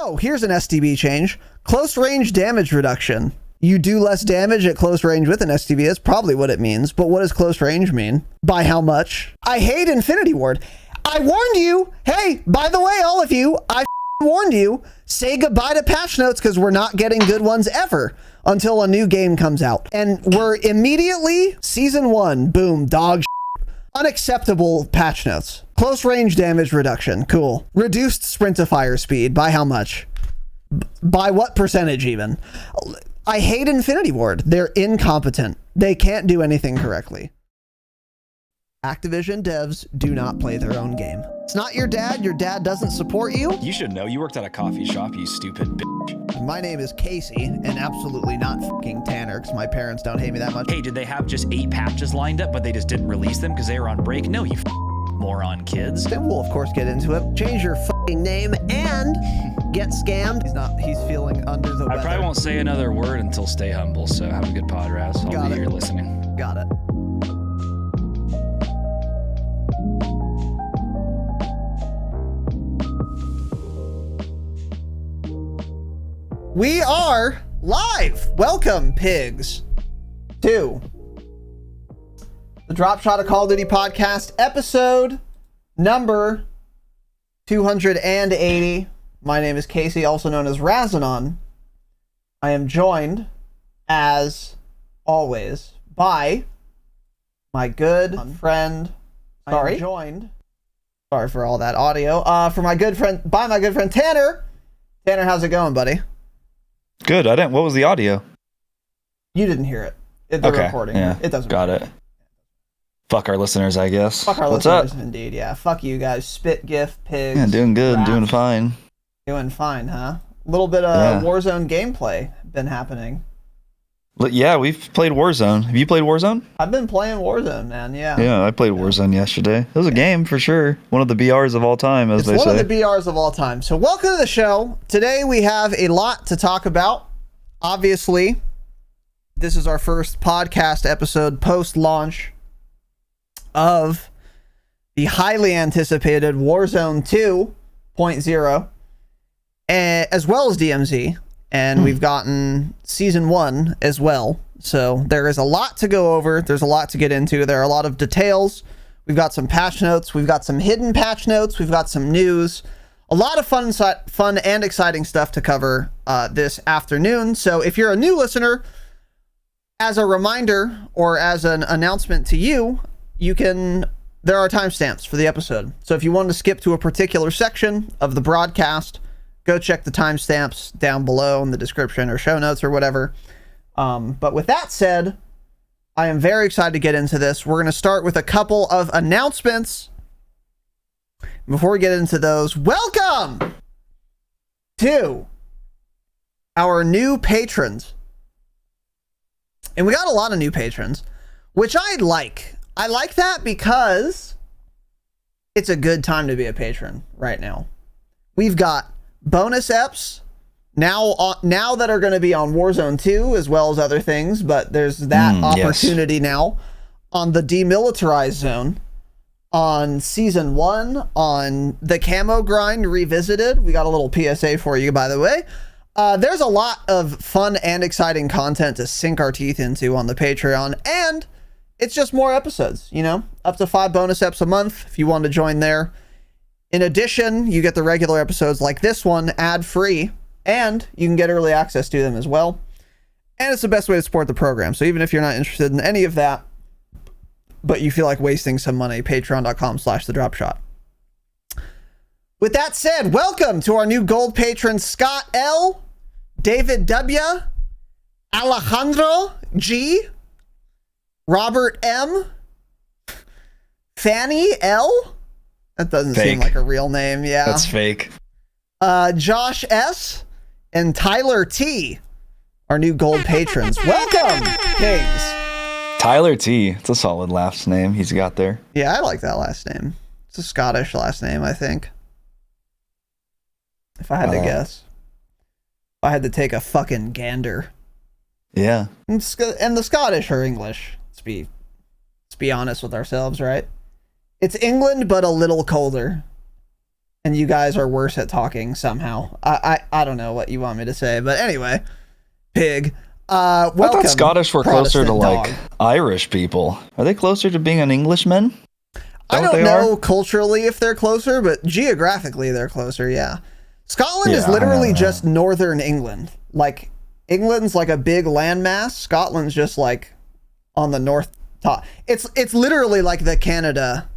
Oh, here's an STB change. Close range damage reduction. You do less damage at close range with an STB. That's probably what it means. But what does close range mean? By how much? I hate Infinity Ward. I warned you. Hey, by the way, all of you, I warned you. Say goodbye to patch notes because we're not getting good ones ever until a new game comes out. And we're immediately, season 1, boom, dog shit. Unacceptable patch notes. Close range damage reduction. Cool. Reduced sprint to fire speed. By how much? By what percentage even? I hate Infinity Ward. They're incompetent. They can't do anything correctly. Activision devs do not play their own game. It's not your dad. Your dad doesn't support you. You should know. You worked at a coffee shop, you stupid bitch. My name is Casey, and absolutely not fucking Tanner, because my parents don't hate me that much. Hey, did they have just 8 patches lined up, but they just didn't release them because they were on break? No, you moron kids. Then we'll, of course, get into it. Change your fucking name and get scammed. He's feeling under the weather. I probably won't say another word until Stay Humble, so have a good pod, Raz. I'll be here listening. Got it. We are live. Welcome, pigs, to the Dropshot of Call of Duty podcast, episode number 280. My name is Casey, also known as Razinon. I am joined, as always, by my good friend. Sorry for all that audio. By my good friend Tanner. Tanner, how's it going, buddy? Good. What was the audio? You didn't hear it. The recording. Yeah. It doesn't Got matter. it. Fuck our listeners, I guess. Fuck our What's listeners, up? indeed. Yeah. Fuck you guys. Spit, gif, pigs. Yeah, doing good. Raft. Doing fine. Doing fine, huh? A little bit of Warzone gameplay been happening. Yeah, we've played Warzone. Have you played Warzone? I've been playing Warzone, man. Yeah. Yeah, I played Warzone yesterday. It was a game for sure. One of the BRs of all time, as they say. It's one of the BRs of all time. So welcome to the show. Today we have a lot to talk about. Obviously, this is our first podcast episode post-launch of the highly anticipated Warzone 2.0, as well as DMZ, and we've gotten Season 1 as well. So there is a lot to go over. There's a lot to get into. There are a lot of details. We've got some patch notes. We've got some hidden patch notes. We've got some news. A lot of fun and exciting stuff to cover this afternoon. So if you're a new listener, as a reminder or as an announcement to you, there are timestamps for the episode. So if you want to skip to a particular section of the broadcast, go check the timestamps down below in the description or show notes or whatever. But with that said, I am very excited to get into this. We're going to start with a couple of announcements. Before we get into those, welcome to our new patrons. And we got a lot of new patrons, which I like. I like that because it's a good time to be a patron right now. We've got bonus eps now that are going to be on Warzone 2 as well as other things, but there's that opportunity now on the demilitarized zone. On Season 1, on the Camo Grind Revisited. We got a little PSA for you, by the way. There's a lot of fun and exciting content to sink our teeth into on the Patreon, and it's just more episodes, up to 5 bonus eps a month if you want to join there. In addition, you get the regular episodes like this one, ad-free, and you can get early access to them as well. And it's the best way to support the program, so even if you're not interested in any of that, but you feel like wasting some money, patreon.com/thedropshot. With that said, welcome to our new gold patrons, Scott L, David W, Alejandro G, Robert M, Fanny L. That doesn't seem like a real name. Yeah. That's fake. Josh S and Tyler T, our new gold patrons. Welcome, pigs. Tyler T. It's a solid last name he's got there. Yeah, I like that last name. It's a Scottish last name, I think. If I had to guess. If I had to take a fucking gander. Yeah. And the Scottish are English. Let's be honest with ourselves, right? It's England, but a little colder. and you guys are worse at talking somehow. I don't know what you want me to say, but anyway, Pig. Welcome, I thought Scottish were closer to like dog. Irish people. Are they closer to being an Englishman? I don't know culturally if they're closer, but geographically they're closer, yeah. Scotland is literally just northern England. Like, England's like a big landmass. Scotland's just like on the north top. It's literally like the Canada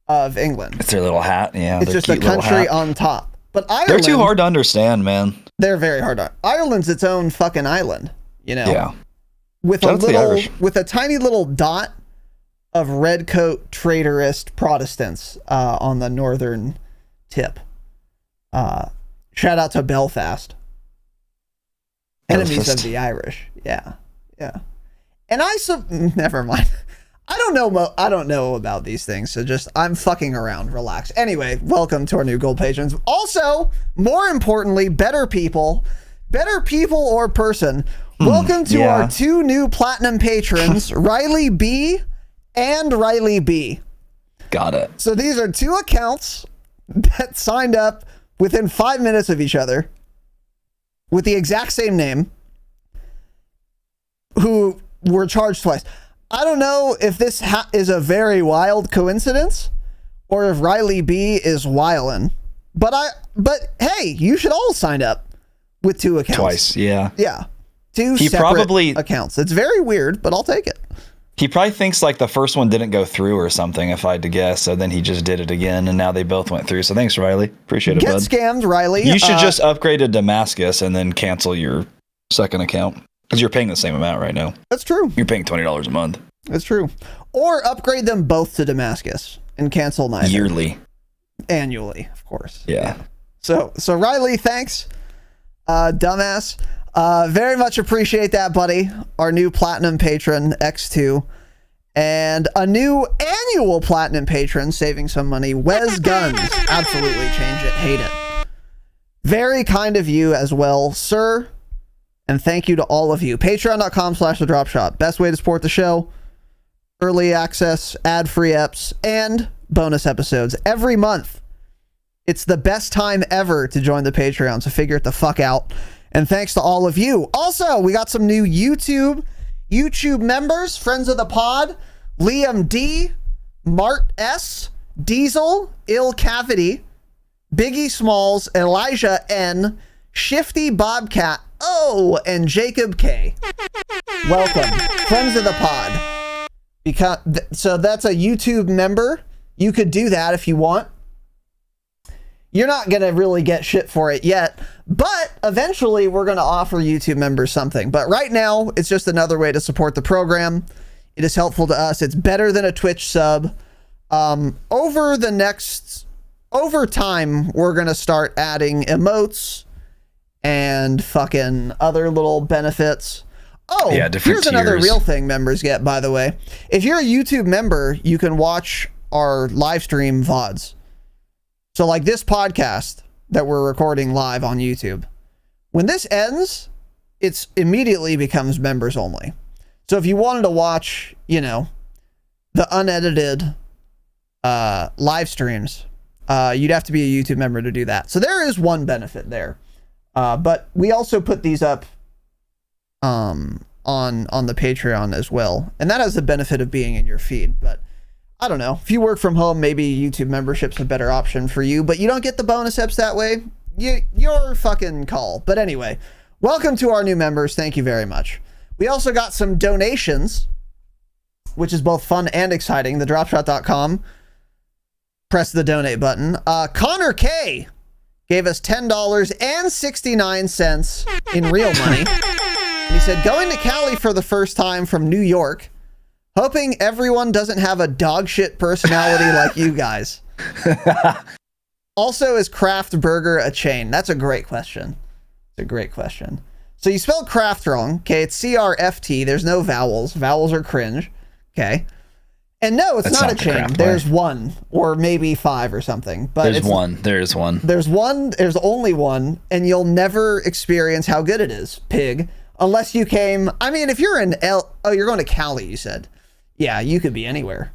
of England. It's their little hat, yeah. It's just a country on top. But Ireland... They're too hard to understand, man. They're very hard to... Ireland's its own fucking island, you know? Yeah. With a tiny little dot of redcoat traitorist Protestants on the northern tip. Shout out to Belfast. Enemies of the Irish. Yeah. And never mind. I don't know about these things, so just I'm fucking around. Relax. Anyway, welcome to our new gold patrons. Also, more importantly, better people or person. Welcome to our 2 new platinum patrons, Riley B and Riley B. Got it. So these are 2 accounts that signed up within 5 minutes of each other with the exact same name who were charged twice. I don't know if this is a very wild coincidence or if Riley B is wildin', but hey, you should all sign up with 2 accounts. Twice, yeah. Yeah. 2 separate accounts. It's very weird, but I'll take it. He probably thinks like the first one didn't go through or something, if I had to guess. So then he just did it again, and now they both went through. So thanks, Riley. Appreciate it, bud. Get scammed, Riley. You should just upgrade to Damascus and then cancel your second account. Because you're paying the same amount right now. That's true. You're paying $20 a month. That's true. Or upgrade them both to Damascus and cancel neither. Yearly. Annually, of course. Yeah. So Riley, thanks. Dumbass. Very much appreciate that, buddy. Our new platinum patron, X2. And a new annual platinum patron, saving some money, Wes Guns. Absolutely change it. Hate it. Very kind of you as well, sir. And thank you to all of you. Patreon.com/thedropshot. Best way to support the show. Early access, ad-free eps, and bonus episodes every month. It's the best time ever to join the Patreon, so figure it the fuck out. And thanks to all of you. Also, we got some new YouTube members, friends of the pod. Liam D, Mart S, Diesel, Ill Cavity, Biggie Smalls, Elijah N, Shifty Bobcat, and Jacob K. Welcome, friends of the pod. So that's a YouTube member. You could do that if you want. You're not going to really get shit for it yet, but eventually we're going to offer YouTube members something. But right now, it's just another way to support the program. It is helpful to us. It's better than a Twitch sub. Over time, we're going to start adding emotes and fucking other little benefits. Oh, yeah, here's another real thing members get, by the way. If you're a YouTube member, you can watch our live stream VODs. So like this podcast that we're recording live on YouTube, when this ends, it's immediately becomes members only. So if you wanted to watch, the unedited live streams, you'd have to be a YouTube member to do that. So there is one benefit there. But we also put these up on the Patreon as well. And that has the benefit of being in your feed. But I don't know. If you work from home, maybe YouTube membership's a better option for you. But you don't get the bonus eps that way. Your fucking call. But anyway, welcome to our new members. Thank you very much. We also got some donations, which is both fun and exciting. Thedropshot.com. Press the donate button. Connor K gave us $10.69 in real money. And he said, going to Cali for the first time from New York, hoping everyone doesn't have a dog shit personality like you guys. Also, is Kraft Burger a chain? That's a great question. It's a great question. So you spelled Kraft wrong. Okay, it's CRFT. There's no vowels. Vowels are cringe. Okay. And no, it's not a chain. There's one or maybe 5 or something. But There's one. There's one. There's only one. And you'll never experience how good it is, pig. Unless you came... I mean, if you're in you're going to Cali, you said. Yeah, you could be anywhere.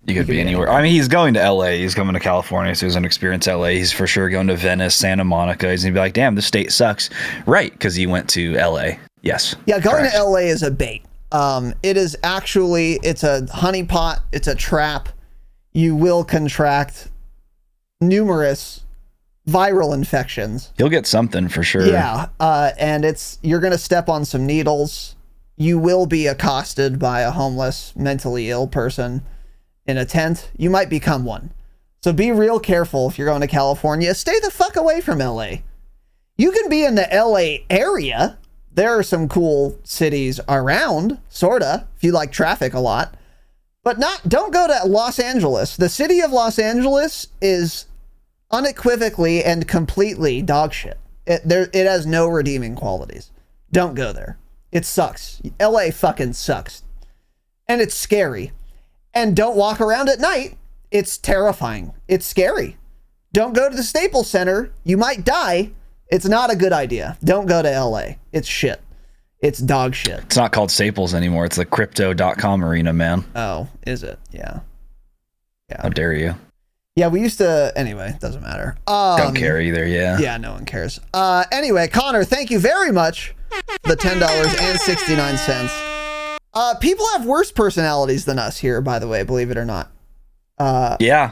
You could be anywhere. I mean, he's going to LA. He's coming to California, so he's going to experience LA. He's for sure going to Venice, Santa Monica. He's going to be like, damn, this state sucks. Right, because he went to LA. Yes. Yeah, going correct. to LA is a bait. It is actually, it's a honeypot. It's a trap. You will contract numerous viral infections. You'll get something for sure. Yeah, and you're going to step on some needles. You will be accosted by a homeless, mentally ill person in a tent. You might become one. So be real careful if you're going to California. Stay the fuck away from LA. You can be in the LA area. There are some cool cities around, sorta, if you like traffic a lot. But don't go to Los Angeles. The city of Los Angeles is unequivocally and completely dog shit. It has no redeeming qualities. Don't go there. It sucks. LA fucking sucks. And it's scary. And don't walk around at night. It's terrifying. It's scary. Don't go to the Staples Center. You might die. It's not a good idea. Don't go to LA. It's shit. It's dog shit. It's not called Staples anymore. It's the crypto.com arena, man. Oh, is it? Yeah. How dare you? Yeah, we used to... Anyway, it doesn't matter. Don't care either, yeah. Yeah, no one cares. Anyway, Connor, thank you very much for the $10.69. People have worse personalities than us here, by the way, believe it or not. Yeah,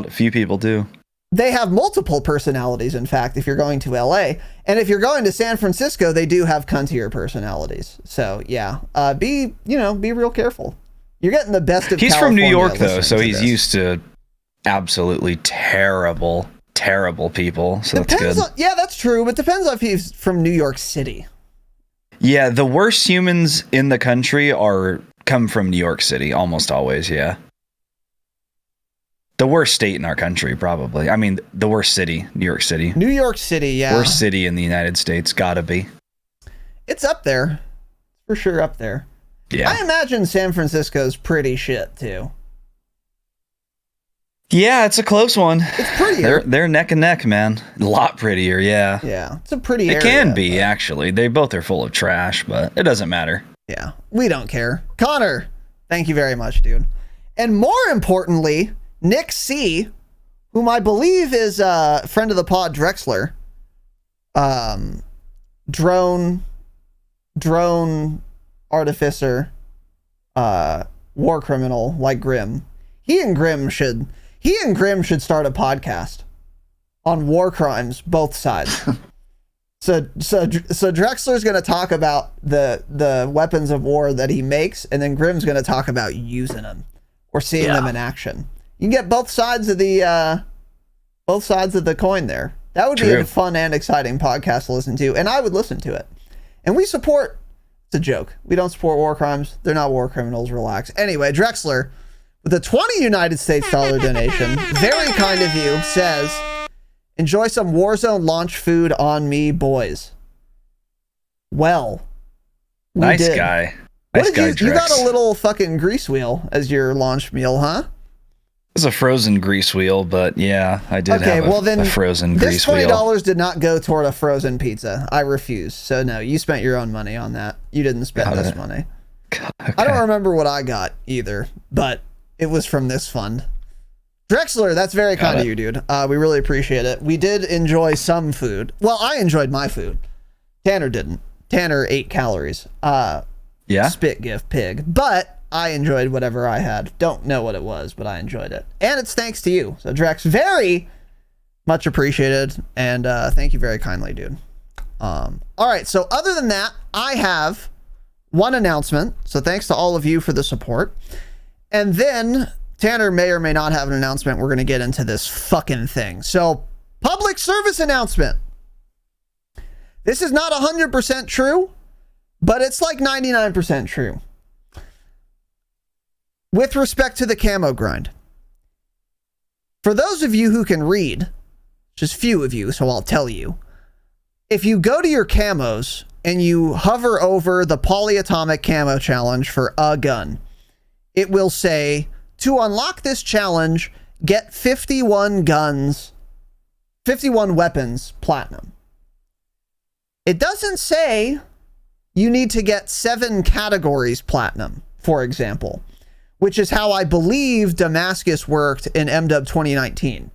few people do. They have multiple personalities, in fact, if you're going to LA. And if you're going to San Francisco, they do have cuntier personalities. So, yeah, be real careful. You're getting the best of He's California from New York, though, listening so to he's this. used to absolutely terrible people. So Depends that's good. yeah, that's true, but depends on if he's from New York City. Yeah, the worst humans in the country come from New York City, almost always, yeah. The worst state in our country, probably. I mean, the worst city, New York City. New York City, yeah. Worst city in the United States, gotta be. It's up there. For sure up there. Yeah. I imagine San Francisco's pretty shit, too. Yeah, it's a close one. It's prettier. They're neck and neck, man. A lot prettier, yeah. Yeah, it's a pretty It area, can be, but... actually. They both are full of trash, but it doesn't matter. Yeah, we don't care. Connor, thank you very much, dude. And more importantly, Nick C, whom I believe is a friend of the pod, Drexler. Drone artificer, war criminal like Grim. He and Grim should start a podcast on war crimes, both sides. So Drexler's going to talk about the weapons of war that he makes, and then Grim's going to talk about using them or seeing them in action. You can get both sides of the coin there. That would be a fun and exciting podcast to listen to, and I would listen to it. And we support. It's a joke. We don't support war crimes. They're not war criminals. Relax. Anyway, Drexler, with a 20 United States dollar donation, very kind of you, says, enjoy some Warzone launch food on me, boys. Well, nice did. guy. What Nice did guy, you Drex. got a little fucking grease wheel as your launch meal, huh? It was a frozen grease wheel, but yeah, I did have a frozen this grease wheel. $20 did not go toward a frozen pizza. I refuse. So no, you spent your own money on that. You didn't spend this money. Okay. I don't remember what I got either, but it was from this fund. Drexler, that's very kind of you, dude. We really appreciate it. We did enjoy some food. Well, I enjoyed my food. Tanner didn't. Tanner ate calories. Yeah? Spit gift pig. But I enjoyed whatever I had. Don't know what it was, but I enjoyed it. And it's thanks to you. So Drex, very much appreciated. And thank you very kindly, dude. All right. So other than that, I have one announcement. So thanks to all of you for the support. And then Tanner may or may not have an announcement. We're going to get into this fucking thing. So public service announcement. This is not 100% true, but it's like 99% true. With respect to the camo grind, for those of you who can read, just few of you, so I'll tell you, if you go to your camos and you hover over the polyatomic camo challenge for a gun, it will say, to unlock this challenge, get 51 weapons platinum. It doesn't say you need to get 7 categories platinum, for example. which is how I believe Damascus worked in MW 2019.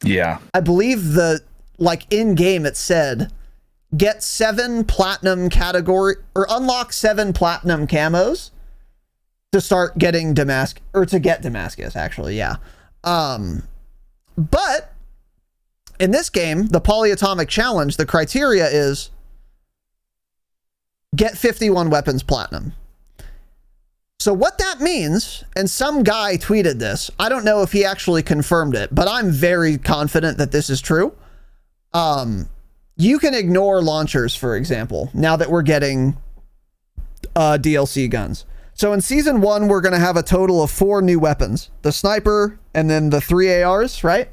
Yeah. I believe in game it said get 7 platinum category or unlock 7 platinum camos to start getting Damascus, or to get Damascus actually. Yeah. But in this game, the polyatomic challenge, the criteria is get 51 weapons platinum. So what that means, and some guy tweeted this, I don't know if he actually confirmed it, but I'm very confident that this is true. You can ignore launchers, for example, now that we're getting DLC guns. So in season 1, we're going to have a total of 4 new weapons. The sniper and then the 3 ARs, right?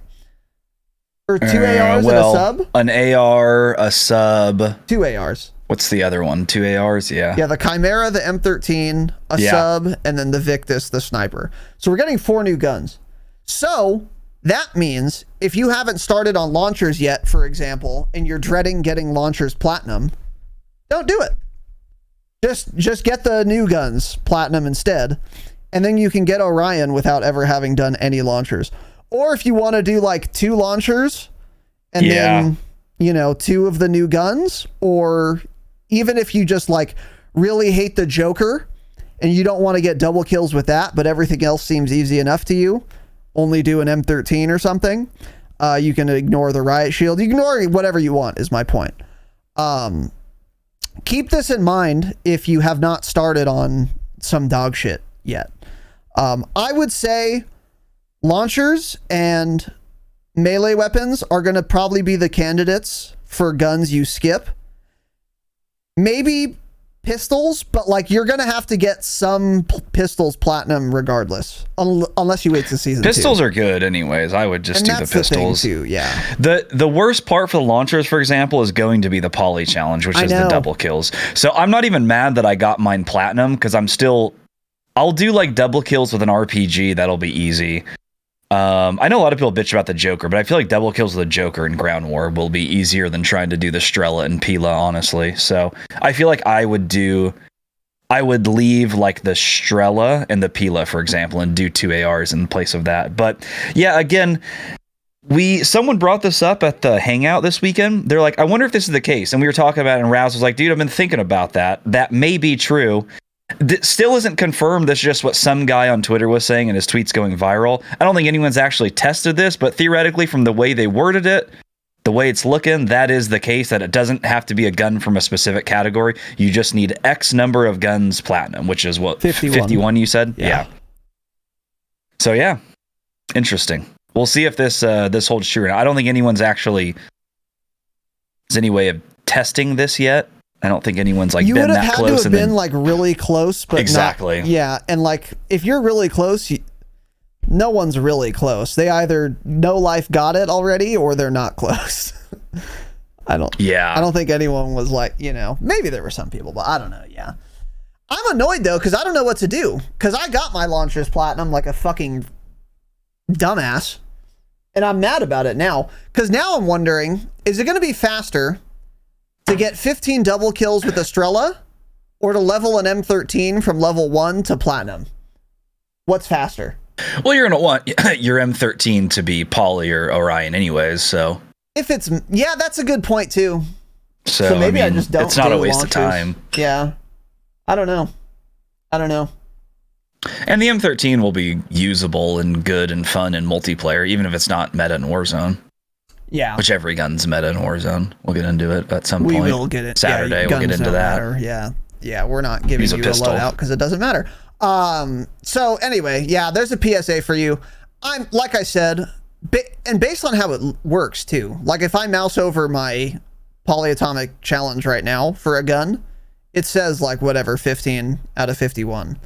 Or 2 ARs and a sub? An AR, a sub. 2 ARs. What's the other one? 2 ARs, yeah. Yeah, the Chimera, the M13, a sub, and then the Victus, the sniper. So we're getting 4 new guns. So that means if you haven't started on launchers yet, for example, and you're dreading getting launchers platinum, don't do it. Just get the new guns platinum instead, and then you can get Orion without ever having done any launchers. Or if you want to do like 2 launchers and then, 2 of the new guns, or even if you just like really hate the Joker and you don't want to get double kills with that, but everything else seems easy enough to you, only do an M13 or something. You can ignore the riot shield. You ignore whatever you want is my point. Keep this in mind if you have not started on some dog shit yet. I would say launchers and melee weapons are going to probably be the candidates for guns you skip. Maybe pistols, but like you're going to have to get some pistols platinum regardless, unless you wait to season 2. Pistols are good anyways. I would just do the pistols. The thing too, yeah. The worst part for the launchers, for example, is going to be the poly challenge, which is the double kills. So I'm not even mad that I got mine platinum, because I'll do like double kills with an RPG. That'll be easy. I know a lot of people bitch about the Joker, but I feel like double kills with the Joker in Ground War will be easier than trying to do the Strela and Pila, honestly. So I feel like I would leave like the Strela and the Pila, for example, and do 2 ARs in place of that. But yeah, again, someone brought this up at the hangout this weekend. They're like, I wonder if this is the case. And we were talking about it, and Raz was like, dude, I've been thinking about that. That may be true. Still isn't confirmed. That's just what some guy on Twitter was saying, and his tweet's going viral. I don't think anyone's actually tested this, but theoretically, from the way they worded it, the way it's looking, that is the case, that it doesn't have to be a gun from a specific category. You just need X number of guns platinum, which is what, 51 you said? Yeah. So yeah, interesting. We'll see if this holds true. I don't think anyone's actually, there's any way of testing this yet. I don't think anyone's like been that close. You would have had to have been like really close, but exactly. Yeah, and like if you're really close, no one's really close. They either No Life got it already, or they're not close. I don't think anyone was like, maybe there were some people, but I don't know. Yeah, I'm annoyed though, because I don't know what to do, because I got my launchers platinum like a fucking dumbass, and I'm mad about it now, because now I'm wondering, is it going to be faster to get 15 double kills with Estrella, or to level an M13 from level 1 to platinum? What's faster? Well, you're going to want your M13 to be Poly or Orion anyways, so. If it's, yeah, that's a good point too. So maybe I just don't. It's not do a waste launchers. of time. Yeah. I don't know. And the M13 will be usable and good and fun in multiplayer, even if it's not meta in Warzone. Yeah. Which every gun's meta in Warzone. We'll get into it at some point. We will get it. Saturday, we'll get into that. Matter. Yeah. Yeah, we're not giving you a loadout because it doesn't matter. So anyway, yeah, there's a PSA for you. I'm, like I said, and based on how it works too, like if I mouse over my polyatomic challenge right now for a gun, it says like whatever, 15 out of 51.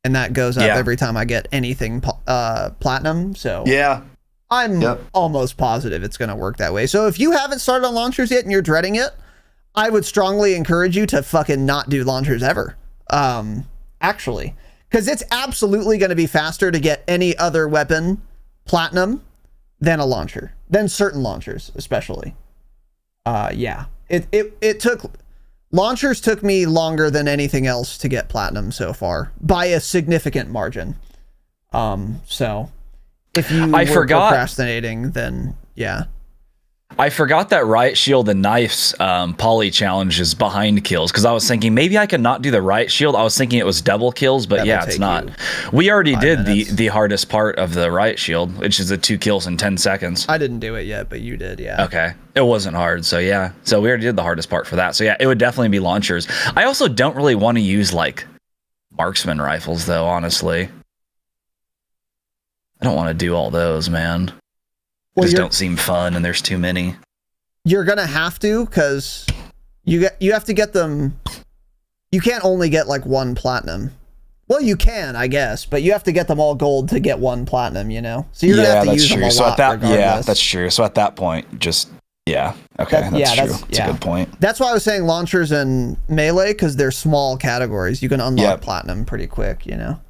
And that goes up every time I get anything platinum. So yeah. I'm almost positive it's going to work that way. So if you haven't started on launchers yet and you're dreading it, I would strongly encourage you to fucking not do launchers ever. Actually, because it's absolutely going to be faster to get any other weapon platinum than a launcher, than certain launchers, especially. Yeah, it took Launchers took me longer than anything else to get platinum so far by a significant margin. So if you were procrastinating, then yeah. I forgot that Riot Shield and Knife's poly challenge is behind kills, because I was thinking maybe I could not do the Riot Shield. I was thinking it was double kills, but yeah, it's not. We already did the hardest part of the Riot Shield, which is the 2 kills in 10 seconds. I didn't do it yet, but you did, yeah. Okay. It wasn't hard, so yeah. So we already did the hardest part for that. So yeah, it would definitely be launchers. I also don't really want to use like marksman rifles though, honestly. I don't want to do all those, man. Just don't seem fun, and there's too many. You're gonna have to, because you have to get them. You can't only get like 1 platinum. Well, you can, I guess, but you have to get them all gold to get 1 platinum. You know, so you're gonna have to use them a lot. Yeah, that's true. So at that point, just okay, that's true. That's a good point. That's why I was saying launchers and melee, because they're small categories. You can unlock platinum pretty quick. You know.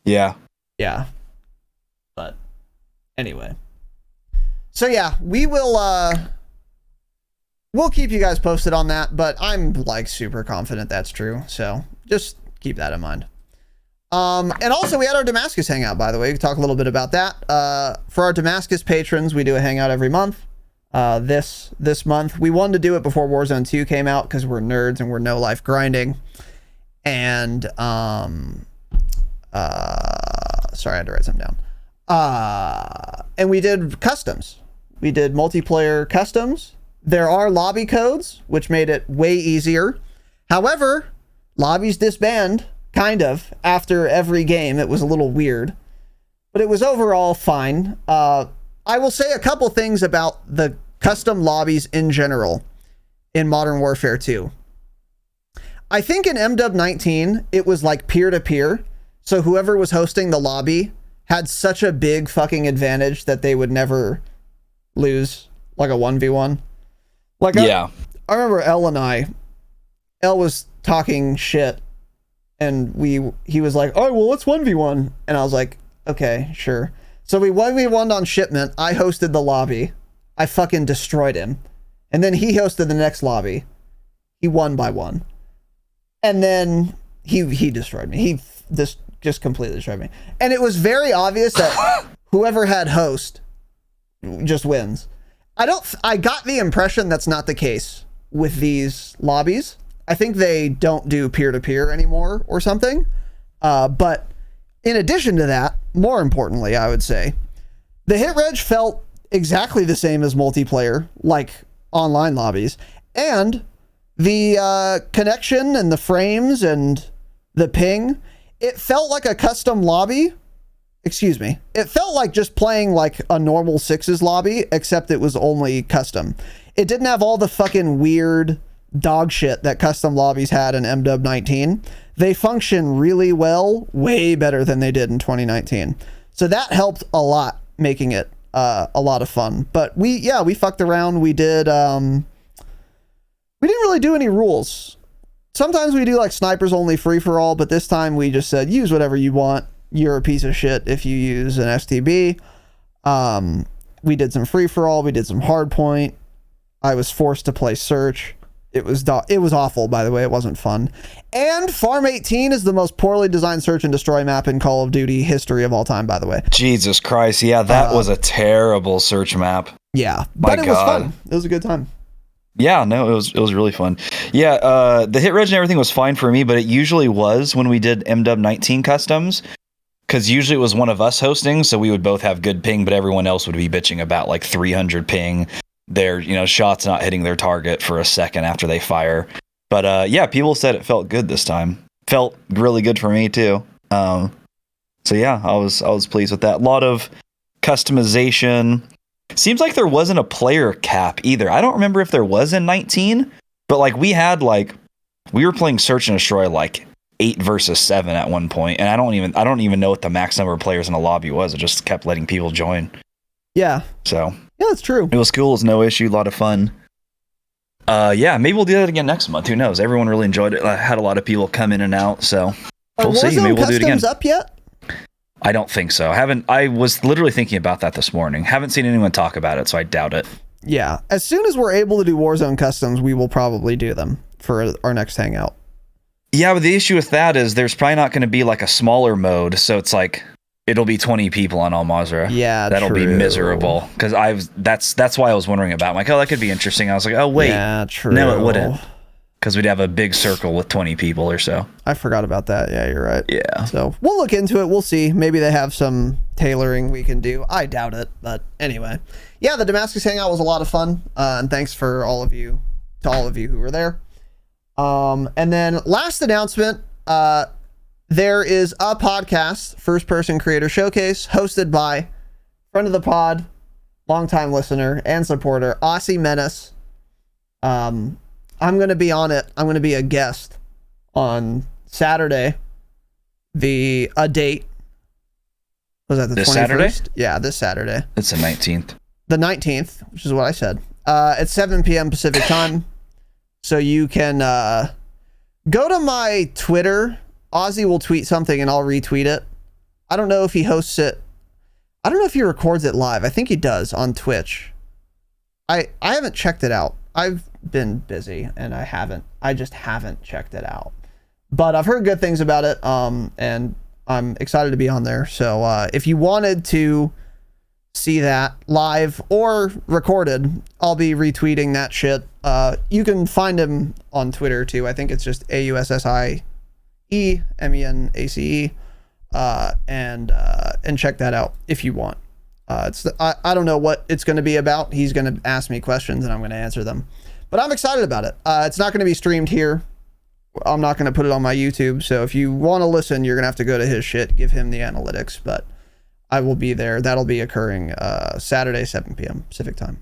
Yeah. Yeah. But anyway. So yeah, we'll keep you guys posted on that, but I'm like super confident that's true. So just keep that in mind. And also we had our Damascus hangout, by the way. We can talk a little bit about that. For our Damascus patrons, we do a hangout every month. This month, we wanted to do it before Warzone 2 came out because we're nerds and we're no life grinding. And sorry, I had to write something down. And we did customs. We did multiplayer customs. There are lobby codes, which made it way easier. However, lobbies disband, kind of, after every game. It was a little weird, but it was overall fine. I will say a couple things about the custom lobbies in general in Modern Warfare 2. I think in MW 19, it was like peer-to-peer. So whoever was hosting the lobby had such a big fucking advantage that they would never lose like a 1v1. Like, I remember Elle was talking shit, and he was like, oh, well, let's 1v1. And I was like, okay, sure. So we 1v1'd on shipment. I hosted the lobby. I fucking destroyed him. And then he hosted the next lobby. He won by 1. And then he destroyed me. He just completely destroyed me. And it was very obvious that whoever had host just wins. I got the impression that's not the case with these lobbies. I think they don't do peer-to-peer anymore or something. But in addition to that, more importantly, I would say, the hit reg felt exactly the same as multiplayer, like online lobbies. And the connection and the frames and the ping, it felt like a custom lobby. Excuse me. It felt like just playing like a normal Sixes lobby, except it was only custom. It didn't have all the fucking weird dog shit that custom lobbies had in MW 19. They function really well, way better than they did in 2019. So that helped a lot, making it a lot of fun. But we fucked around. We didn't really do any rules. Sometimes we do like snipers only free for all, but this time we just said use whatever you want. You're a piece of shit if you use an STB. We did some free for all. We did some hard point. I was forced to play search. It was awful, by the way. It wasn't fun. And Farm 18 is the most poorly designed search and destroy map in Call of Duty history of all time, by the way. Jesus Christ. Yeah, that was a terrible search map. Yeah, but it was fun. It was a good time. Yeah, no, it was really fun. Yeah, the hit reg and everything was fine for me, but it usually was when we did MW 19 customs. Because usually it was one of us hosting, so we would both have good ping, but everyone else would be bitching about like 300 ping. Their shots not hitting their target for a second after they fire. But yeah, people said it felt good this time. Felt really good for me too. So yeah, I was pleased with that. A lot of customization. Seems like there wasn't a player cap either. I don't remember if there was in 19, but like we were playing search and destroy like 8 versus 7 at one point, and I don't even know what the max number of players in the lobby was. It just kept letting people join. Yeah. So yeah, that's true. It was cool. It was no issue. A lot of fun. Yeah, maybe we'll do that again next month. Who knows? Everyone really enjoyed it. I had a lot of people come in and out, so we'll see. Maybe we'll do it again. Up yet? I don't think so. I was literally thinking about that this morning. Haven't seen anyone talk about it, so I doubt it. Yeah. As soon as we're able to do Warzone customs, we will probably do them. for our next hangout. Yeah, but the issue with that is there's probably not going to be like a smaller mode, so it's like it'll be 20 people on Al Mazrah. Yeah, that'll be miserable. Because that's why I was wondering about. I'm like, oh, that could be interesting. I was like, oh wait, yeah, true. No, it wouldn't. Because we'd have a big circle with 20 people or so. I forgot about that. Yeah, you're right. Yeah. So we'll look into it. We'll see. Maybe they have some tailoring we can do. I doubt it, but anyway. Yeah, the Damascus Hangout was a lot of fun. And thanks for all of you who were there. And then last announcement, there is a podcast, First Person Creator Showcase, hosted by friend of the pod, longtime listener and supporter, Aussie Menace. I'm going to be on it. I'm going to be a guest on Saturday. A date. Was that the 21st? Saturday? Yeah, this Saturday. It's the 19th. The 19th, which is what I said. At 7 p.m. Pacific time. So you can go to my Twitter. Ozzy will tweet something and I'll retweet it. I don't know if he hosts it. I don't know if he records it live. I think he does on Twitch. I haven't checked it out. I've been busy and I just haven't checked it out. But I've heard good things about it. And I'm excited to be on there. So if you wanted to see that live or recorded, I'll be retweeting that shit. You can find him on Twitter too. I think it's just AUSSIEMENACE. And check that out if you want. I don't know what it's going to be about. He's going to ask me questions and I'm going to answer them. But I'm excited about it. It's not going to be streamed here. I'm not going to put it on my YouTube. So if you want to listen, you're going to have to go to his shit, give him the analytics. But I will be there. That'll be occurring Saturday, 7 p.m. Pacific time.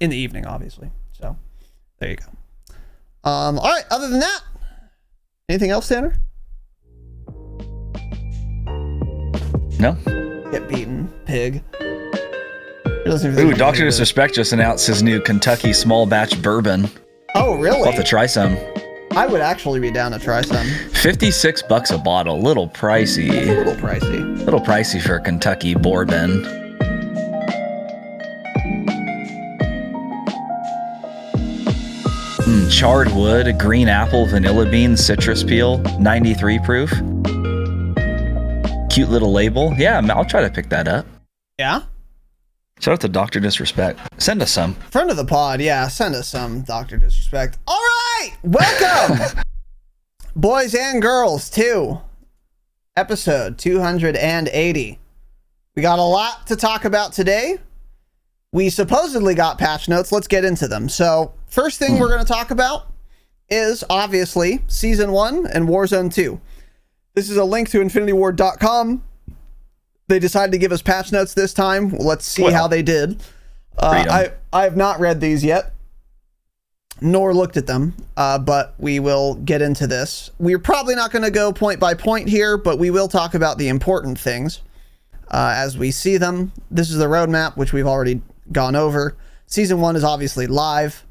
In the evening, obviously. So there you go. All right. Other than that, anything else, Tanner? No. Get beaten, pig. Ooh, Dr. Disrespect just announced his new Kentucky small batch bourbon. Oh, really? I'll have to try some. I would actually be down to try some. $56 a bottle. Little pricey. A little pricey. Little pricey for a Kentucky bourbon. Charred wood, green apple, vanilla bean, citrus peel, 93 proof. Cute little label. Yeah, I'll try to pick that up. Yeah? Shout out to Dr. Disrespect. Send us some. Friend of the pod, yeah. Send us some, Dr. Disrespect. All right! Welcome! Boys and girls, to episode 280. We got a lot to talk about today. We supposedly got patch notes. Let's get into them. So, first thing we're going to talk about is, obviously, Season 1 and Warzone 2. This is a link to InfinityWard.com. They decided to give us patch notes this time. Let's see how they did. I have not read these yet, nor looked at them, but we will get into this. We're probably not going to go point by point here, but we will talk about the important things as we see them. This is the roadmap, which we've already gone over. Season 1 is obviously live,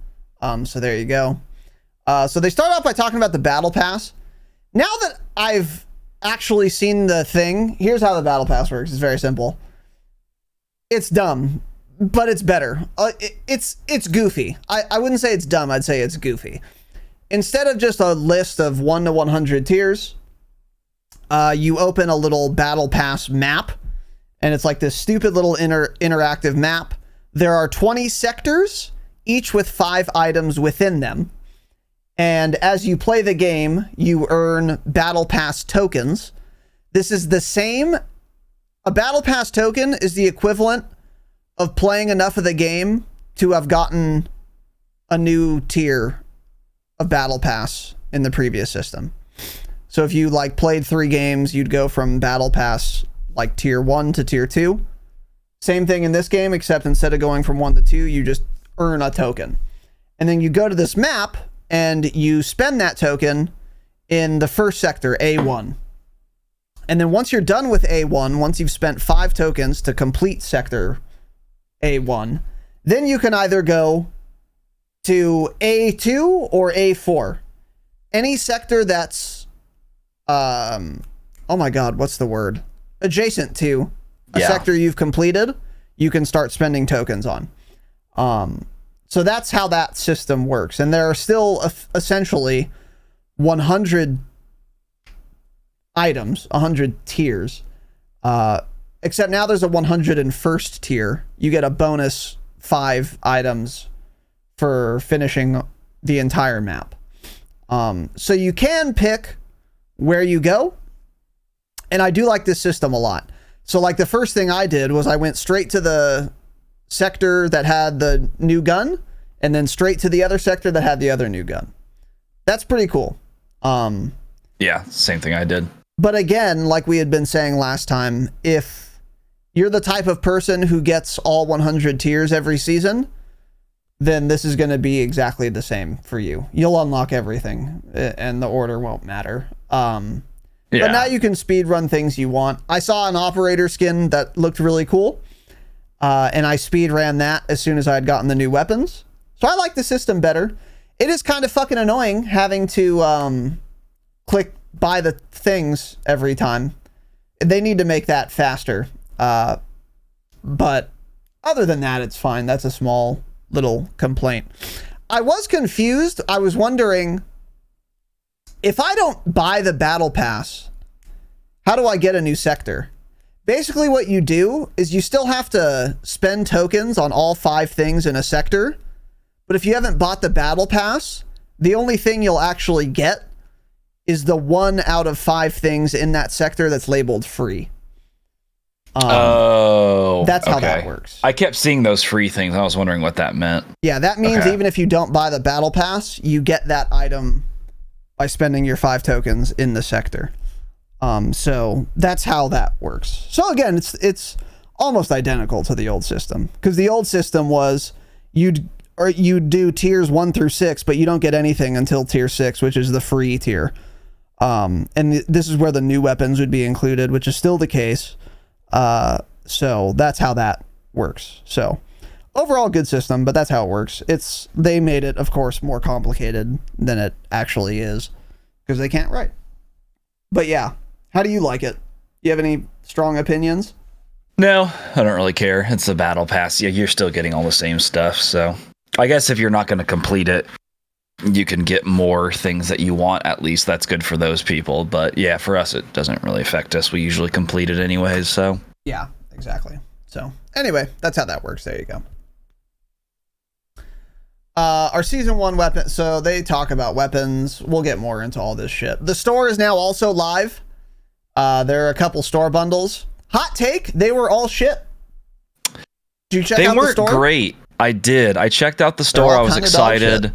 so there you go. So they start off by talking about the Battle Pass. Now that I've actually seen the thing, here's how the Battle Pass works. It's very simple. It's dumb, but it's better. It's goofy. I wouldn't say it's dumb. I'd say it's goofy. Instead of just a list of 1 to 100 tiers, you open a little Battle Pass map, and it's like this stupid little interactive map. There are 20 sectors, each with 5 items within them. And as you play the game, you earn Battle Pass tokens. This is the same. A Battle Pass token is the equivalent of playing enough of the game to have gotten a new tier of Battle Pass in the previous system. So if you like played 3 games, you'd go from Battle Pass like tier 1 to tier 2. Same thing in this game, except instead of going from 1 to 2, you just earn a token. And then you go to this map and you spend that token in the first sector, A1. And then once you're done with A1, once you've spent 5 tokens to complete sector A1, then you can either go to A2 or A4. Any sector that's, oh my God, what's the word? Adjacent to a sector you've completed, you can start spending tokens on. So that's how that system works. And there are still essentially 100 items, 100 tiers. Except now there's a 101st tier. You get a bonus 5 items for finishing the entire map. So you can pick where you go. And I do like this system a lot. So like the first thing I did was I went straight to the sector that had the new gun and then straight to the other sector that had the other new gun. That's pretty cool. Yeah, same thing I did. But again, like we had been saying last time, if you're the type of person who gets all 100 tiers every season, then this is going to be exactly the same for you. You'll unlock everything and the order won't matter. But now you can speed run things you want. I saw an operator skin that looked really cool. And I speed ran that as soon as I had gotten the new weapons. So I like the system better. It is kind of fucking annoying having to click buy the things every time. They need to make that faster. But other than that, it's fine. That's a small little complaint. I was confused. I was wondering, if I don't buy the battle pass, how do I get a new sector? Basically what you do is you still have to spend tokens on all 5 things in a sector. But if you haven't bought the battle pass, the only thing you'll actually get is the 1 out of 5 things in that sector that's labeled free. That's how that works. I kept seeing those free things. I was wondering what that meant. Yeah, that means even if you don't buy the battle pass, you get that item by spending your 5 tokens in the sector. So that's how that works. So again, it's almost identical to the old system, because the old system was you do tiers 1 through 6, but you don't get anything until tier 6, which is the free tier. And this is where the new weapons would be included, which is still the case. So that's how that works. So overall good system, but that's how it works. They made it, of course, more complicated than it actually is because they can't write. But yeah, how do you like it? You have any strong opinions? No, I don't really care. It's a battle pass. Yeah, you're still getting all the same stuff. So I guess if you're not going to complete it, you can get more things that you want. At least that's good for those people. But yeah, for us, it doesn't really affect us. We usually complete it anyways. So yeah, exactly. So anyway, that's how that works. There you go. Our season 1 weapon. So they talk about weapons. We'll get more into all this shit. The store is now also live. There are a couple store bundles. Hot take, they were all shit. Did you check out the store? They weren't great. I did. I checked out the store. I was excited.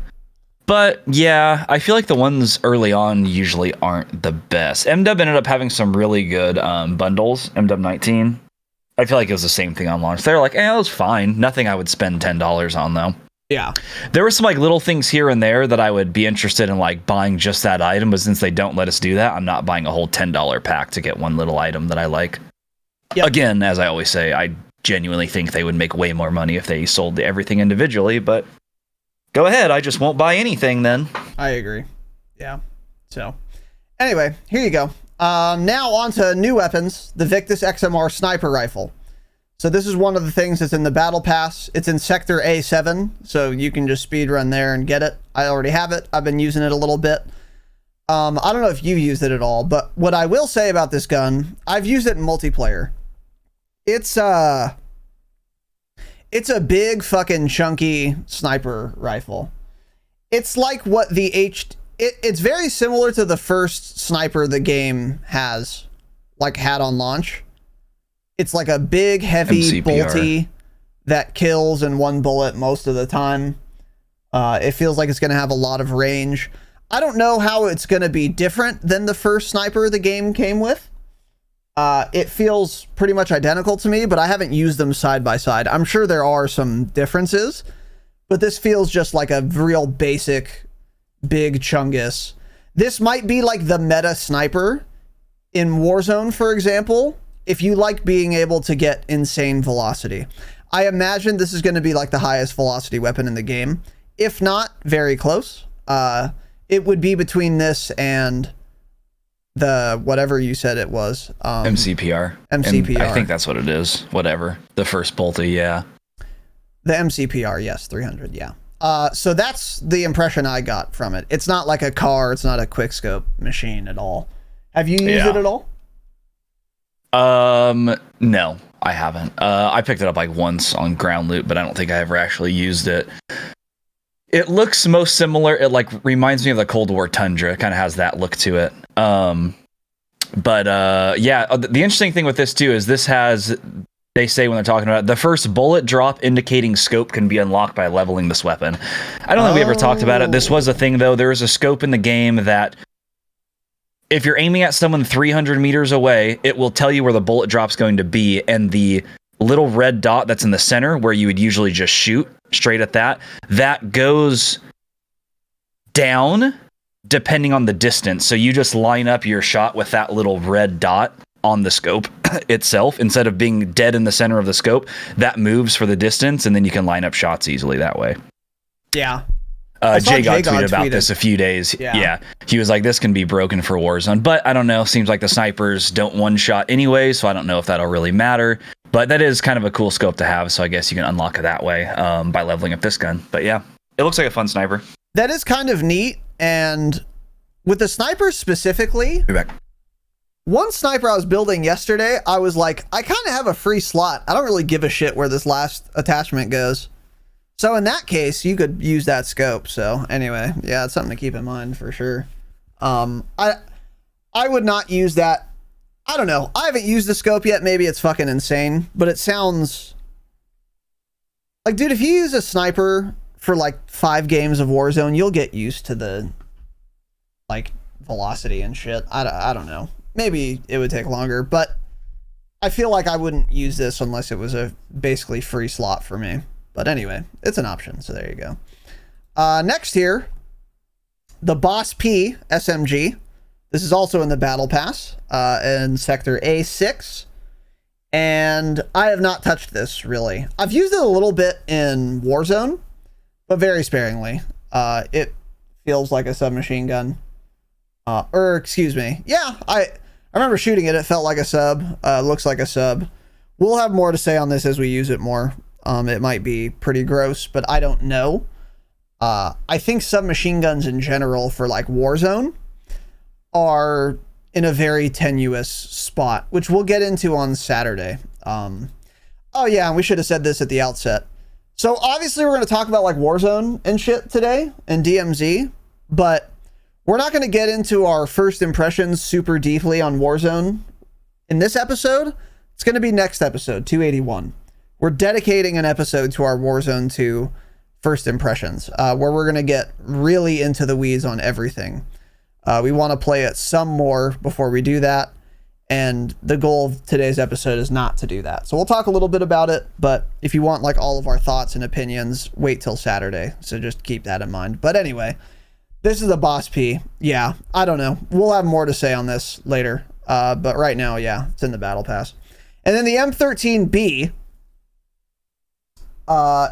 But yeah, I feel like the ones early on usually aren't the best. MW ended up having some really good bundles. MW 19. I feel like it was the same thing on launch. They were like, it was fine. Nothing I would spend $10 on though. Yeah. There were some like little things here and there that I would be interested in like buying just that item, but since they don't let us do that, I'm not buying a whole $10 pack to get one little item that I like. Yep. Again, as I always say, I genuinely think they would make way more money if they sold everything individually, but go ahead, I just won't buy anything then. I agree. Yeah. So anyway, here you go. Now on to new weapons, the Victus XMR sniper rifle. So this is one of the things that's in the battle pass. It's in sector A7, so you can just speed run there and get it. I already have it. I've been using it a little bit. I don't know if you used it at all, but what I will say about this gun, I've used it in multiplayer. It's a big fucking chunky sniper rifle. It's like what the it's very similar to the first sniper the game had on launch. It's like a big, heavy, MCPR. bolty that kills in 1 bullet most of the time. It feels like it's going to have a lot of range. I don't know how it's going to be different than the first sniper the game came with. It feels pretty much identical to me, but I haven't used them side by side. I'm sure there are some differences, but this feels just like a real basic, big Chungus. This might be like the meta sniper in Warzone, for example, if you like being able to get insane velocity. I imagine this is going to be like the highest velocity weapon in the game. If not, very close. It would be between this and the whatever you said it was. MCPR. MCPR. I think that's what it is. Whatever. The first bolty, yeah. The MCPR, yes, 300, yeah. So that's the impression I got from it. It's not like a car. It's not a quickscope machine at all. Have you used it at all? No, I haven't. I picked it up like once on ground loot, but I don't think I ever actually used it. It looks most similar. It like reminds me of the Cold War Tundra. It kind of has that look to it. But the interesting thing with this too is this has, they say when they're talking about it, the first bullet drop indicating scope can be unlocked by leveling this weapon. I don't think we ever talked about it. This was a thing though. There is a scope in the game that if you're aiming at someone 300 meters away, it will tell you where the bullet drop's going to be, and the little red dot that's in the center where you would usually just shoot straight at that goes down depending on the distance. So you just line up your shot with that little red dot on the scope itself instead of being dead in the center of the scope. That moves for the distance, and then you can line up shots easily that way. Yeah. Jay got tweeted about this a few days. Yeah. He was like, this can be broken for Warzone, but I don't know. Seems like the snipers don't one shot anyway, so I don't know if that'll really matter. But that is kind of a cool scope to have, so I guess you can unlock it that way by leveling up this gun. But yeah, it looks like a fun sniper. That is kind of neat, and with the snipers specifically, one sniper I was building yesterday, I was like, I kind of have a free slot. I don't really give a shit where this last attachment goes. So in that case, you could use that scope. So anyway, yeah, it's something to keep in mind for sure. I would not use that. I don't know. I haven't used the scope yet. Maybe it's fucking insane, but it sounds like, dude, if you use a sniper for like 5 games of Warzone, you'll get used to the like velocity and shit. I don't know. Maybe it would take longer, but I feel like I wouldn't use this unless it was a basically free slot for me. But anyway, it's an option, so there you go. Next here, the Boss P SMG. This is also in the Battle Pass in Sector A6. And I have not touched this, really. I've used it a little bit in Warzone, but very sparingly. It feels like a submachine gun. Excuse me. Yeah, I remember shooting it. It felt like a sub. Looks like a sub. We'll have more to say on this as we use it more. It might be pretty gross, but I don't know. I think submachine guns in general for like Warzone are in a very tenuous spot, which we'll get into on Saturday. Oh yeah, and we should have said this at the outset. So obviously we're going to talk about like Warzone and shit today and DMZ, but we're not going to get into our first impressions super deeply on Warzone in this episode. It's going to be next episode, 281. We're dedicating an episode to our Warzone 2 first impressions, where we're going to get really into the weeds on everything. We want to play it some more before we do that, and the goal of today's episode is not to do that. So we'll talk a little bit about it, but if you want like all of our thoughts and opinions, wait till Saturday. So just keep that in mind. But anyway, this is the Boss P. Yeah, I don't know. We'll have more to say on this later. But right now, yeah, it's in the Battle Pass. And then the M13B.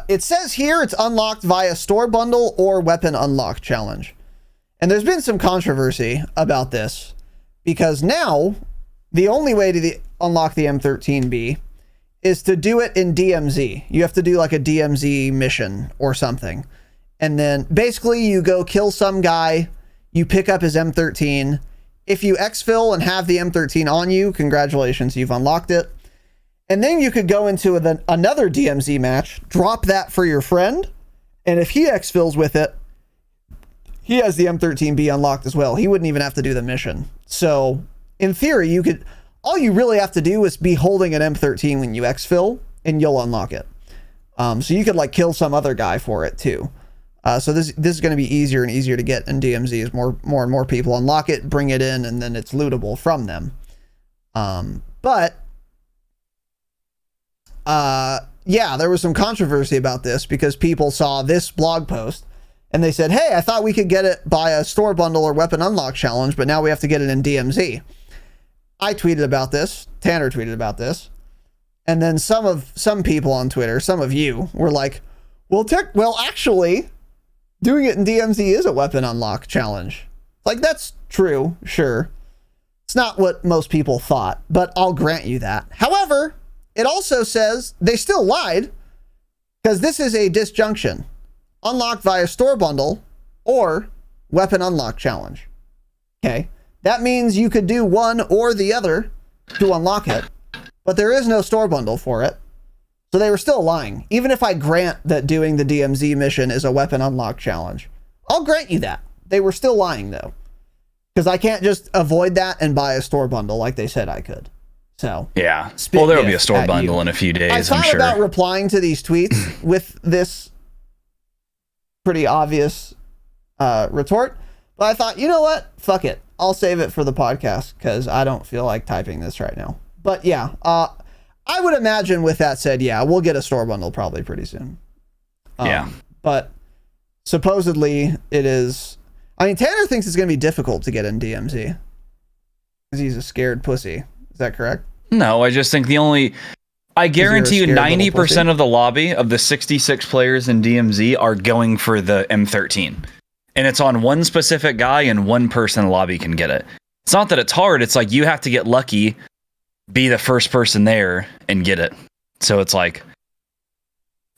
It says here it's unlocked via store bundle or weapon unlock challenge. And there's been some controversy about this because now the only way to unlock the M13B is to do it in DMZ. You have to do like a DMZ mission or something. And then basically you go kill some guy, you pick up his M13. If you exfil and have the M13 on you, congratulations, you've unlocked it. And then you could go into another DMZ match, drop that for your friend, and if he exfils with it, he has the M13B unlocked as well. He wouldn't even have to do the mission. So, in theory, all you really have to do is be holding an M13 when you exfil, and you'll unlock it. So you could like kill some other guy for it too. So this is going to be easier and easier to get in DMZ as more and more people unlock it, bring it in, and then it's lootable from them. Yeah, there was some controversy about this because people saw this blog post and they said, hey, I thought we could get it by a store bundle or weapon unlock challenge, but now we have to get it in DMZ. I tweeted about this. Tanner tweeted about this. And then some people on Twitter, some of you were like, well, actually doing it in DMZ is a weapon unlock challenge. Like, that's true. Sure. It's not what most people thought, but I'll grant you that. However, it also says they still lied Because this is a disjunction. Unlocked via store bundle or weapon unlock challenge. Okay. That means you could do one or the other to unlock it, but there is no store bundle for it. So they were still lying. Even if I grant that doing the DMZ mission is a weapon unlock challenge, I'll grant you that. They were still lying though. Because I can't just avoid that and buy a store bundle like they said I could. So yeah. Well, there'll be a store bundle in a few days, I'm sure. about replying to these tweets with this pretty obvious retort, but I thought, you know what? Fuck it. I'll save it for the podcast because I don't feel like typing this right now. But yeah, I would imagine with that said, yeah, we'll get a store bundle probably pretty soon. Yeah. But supposedly it is. I mean, Tanner thinks it's going to be difficult to get in DMZ because he's a scared pussy. Is that correct? No, I just think I guarantee you 90% of the lobby of the 66 players in DMZ are going for the M13. And it's on one specific guy and one person in the lobby can get it. It's not that it's hard. It's like you have to get lucky, be the first person there and get it. So it's like,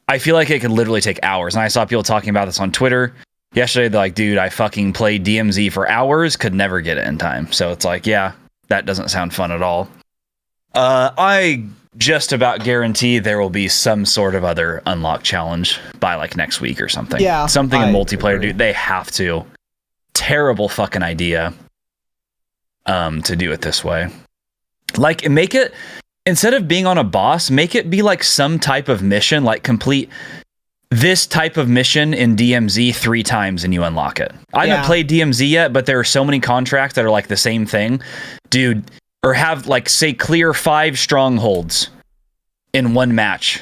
I feel like it could literally take hours. And I saw people talking about this on Twitter yesterday. They're like, dude, I fucking played DMZ for hours, could never get it in time. So it's like, yeah, that doesn't sound fun at all. I just about guarantee there will be some sort of other unlock challenge by like next week or something. Yeah. Something in multiplayer, dude. They have to. Terrible fucking idea to do it this way. Like, make it, instead of being on a boss, make it be like some type of mission, like complete this type of mission in DMZ 3 times and you unlock it. I haven't played DMZ yet, but there are so many contracts that are like the same thing. Dude, or have like say clear 5 strongholds in one match,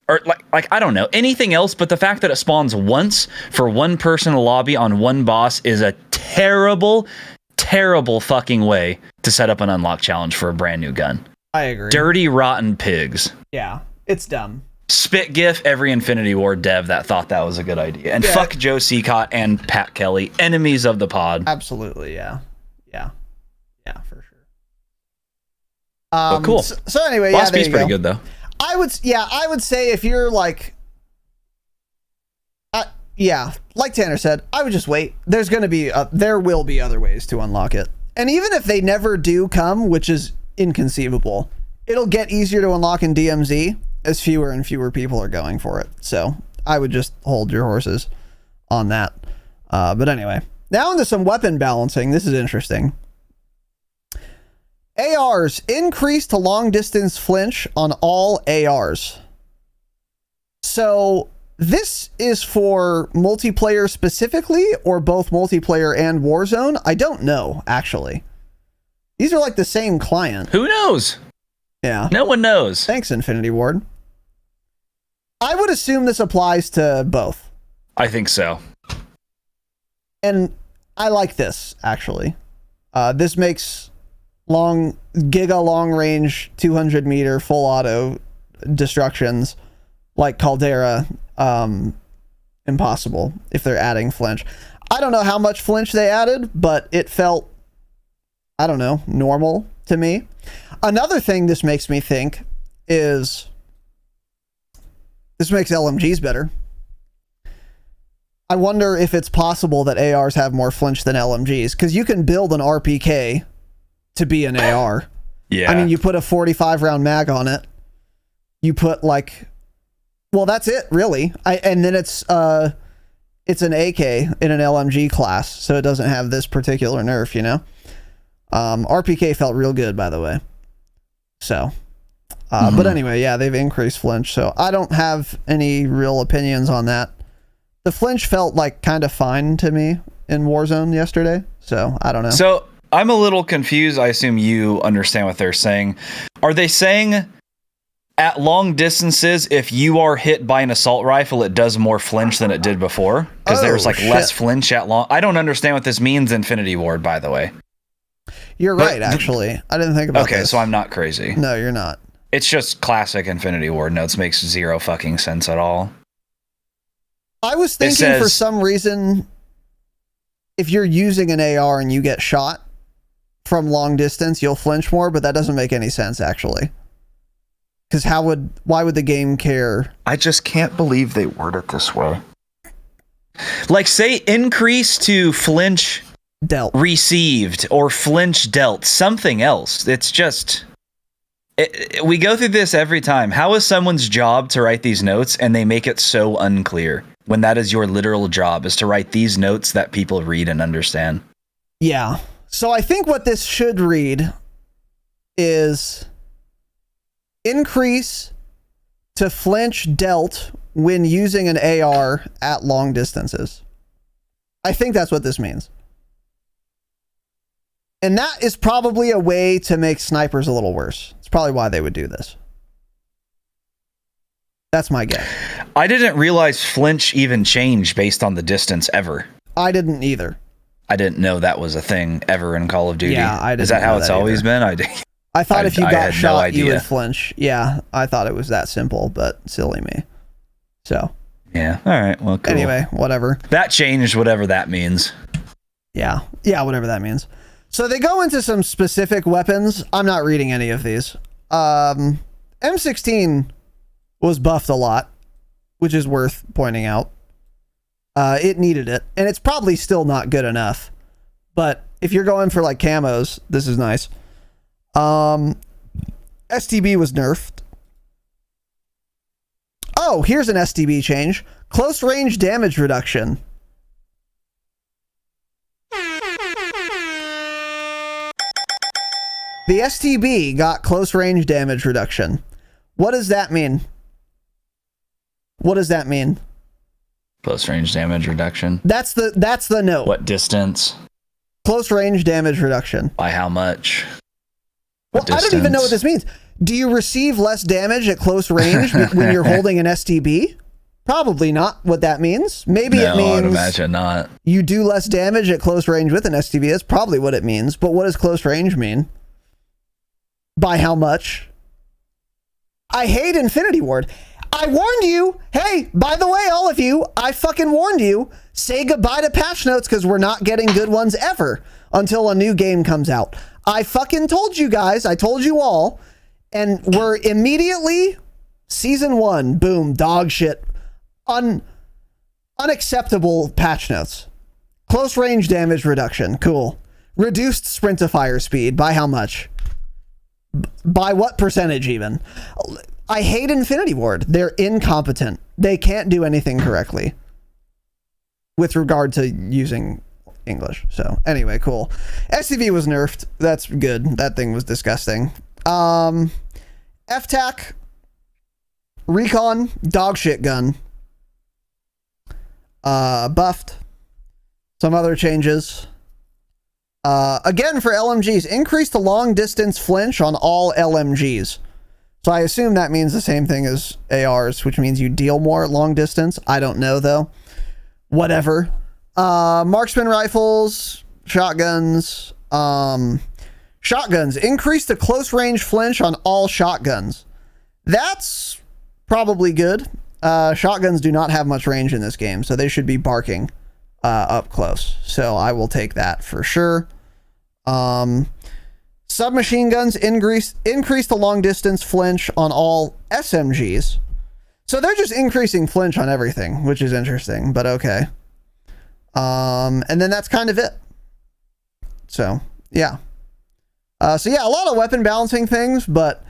or like I don't know anything else, but the fact that it spawns once for one person in the lobby on one boss is a terrible fucking way to set up an unlock challenge for a brand new gun. I agree. Dirty rotten pigs. Yeah, it's dumb. Spit gif every Infinity Ward dev that thought that was a good idea, and fuck Joe Seacott and Pat Kelly, enemies of the pod. Absolutely, yeah, for sure. Cool. So anyway, Last there piece you pretty go. good though. I would say if you're like, like Tanner said, I would just wait. There will be other ways to unlock it, and even if they never do come, which is inconceivable, it'll get easier to unlock in DMZ as fewer and fewer people are going for it. So I would just hold your horses on that. But anyway, now into some weapon balancing. This is interesting. ARs increase to long distance flinch on all ARs. So this is for multiplayer specifically, or both multiplayer and Warzone? I don't know, actually. These are like the same client. Who knows? Yeah. No one knows. Thanks, Infinity Ward. I would assume this applies to both. I think so. And I like this, actually. This makes giga long range 200 meter full auto destructions like Caldera impossible if they're adding flinch. I don't know how much flinch they added, but it felt, I don't know, normal to me. Another thing this makes me think is this makes LMGs better. I wonder if it's possible that ARs have more flinch than LMGs, because you can build an RPK to be an AR. Yeah. I mean, you put a 45 round mag on it. You put like, well, that's it really. And then it's an AK in an LMG class, so it doesn't have this particular nerf, you know? RPK felt real good, by the way. So, but anyway, yeah, they've increased flinch, so I don't have any real opinions on that. The flinch felt like kind of fine to me in Warzone yesterday, so I don't know. So I'm a little confused. I assume you understand what they're saying. Are they saying at long distances, if you are hit by an assault rifle, it does more flinch than it did before? Because there's like less flinch at long. I don't understand what this means, Infinity Ward, by the way. You're right, actually. I didn't think about this. Okay, so I'm not crazy. No, you're not. It's just classic Infinity Ward notes. Makes zero fucking sense at all. I was thinking for some reason, if you're using an AR and you get shot from long distance, you'll flinch more, but that doesn't make any sense, actually. Because why would the game care? I just can't believe they word it this way. Like, say increase to flinch Dealt. received or flinch dealt, something else. It's just, we go through this every time. How is someone's job to write these notes and they make it so unclear when that is your literal job, is to write these notes that people read and understand? Yeah. So I think what this should read is increase to flinch dealt when using an AR at long distances. I think that's what this means. And that is probably a way to make snipers a little worse. It's probably why they would do this. That's my guess. I didn't realize flinch even changed based on the distance ever. I didn't either. I didn't know that was a thing ever in Call of Duty. Yeah, I didn't Is that know how it's that always either. been? I thought if you I got had no shot, you idea. would flinch. Yeah, I thought it was that simple, but silly me. So, Yeah. All right. Well, cool. anyway, whatever. That changed, whatever that means. Yeah, whatever that means. So they go into some specific weapons. I'm not reading any of these. M16 was buffed a lot, which is worth pointing out. It needed it, and it's probably still not good enough. But if you're going for like camos, this is nice. STB was nerfed. Oh, here's an STB change. Close range damage reduction. The STB got close range damage reduction. What does that mean? What does that mean? Close range damage reduction. That's the note. What distance? Close range damage reduction. By how much? Well, I don't even know what this means. Do you receive less damage at close range when you're holding an STB? Probably not what that means. Maybe it means I'd imagine not. you do less damage at close range with an STB. That's probably what it means. But what does close range mean? By how much? I hate Infinity Ward. I warned you. Hey, by the way, all of you, I fucking warned you. Say goodbye to patch notes because we're not getting good ones ever until a new game comes out. I fucking told you guys. I told you all. And we're immediately, season 1, boom, dog shit. Unacceptable patch notes. Close range damage reduction. Cool. Reduced sprint to fire speed. By how much? By what percentage even? I hate Infinity Ward. They're incompetent. They can't do anything correctly with regard to using English. So anyway, cool. SCV was nerfed. That's good. That thing was disgusting. FTAC, Recon, dog shit gun. Buffed. Some other changes. Again, for LMGs, increase the long distance flinch on all LMGs. So I assume that means the same thing as ARs, which means you deal more at long distance. I don't know though. Whatever. Marksman rifles, shotguns, shotguns, increase the close range flinch on all shotguns. That's probably good. Shotguns do not have much range in this game, so they should be barking up close. So I will take that for sure. Submachine guns increase the long distance flinch on all SMGs. So they're just increasing flinch on everything, which is interesting, but okay. And then that's kind of it. So, yeah. A lot of weapon balancing things, but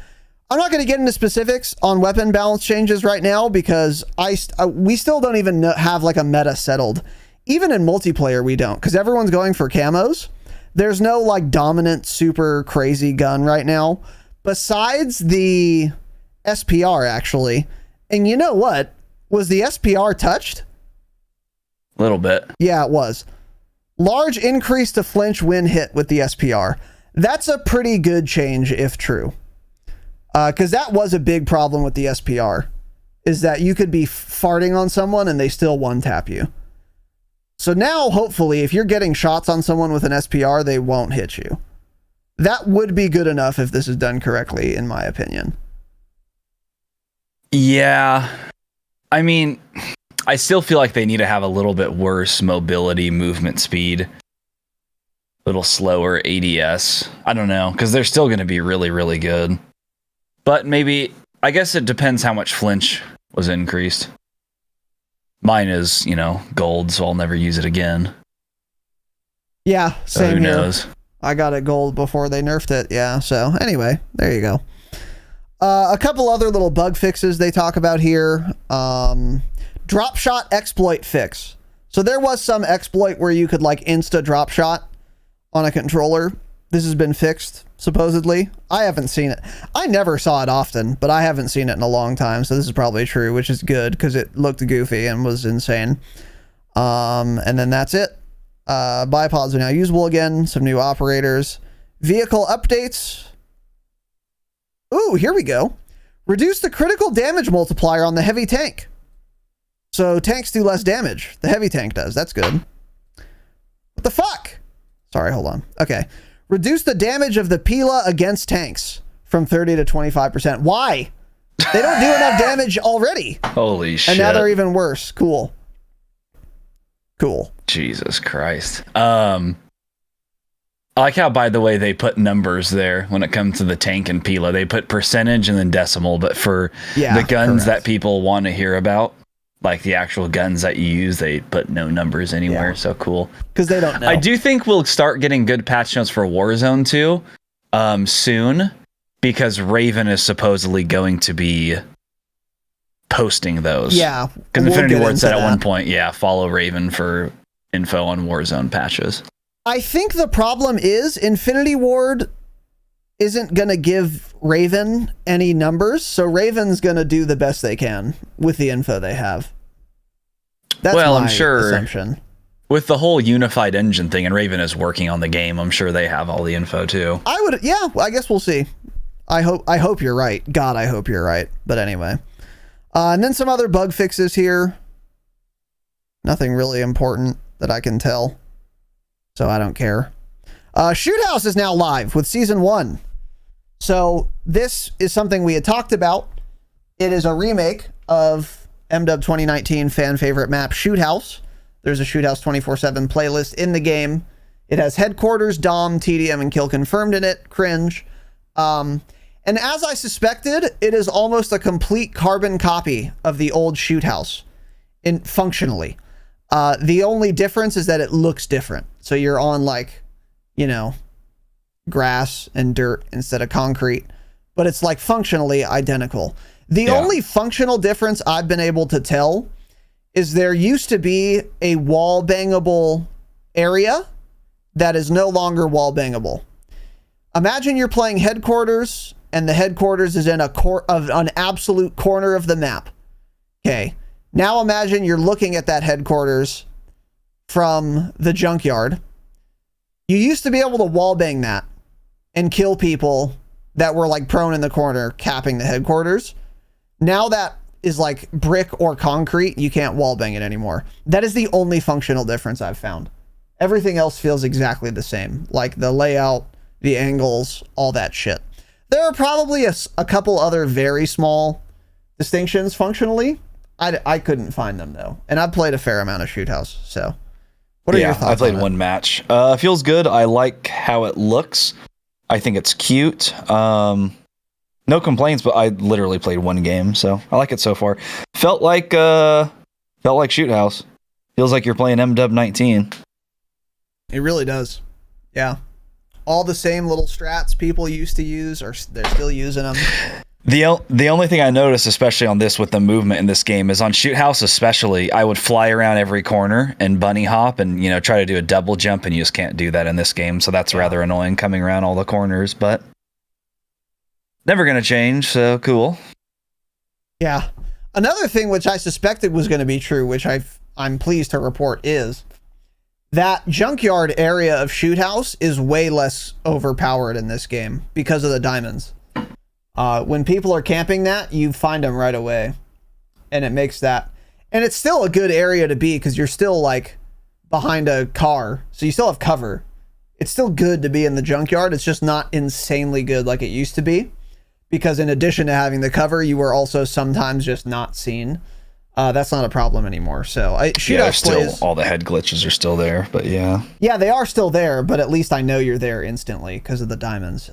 I'm not going to get into specifics on weapon balance changes right now because we still don't even have like a meta settled. Even in multiplayer, we don't, because everyone's going for camos. There's no like dominant, super crazy gun right now, besides the SPR actually. And you know what? Was the SPR touched? A little bit. Yeah, it was. Large increase to flinch when hit with the SPR. That's a pretty good change if true. Because that was a big problem with the SPR, is that you could be farting on someone and they still one-tap you. So now, hopefully, if you're getting shots on someone with an SPR, they won't hit you. That would be good enough if this is done correctly, in my opinion. Yeah. I mean, I still feel like they need to have a little bit worse mobility, movement speed. A little slower ADS. I don't know, because they're still going to be really, really good. But maybe I guess it depends how much flinch was increased. Mine is, gold, so I'll never use it again. Yeah, same who here. knows? I got it gold before they nerfed it. Yeah, so anyway, there you go. A couple other little bug fixes they talk about here. Dropshot exploit fix. So there was some exploit where you could like insta dropshot on a controller. This has been fixed, supposedly. I haven't seen it. I never saw it often, but I haven't seen it in a long time, so this is probably true, which is good because it looked goofy and was insane. And then that's it. Bipods are now usable again. Some new operators. Vehicle updates. Ooh, here we go. Reduce the critical damage multiplier on the heavy tank. So tanks do less damage. The heavy tank does. That's good. What the fuck? Sorry, hold on. Okay. Reduce the damage of the Pila against tanks from 30 to 25%. Why? They don't do enough damage already. Holy shit. And now they're even worse. Cool. Cool. Jesus Christ. I like how, by the way, they put numbers there when it comes to the tank and Pila. They put percentage and then decimal, but for the guns that people want to hear about, like the actual guns that you use, they put no numbers anywhere. So cool. Because they don't know. I do think we'll start getting good patch notes for Warzone too, soon, because Raven is supposedly going to be posting those. Yeah. Because Infinity Ward said at one point, follow Raven for info on Warzone patches. I think the problem is Infinity Ward isn't going to give Raven any numbers, so Raven's going to do the best they can with the info they have. That's I'm my sure assumption. With the whole unified engine thing, and Raven is working on the game, I'm sure they have all the info too. I guess we'll see. I hope you're right. God, I hope you're right. But anyway. And then some other bug fixes here. Nothing really important that I can tell. So I don't care. Shoot House is now live with Season 1. So this is something we had talked about. It is a remake of MW 2019 fan favorite map Shoot House. There's a Shoot House 24/7 playlist in the game. It has headquarters, Dom, TDM, and kill confirmed in it. Cringe. And as I suspected, it is almost a complete carbon copy of the old Shoot House functionally. The only difference is that it looks different. So you're on grass and dirt instead of concrete, but it's like functionally identical. The only functional difference I've been able to tell is there used to be a wall bangable area that is no longer wall bangable. Imagine you're playing headquarters and the headquarters is in an absolute corner of the map. Okay. Now imagine you're looking at that headquarters from the junkyard. You used to be able to wallbang that and kill people that were like prone in the corner capping the headquarters. Now that is like brick or concrete. You can't wallbang it anymore. That is the only functional difference I've found. Everything else feels exactly the same. Like the layout, the angles, all that shit. There are probably a couple other very small distinctions functionally. I couldn't find them though. And I've played a fair amount of Shoot House. So what are your thoughts? I played one match. Feels good. I like how it looks. I think it's cute. No complaints, but I literally played one game, so I like it so far. Felt like Shoot House. Feels like you're playing MW 19. It really does. Yeah. All the same little strats people used to use, or they're still using them. The only thing I noticed, especially on this with the movement in this game, is on Shoot House especially, I would fly around every corner and bunny hop and, try to do a double jump, and you just can't do that in this game, so that's rather annoying coming around all the corners, but never going to change, so cool. Yeah. Another thing which I suspected was going to be true, which I'm pleased to report, is that junkyard area of Shoot House is way less overpowered in this game because of the diamonds. When people are camping that, you find them right away. And it makes that... And it's still a good area to be because you're still, like, behind a car. So you still have cover. It's still good to be in the junkyard. It's just not insanely good like it used to be. Because in addition to having the cover, you were also sometimes just not seen. That's not a problem anymore. So all the head glitches are still there, but yeah. Yeah, they are still there, but at least I know you're there instantly because of the diamonds,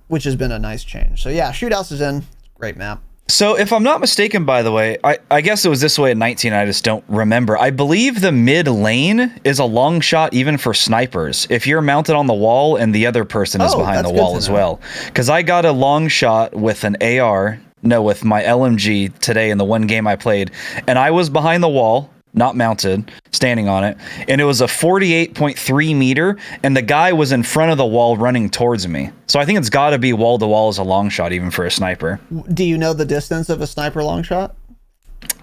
which has been a nice change. So yeah, Shoot House is in. Great map. So if I'm not mistaken, by the way, I guess it was this way in 19. I just don't remember. I believe the mid lane is a long shot even for snipers. If you're mounted on the wall and the other person is behind the wall as well. Because I got a long shot with an AR, with my LMG today in the one game I played, and I was behind the wall, not mounted, standing on it, and it was a 48.3 meter, and the guy was in front of the wall running towards me. So I think it's got to be wall to wall as a long shot, even for a sniper. Do you know the distance of a sniper long shot?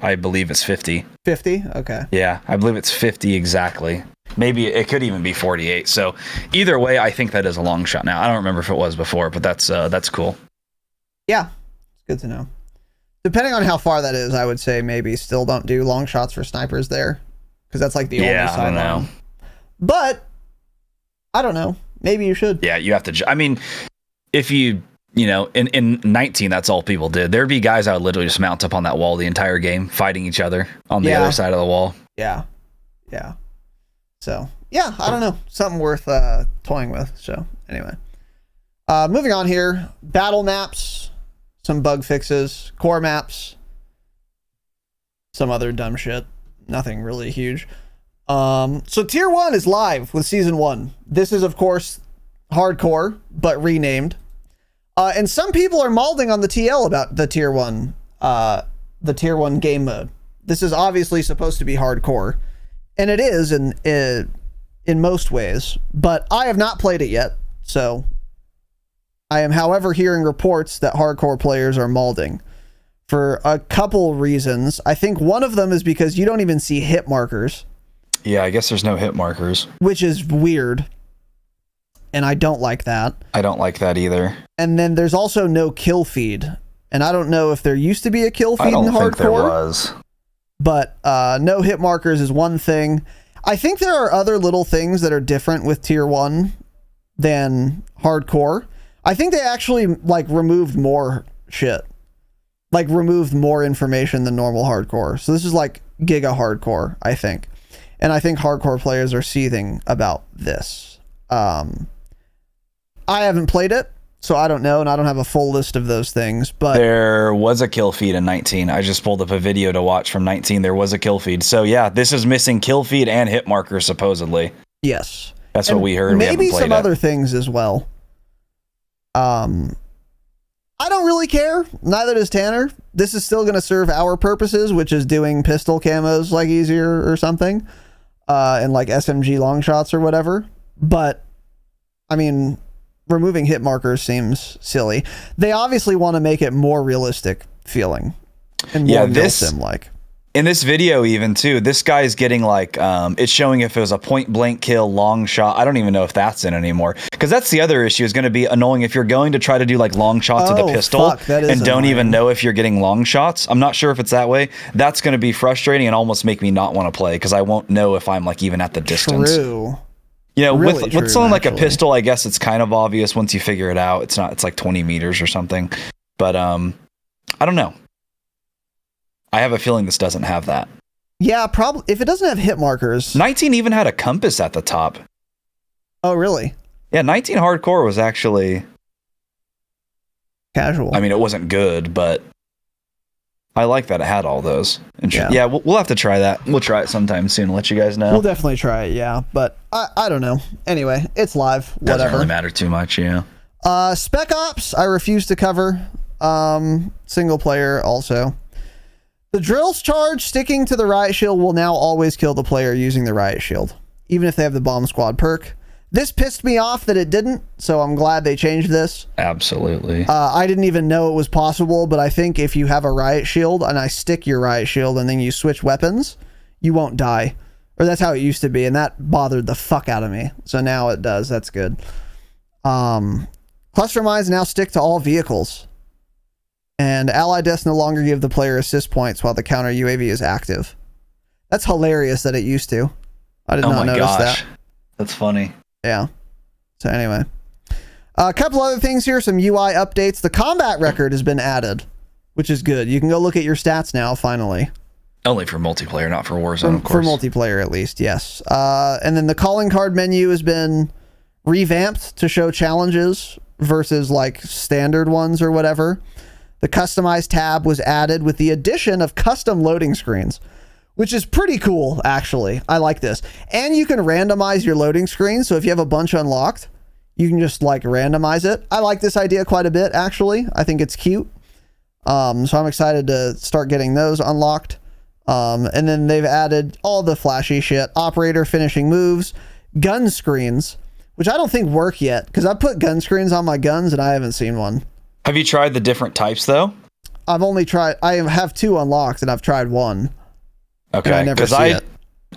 I believe it's 50. 50? Okay. Yeah, I believe it's 50 exactly. Maybe it could even be 48. So either way, I think that is a long shot now. I don't remember if it was before, but that's cool. Yeah, it's good to know. Depending on how far that is, I would say maybe still don't do long shots for snipers there, because that's like the only sideline. I don't know. But I don't know. Maybe you should. Yeah, you have to. I mean, if in 19, that's all people did. There'd be guys that would literally just mount up on that wall the entire game, fighting each other on the other side of the wall. Yeah. So yeah, I don't know. Something worth toying with. So anyway, moving on here. Battle maps. Some bug fixes, core maps, some other dumb shit. Nothing really huge. So tier 1 is live with season 1. This is, of course, hardcore, but renamed. And some people are malding on the TL about the tier 1 game mode. This is obviously supposed to be hardcore, and it is in most ways, but I have not played it yet, so I am, however, hearing reports that hardcore players are malding for a couple reasons. I think one of them is because you don't even see hit markers. Yeah, I guess there's no hit markers. Which is weird. And I don't like that. I don't like that either. And then there's also no kill feed. And I don't know if there used to be a kill feed in hardcore. I don't think there was. But no hit markers is one thing. I think there are other little things that are different with tier 1 than hardcore. I think they actually removed more shit, removed more information than normal hardcore. So this is like giga hardcore, I think, and I think hardcore players are seething about this. I haven't played it, so I don't know, and I don't have a full list of those things. But there was a kill feed in 19. I just pulled up a video to watch from 19. There was a kill feed. So yeah, this is missing kill feed and hit markers supposedly. Yes, that's what we heard. Maybe some other things as well. I don't really care. Neither does Tanner. This is still going to serve our purposes, which is doing pistol camos easier or something, and SMG long shots or whatever. But I mean, removing hit markers seems silly. They obviously want to make it more realistic feeling and more sim like. In this video, even too, this guy's getting it's showing if it was a point blank kill, long shot. I don't even know if that's in anymore, because that's the other issue. Is going to be annoying if you're going to try to do long shots with a pistol and don't even know if you're getting long shots. I'm not sure if it's that way. That's going to be frustrating and almost make me not want to play, because I won't know if I'm even at the distance. True. Really with something like a pistol, I guess it's kind of obvious once you figure it out. It's not. It's 20 meters or something. But I don't know. I have a feeling this doesn't have that. Yeah, probably. If it doesn't have hit markers. 19 even had a compass at the top. Oh, really? Yeah, 19 hardcore was actually casual. I mean, it wasn't good, but I like that it had all those. Yeah, we'll have to try that. We'll try it sometime soon and let you guys know. We'll definitely try it, yeah. But I don't know. Anyway, it's live. Whatever. Doesn't really matter too much, yeah. Spec Ops, I refuse to cover. Single player also. The drills charge sticking to the riot shield will now always kill the player using the riot shield, even if they have the bomb squad perk. This pissed me off that it didn't, so I'm glad they changed this. Absolutely. I didn't even know it was possible, but I think if you have a riot shield and I stick your riot shield and then you switch weapons, you won't die. Or that's how it used to be, and that bothered the fuck out of me. So now it does. That's good. Cluster mines now stick to all vehicles. And allied deaths no longer give the player assist points while the counter UAV is active. That's hilarious that it used to. I did not notice that. That's funny. Yeah. So anyway. A couple other things here. Some UI updates. The combat record has been added, which is good. You can go look at your stats now, finally. Only for multiplayer, not for Warzone, of course. For multiplayer, at least, yes. And then the calling card menu has been revamped to show challenges versus standard ones or whatever. The Customize tab was added with the addition of custom loading screens, which is pretty cool, actually. I like this. And you can randomize your loading screen, so if you have a bunch unlocked, you can just like randomize it. I like this idea quite a bit, actually. I think it's cute. So I'm excited to start getting those unlocked. And then they've added all the flashy shit. Operator finishing moves, gun screens, which I don't think work yet, because I put gun screens on my guns and I haven't seen one. Have you tried the different types though? I have 2 unlocked and I've tried one. Okay, because I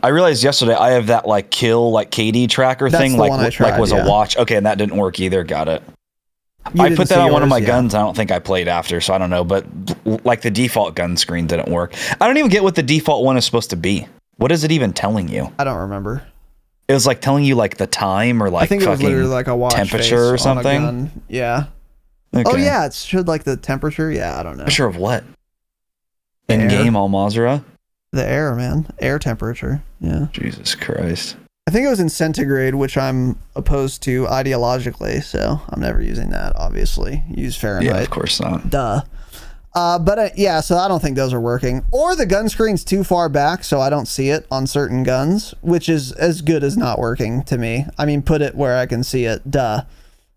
realized yesterday I have that like kill like KD tracker That's thing the like one I tried, like was yeah. a watch. Okay, and that didn't work either. Got it. You I didn't put that see on one of yours, my yeah. guns. I don't think I played after, so I don't know. But like the default gun screen didn't work. I don't even get what the default one is supposed to be. What is it even telling you? I don't remember. It was like telling you like the time or like I think it was fucking literally like a watch temperature face or on a something. gun. Yeah. Okay. Oh yeah, it showed like the temperature. Yeah, I don't know. Temperature of what? Air. In game Al Mazrah? The air, man. Air temperature. Yeah. Jesus Christ. I think it was in centigrade, which I'm opposed to ideologically, so I'm never using that, obviously. Use Fahrenheit. Yeah, of course not. Duh. Yeah, so I don't think those are working. Or the gun screen's too far back, so I don't see it on certain guns, which is as good as not working to me. I mean, put it where I can see it. Duh.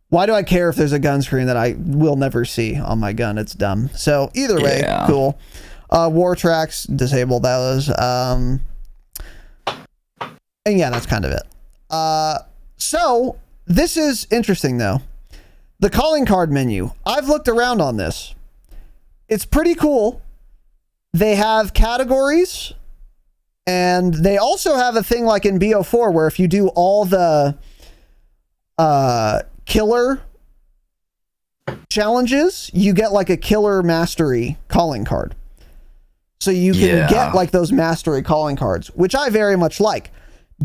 Why do I care if there's a gun screen that I will never see on my gun? It's dumb. So either way, Yeah. cool. War tracks, disable those. And yeah, that's kind of it. So this is interesting though. The calling card menu. I've looked around on this. It's pretty cool. They have categories, and they also have a thing like in BO4 where if you do all the killer challenges, you get like a killer mastery calling card. So you can get like those mastery calling cards, which I very much like.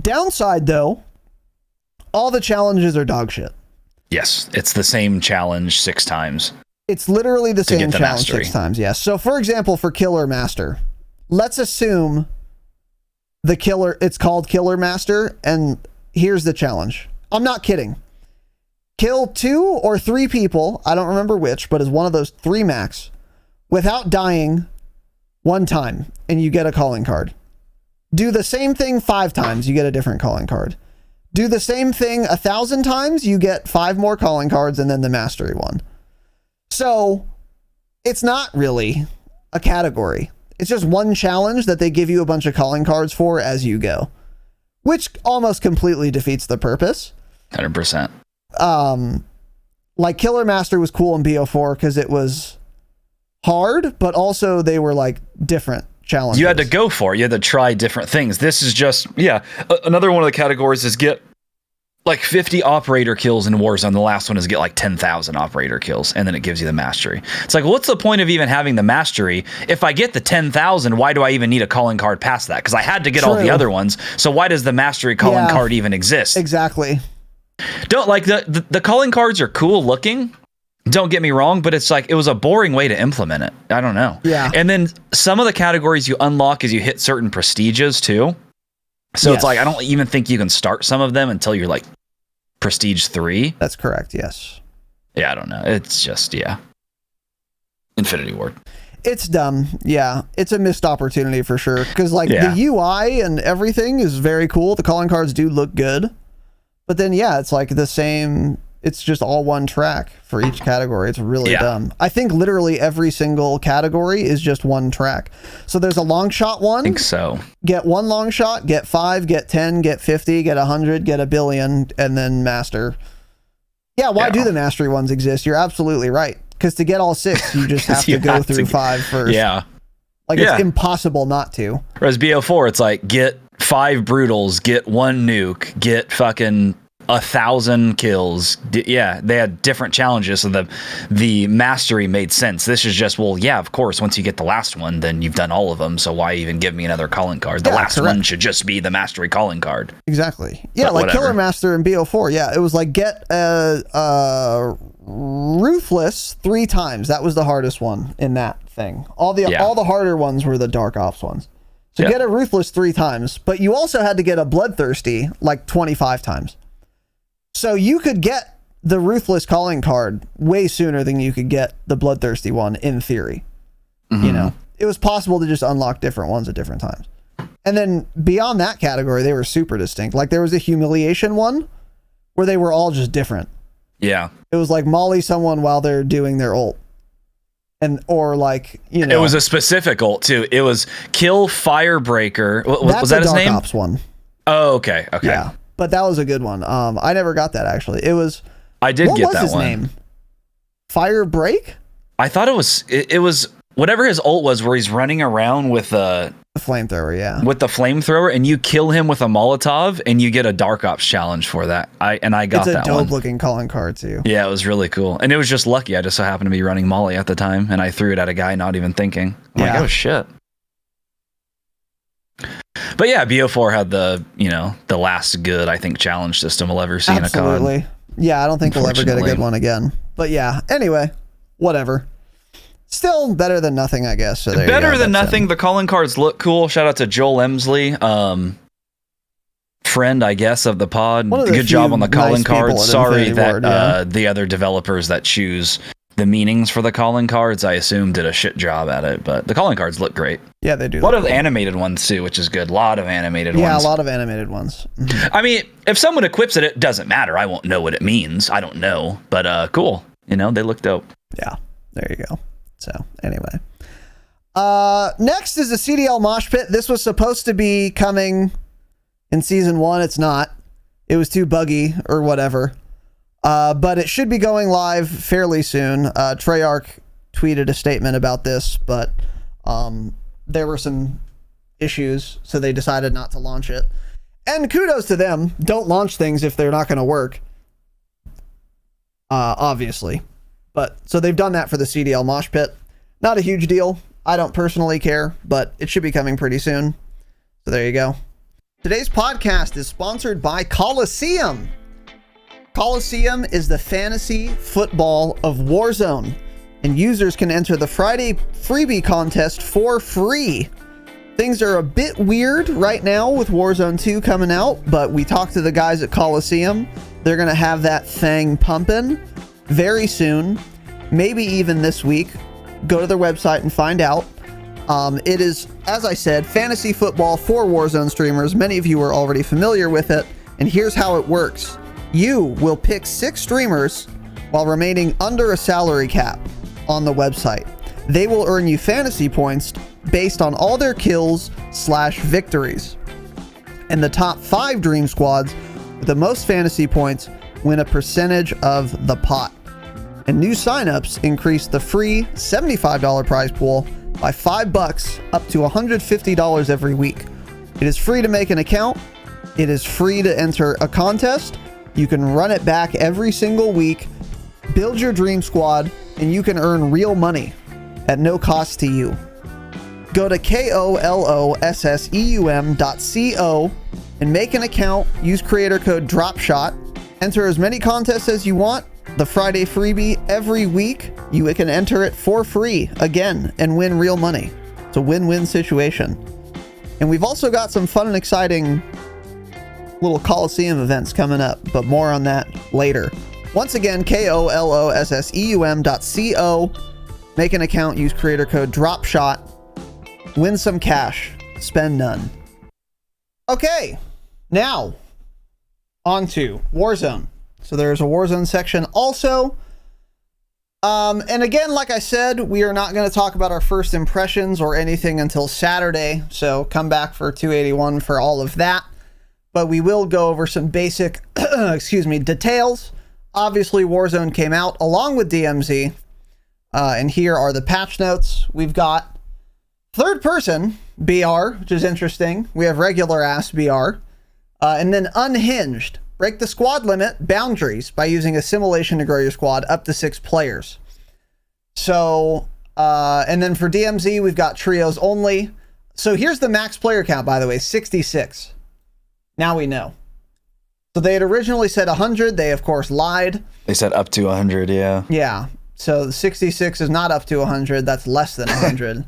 Downside though, all the challenges are dog shit. Yes, it's the same challenge 6 times. It's literally the same get the challenge mastery. 6 times, yes. So for example, for Killer Master, let's assume it's called Killer Master, and here's the challenge. I'm not kidding. Kill 2 or 3 people, I don't remember which, but it's one of those 3 max, without dying 1 time, and you get a calling card. Do the same thing 5 times, you get a different calling card. Do the same thing 1,000 times, you get 5 more calling cards, and then the mastery one. So it's not really a category. It's just one challenge that they give you a bunch of calling cards for as you go, which almost completely defeats the purpose. 100%. Like Killer Master was cool in BO4 because it was hard, but also they were like different challenges. You had to go for it. You had to try different things. This is just, another one of the categories is get like 50 operator kills in Warzone. The last one is get like 10,000 operator kills, and then it gives you the mastery. It's like, what's the point of even having the mastery? If I get the 10,000, why do I even need a calling card past that? Because I had to get all the other ones. So why does the mastery calling card even exist? Exactly. Don't like the calling cards are cool looking. Don't get me wrong, but it's like it was a boring way to implement it. I don't know. Yeah. And then some of the categories you unlock as you hit certain prestiges too. So it's like I don't even think you can start some of them until you're like prestige 3. That's correct. Yes. Yeah, I don't know. It's just Infinity Ward. It's dumb. Yeah, it's a missed opportunity for sure. Because like the UI and everything is very cool. The calling cards do look good, but then it's like the same. It's just all one track for each category. It's really dumb. I think literally every single category is just one track. So there's a long shot one. I think so. Get 1 long shot, get 5, get 10, get 50, get 100, get 1 billion, and then master. Yeah, why do the mastery ones exist? You're absolutely right. Because to get all 6, you just have to go through 5 first. Yeah. Like it's impossible not to. Whereas BO4, it's like get 5 brutals, get 1 nuke, get fucking 1,000 kills. They had different challenges, so the mastery made sense. This is just, of course, once you get the last one, then you've done all of them, so why even give me another calling card? The last one should just be the mastery calling card. Exactly. Yeah, but like whatever. Killer Master in BO4, it was like get Ruthless 3 times. That was the hardest one in that thing. All the harder ones were the Dark Ops ones. So get a Ruthless 3 times, but you also had to get a Bloodthirsty like 25 times. So you could get the Ruthless calling card way sooner than you could get the Bloodthirsty one in theory. You know, it was possible to just unlock different ones at different times. And then beyond that category, they were super distinct. Like there was a Humiliation one where they were all just different. Yeah. It was like molly someone while they're doing their ult. Or like, you know. It was a specific ult too. It was kill Firebreaker. Was that his Dark name? Ops one. Oh, okay. Okay. Yeah. But that was a good one. I never got that actually. It was. I did get that one. What was his name? Firebreak? I thought it was whatever his ult was, where he's running around with the flamethrower, yeah. With the flamethrower, and you kill him with a Molotov, and you get a Dark Ops challenge for that. I got that one. It's a dope looking calling card too. Yeah, it was really cool, and it was just lucky. I just so happened to be running Molly at the time, and I threw it at a guy, not even thinking. I'm like, oh shit. But yeah, BO4 had the last good, I think, challenge system we'll ever see in a COD. Absolutely. Yeah, I don't think we'll ever get a good one again. But yeah, anyway, whatever. Still better than nothing, I guess. So there better you go. than nothing. The calling cards look cool. Shout out to Joel Emsley, friend, I guess, of the pod. Good job on the calling cards. Sorry that the other developers that choose the meanings for the calling cards, I assume, did a shit job at it. But the calling cards look great. Yeah, they do. A lot of animated ones too, which is good. A lot of animated ones. Yeah, a lot of animated ones. I mean, if someone equips it, it doesn't matter. I won't know what it means. I don't know, but cool. They look dope. Yeah, there you go. So anyway, next is the CDL Mosh Pit. This was supposed to be coming in season 1. It's not. It was too buggy or whatever. But it should be going live fairly soon. Treyarch tweeted a statement about this, but there were some issues, so they decided not to launch it. And kudos to them. Don't launch things if they're not going to work. Obviously. But so they've done that for the CDL Mosh Pit. Not a huge deal. I don't personally care, but it should be coming pretty soon. So there you go. Today's podcast is sponsored by Kolosseum. Kolosseum is the fantasy football of Warzone, and users can enter the Friday freebie contest for free. Things are a bit weird right now with Warzone 2 coming out, but we talked to the guys at Kolosseum. They're going to have that thing pumping very soon, maybe even this week. Go to their website and find out. It is, as I said, fantasy football for Warzone streamers. Many of you are already familiar with it, and here's how it works. You will pick 6 streamers while remaining under a salary cap on the website. They will earn you fantasy points based on all their kills/victories. And the top 5 dream squads with the most fantasy points win a percentage of the pot. And new signups increase the free $75 prize pool by $5 up to $150 every week. It is free to make an account. It is free to enter a contest. You can run it back every single week, build your dream squad, and you can earn real money at no cost to you. Go to KOLOSSEUM.co and make an account. Use creator code DROPSHOT. Enter as many contests as you want. The Friday freebie every week, you can enter it for free again and win real money. It's a win-win situation. And we've also got some fun and exciting little Kolosseum events coming up, but more on that later. Once again, KOLOSSEUM.co. Make an account, use creator code DROPSHOT. Win some cash, spend none. Okay, now on to Warzone. So there's a Warzone section also. And again, like I said, we are not going to talk about our first impressions or anything until Saturday. So come back for 281 for all of that. But we will go over some basic, details. Obviously, Warzone came out along with DMZ. And here are the patch notes. We've got third person BR, which is interesting. We have regular ass BR. And then unhinged. Break the squad limit boundaries by using a simulation to grow your squad up to 6 players. So, and then for DMZ, we've got trios only. So here's the max player count, by the way, 66. Now we know. So they had originally said 100. They, of course, lied. They said up to 100, yeah. Yeah. So 66 is not up to 100. That's less than 100.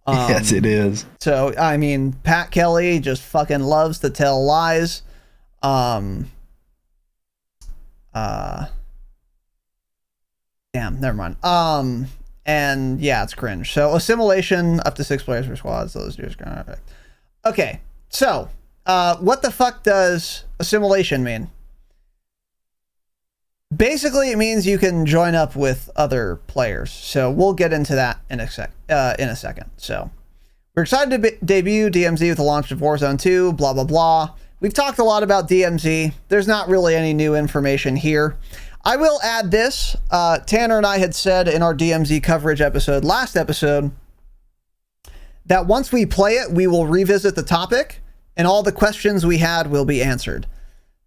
Yes, it is. So, I mean, Pat Kelly just fucking loves to tell lies. Damn, never mind. And yeah, it's cringe. So assimilation up to 6 players per squad. So let's do this. Okay, so what the fuck does assimilation mean? Basically, it means you can join up with other players. So we'll get into that in a second. So we're excited to debut DMZ with the launch of Warzone 2, blah, blah, blah. We've talked a lot about DMZ. There's not really any new information here. I will add this. Tanner and I had said in our DMZ coverage episode, last episode, that once we play it, we will revisit the topic and all the questions we had will be answered.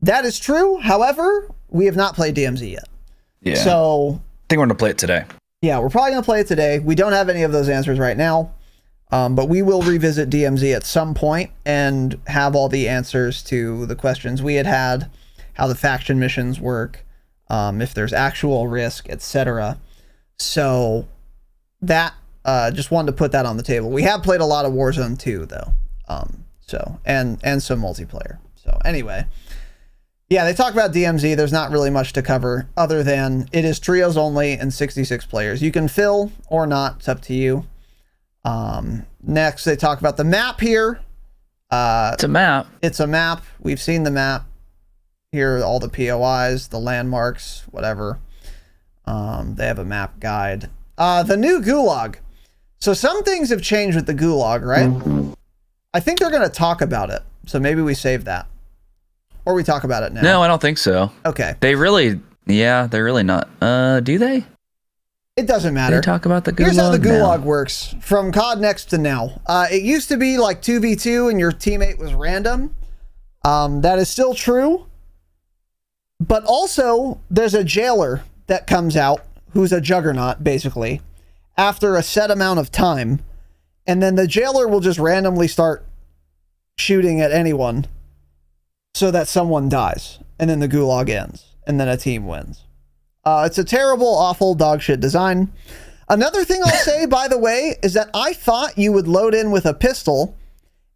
That is true. However, we have not played DMZ yet. Yeah. So I think we're going to play it today. Yeah, we're probably going to play it today. We don't have any of those answers right now, but we will revisit DMZ at some point and have all the answers to the questions we had, how the faction missions work, if there's actual risk, etc. So that just wanted to put that on the table. We have played a lot of Warzone 2 though, and some multiplayer. So anyway, yeah, they talk about DMZ. There's not really much to cover other than it is trios only and 66 players. You can fill or not. It's up to you. Next, they talk about the map here. It's a map. It's a map. We've seen the map. Here are all the POIs, the landmarks, whatever. They have a map guide. The new Gulag. So some things have changed with the Gulag, right? I think they're going to talk about it. So maybe we save that. Or we talk about it now. No, I don't think so. Okay. They're really not. Do they? It doesn't matter. They talk about the Gulag. Here's how the Gulag now works from COD Next to now. It used to be like 2v2 and your teammate was random. That is still true. But also, there's a jailer that comes out who's a juggernaut, basically, after a set amount of time. And then the jailer will just randomly start shooting at anyone so that someone dies. And then the Gulag ends. And then a team wins. It's a terrible, awful, dog shit design. Another thing I'll say, by the way, is that I thought you would load in with a pistol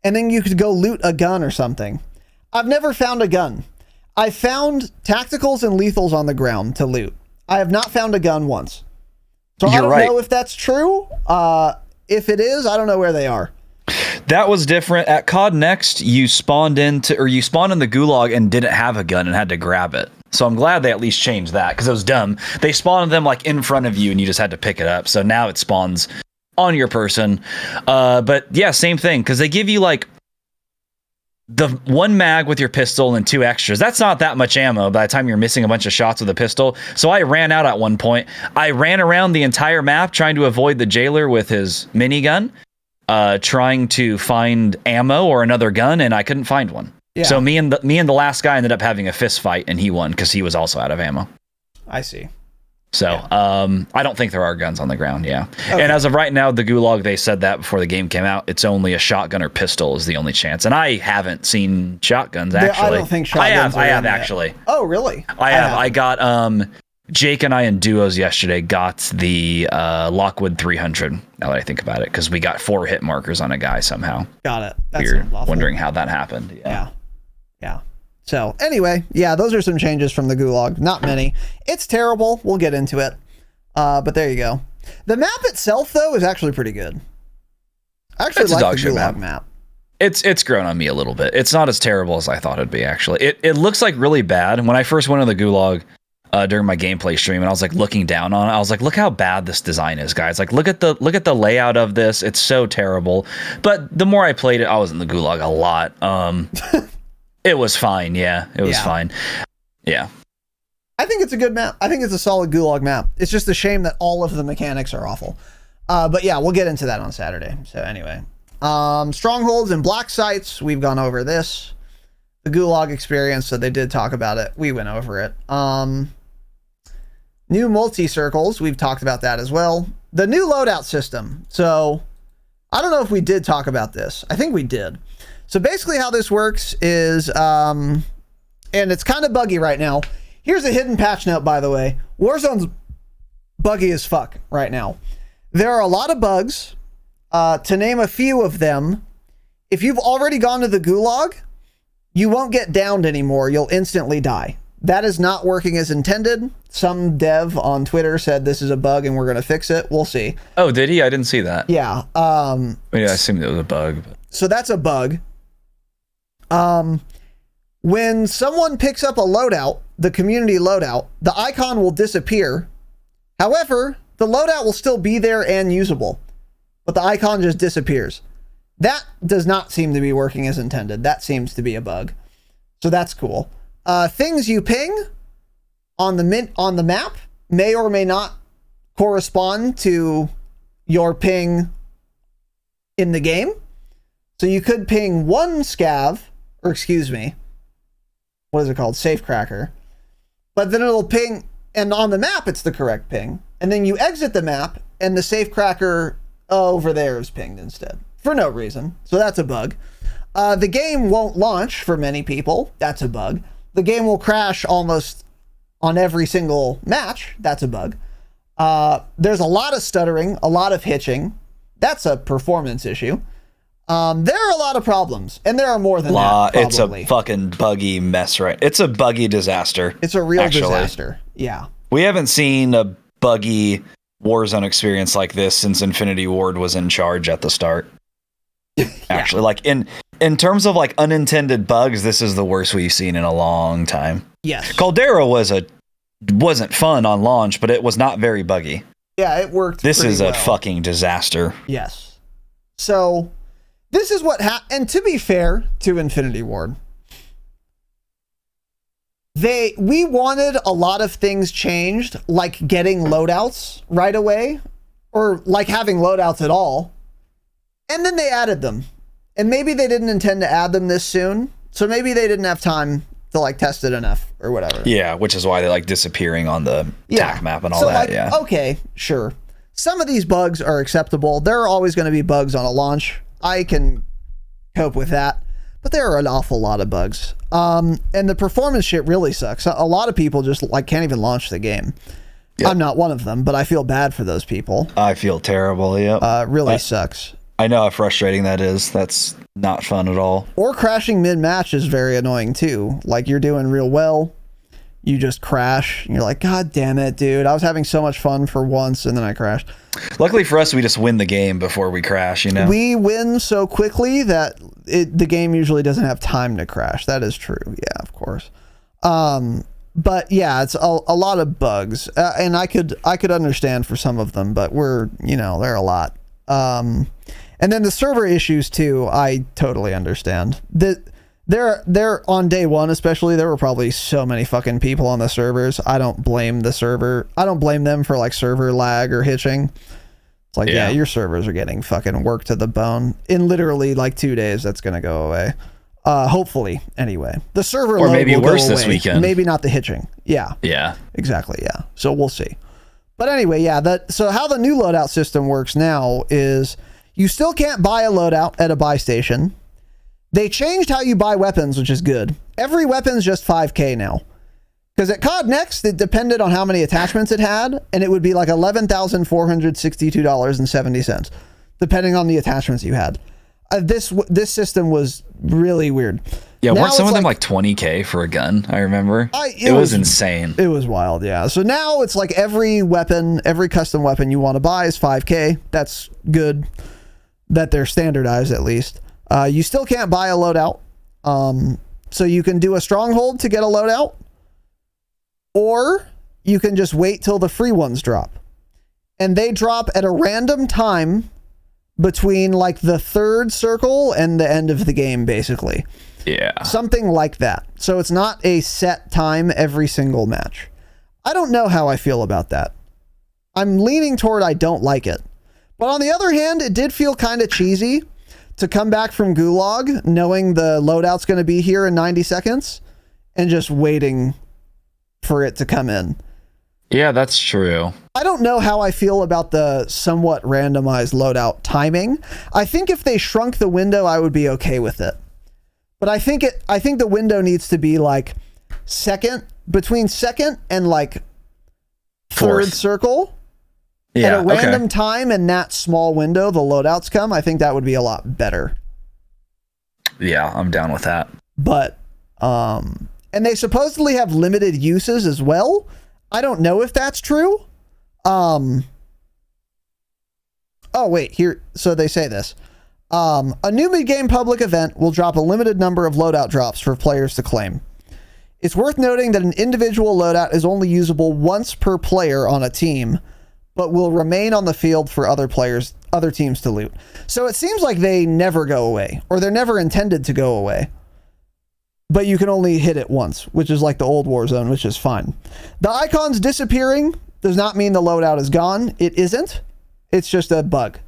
and then you could go loot a gun or something. I've never found a gun. I found tacticals and lethals on the ground to loot. I have not found a gun once. So I don't know if that's true. If it is, I don't know where they are. That was different. At COD Next, you spawned in the Gulag and didn't have a gun and had to grab it. So I'm glad they at least changed that because it was dumb. They spawned them like in front of you and you just had to pick it up. So now it spawns on your person. But yeah, same thing because they give you like the one mag with your pistol and 2 extras. That's not that much ammo by the time you're missing a bunch of shots with a pistol. So I ran out at one point. I ran around the entire map trying to avoid the jailer with his minigun, trying to find ammo or another gun, and I couldn't find one. Yeah. So me and the last guy ended up having a fist fight, and he won because he was also out of ammo. I see. So I don't think there are guns on the ground. Yeah. Okay. And as of right now, the Gulag, they said that before the game came out, it's only a shotgun or pistol is the only chance. And I haven't seen shotguns actually. I don't think shotguns. I have actually. Oh, really? I have. I got Jake and I in duos yesterday got the Lockwood 300. Now that I think about it, because we got 4 hit markers on a guy somehow. Got it. That's weird. Wondering how that happened. Yeah. So anyway, yeah, those are some changes from the Gulag. Not many. It's terrible. We'll get into it. But there you go. The map itself, though, is actually pretty good. I actually like the Gulag map. It's grown on me a little bit. It's not as terrible as I thought it'd be, actually. It looks like really bad. When I first went on the Gulag during my gameplay stream, and I was like looking down on it, I was like, look how bad this design is, guys. Like, look at the layout of this. It's so terrible. But the more I played it, I was in the Gulag a lot. It was fine. Yeah, it was fine. Yeah. I think it's a good map. I think it's a solid Gulag map. It's just a shame that all of the mechanics are awful. But yeah, we'll get into that on Saturday. So anyway, strongholds and black sites. We've gone over this. The Gulag experience. So they did talk about it. We went over it. New multi-circles. We've talked about that as well. The new loadout system. So I don't know if we did talk about this. I think we did. So basically how this works is, and it's kind of buggy right now. Here's a hidden patch note, by the way. Warzone's buggy as fuck right now. There are a lot of bugs. To name a few of them, if you've already gone to the Gulag, you won't get downed anymore. You'll instantly die. That is not working as intended. Some dev on Twitter said this is a bug and we're going to fix it. We'll see. Oh, did he? I didn't see that. Yeah. I assumed it was a bug. But. So that's a bug. When someone picks up a loadout, the community loadout, the icon will disappear. However, the loadout will still be there and usable, but the icon just disappears. That does not seem to be working as intended. That seems to be a bug. So that's cool. Things you ping on the map may or may not correspond to your ping in the game. So you could ping one scav, or excuse me, what is it called? Safecracker. But then it'll ping, and on the map it's the correct ping. And then you exit the map, and the safecracker over there is pinged instead. For no reason. So that's a bug. The game won't launch for many people. That's a bug. The game will crash almost on every single match. That's a bug. There's a lot of stuttering, a lot of hitching. That's a performance issue. There are a lot of problems, and there are more than that, probably. It's a fucking buggy mess, right? It's a buggy disaster. It's a real disaster. Yeah. We haven't seen a buggy Warzone experience like this since Infinity Ward was in charge at the start. Actually, like in terms of like unintended bugs, this is the worst we've seen in a long time. Yes. Caldera wasn't fun on launch, but it was not very buggy. Yeah, it worked. This is a well. fucking disaster. Yes. So this is what and to be fair to Infinity Ward, we wanted a lot of things changed, like getting loadouts right away, or like having loadouts at all. And then they added them. And maybe they didn't intend to add them this soon. So maybe they didn't have time to like test it enough or whatever. Yeah, which is why they're like disappearing on the TAC map and all so, that. like, yeah. Okay, sure. Some of these bugs are acceptable. There are always going to be bugs on a launch. I can cope with that. But there are an awful lot of bugs. And the performance shit really sucks. A lot of people just like can't even launch the game. Yep. I'm not one of them, but I feel bad for those people. I feel terrible. Yep. Really sucks. I know how frustrating that is. That's not fun at all. Or crashing mid-match is very annoying too. Like you're doing real well, you just crash, and you're like, God damn it, dude. I was having so much fun for once, and then I crashed. Luckily for us, we just win the game before we crash, you know? We win so quickly that the game usually doesn't have time to crash. That is true. Yeah, of course. But yeah, it's a lot of bugs. And I could understand for some of them, but there are a lot. And then the server issues too, I totally understand. They're on day one, especially, there were probably so many fucking people on the servers. I don't blame the server. I don't blame them for like server lag or hitching. It's like, yeah, your servers are getting fucking worked to the bone. In literally like 2 days, that's going to go away. Hopefully, anyway. The server load maybe will worse go this away. weekend. Maybe not the hitching. Yeah. Yeah. Exactly, yeah. So we'll see. But anyway, yeah, so how the new loadout system works now is you still can't buy a loadout at a buy station. They changed how you buy weapons, which is good. Every weapon's just 5K now. Because at COD Next, it depended on how many attachments it had, and it would be like $11,462.70, depending on the attachments you had. This system was really weird. Yeah, now weren't some of them like 20K for a gun? I remember. It was insane. It was wild, yeah. So now it's like every weapon, every custom weapon you want to buy is 5K. That's good that they're standardized at least. You still can't buy a loadout. So you can do a stronghold to get a loadout, or you can just wait till the free ones drop. And they drop at a random time between like the third circle and the end of the game, basically. Yeah. Something like that. So it's not a set time every single match. I don't know how I feel about that. I'm leaning toward I don't like it. But on the other hand, it did feel kind of cheesy to come back from Gulag knowing the loadout's going to be here in 90 seconds and just waiting for it to come in. Yeah, that's true. I don't know how I feel about the somewhat randomized loadout timing. I think if they shrunk the window, I would be okay with it. But I think the window needs to be like between second and like third circle. Yeah, at a random time in that small window, the loadouts come. I think that would be a lot better. Yeah, I'm down with that. But and they supposedly have limited uses as well. I don't know if that's true. Oh wait, here. So they say this. A new mid-game public event will drop a limited number of loadout drops for players to claim. It's worth noting that an individual loadout is only usable once per player on a team, but will remain on the field for other teams to loot. So it seems like they never go away, or they're never intended to go away. But you can only hit it once, which is like the old Warzone, which is fine. The icons disappearing does not mean the loadout is gone. It isn't. It's just a bug.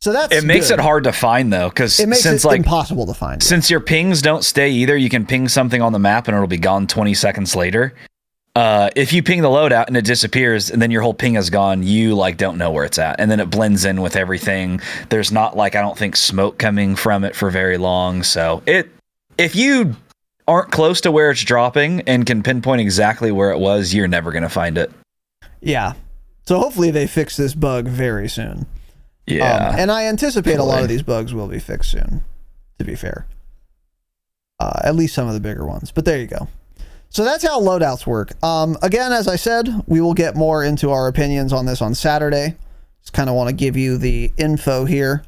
So it makes it hard to find though, because it makes it impossible to find. Since your pings don't stay either, you can ping something on the map and it'll be gone 20 seconds later. If you ping the loadout and it disappears and then your whole ping is gone, you like don't know where it's at, and then it blends in with everything. There's not like, I don't think, smoke coming from it for very long. So if you aren't close to where it's dropping and can pinpoint exactly where it was, you're never going to find it. Yeah. So hopefully they fix this bug very soon. Yeah. And I anticipate a lot of these bugs will be fixed soon, to be fair. At least some of the bigger ones. But there you go. So that's how loadouts work. Again, as I said, we will get more into our opinions on this on Saturday. Just kind of want to give you the info here.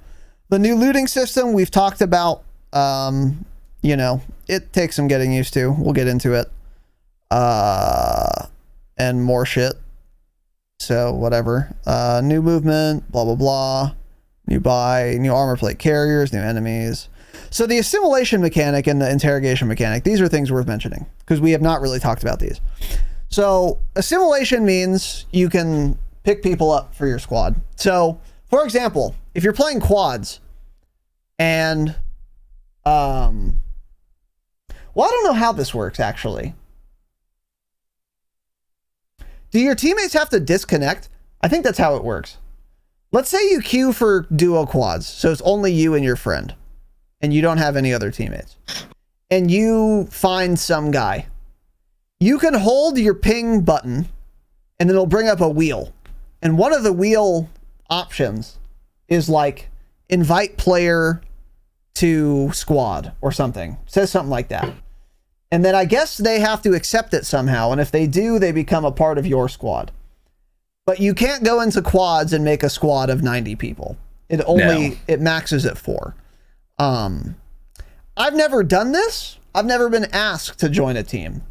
The new looting system we've talked about. You know, it takes some getting used to. We'll get into it. And more shit. So whatever. New movement, blah, blah, blah. New buy, new armor plate carriers, new enemies. So the assimilation mechanic and the interrogation mechanic, these are things worth mentioning because we have not really talked about these. So assimilation means you can pick people up for your squad. So for example, if you're playing quads and, well, I don't know how this works actually. Do your teammates have to disconnect? I think that's how it works. Let's say you queue for duo quads. So it's only you and your friend. And you don't have any other teammates. And you find some guy. You can hold your ping button and it'll bring up a wheel. And one of the wheel options is like invite player to squad or something. It says something like that. And then I guess they have to accept it somehow. And if they do, they become a part of your squad. But you can't go into quads and make a squad of 90 people. It maxes at 4. I've never done this. I've never been asked to join a team.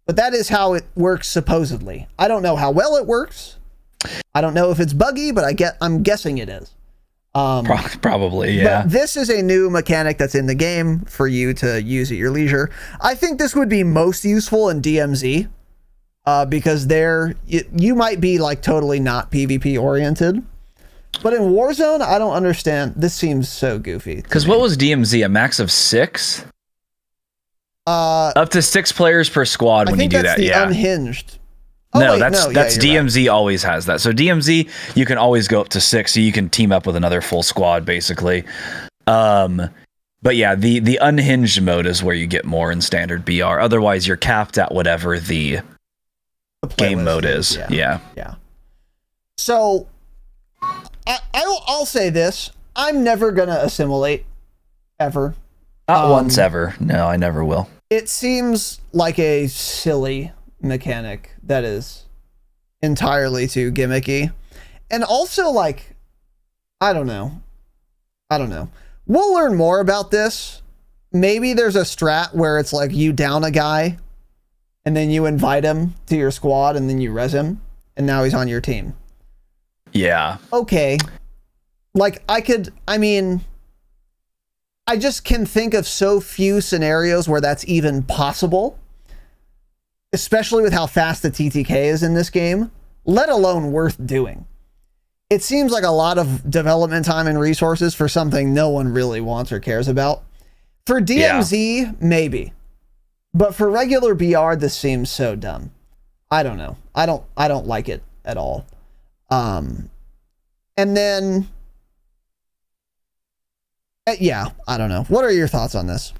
But that is how it works supposedly. I don't know how well it works. I don't know if it's buggy, but I'm guessing it is. Probably, yeah. But this is a new mechanic that's in the game for you to use at your leisure. I think this would be most useful in DMZ because you might be like totally not PvP oriented. But in Warzone, I don't understand. This seems so goofy. Because what was DMZ? A max of 6? Up to 6 players per squad when you do that. Yeah, unhinged. Oh, no, that's DMZ right. Always has that. So DMZ, you can always go up to 6, so you can team up with another full squad, basically. But yeah, the unhinged mode is where you get more in standard BR. Otherwise, you're capped at whatever the game mode is. Yeah. So I'll say this: I'm never gonna assimilate ever. Not once ever. No, I never will. It seems like a silly mechanic that is entirely too gimmicky, and also like I don't know. We'll learn more about this. Maybe there's a strat where it's like you down a guy and then you invite him to your squad and then you res him and now he's on your team. Yeah. Okay. Like I just can think of so few scenarios where that's even possible, especially with how fast the TTK is in this game, let alone worth doing. It seems like a lot of development time and resources for something no one really wants or cares about. For DMZ, maybe. But for regular BR, this seems so dumb. I don't know. I don't like it at all. And then yeah, I don't know. What are your thoughts on this?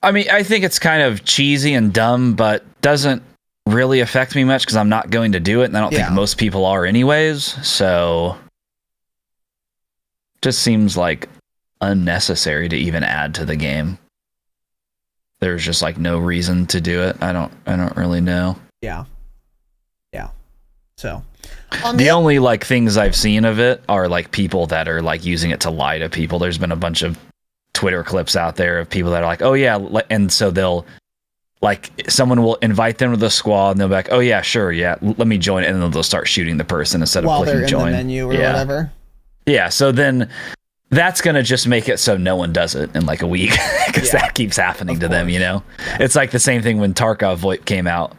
I mean, I think it's kind of cheesy and dumb, but doesn't really affect me much because I'm not going to do it, and I don't think most people are anyways. So just seems like unnecessary to even add to the game. there's just like no reason to do it. I don't really know. Yeah. So the only like things I've seen of it are like people that are like using it to lie to people. There's been a bunch of Twitter clips out there of people that are like, oh yeah, and so they'll like someone will invite them to the squad and they'll be like, oh yeah, sure, yeah, let me join, and then they'll start shooting the person instead of clicking join. While they're in the menu or whatever. Yeah, so then that's gonna just make it so no one does it in like a week because that keeps happening to them. You know, it's like the same thing when Tarkov VoIP came out.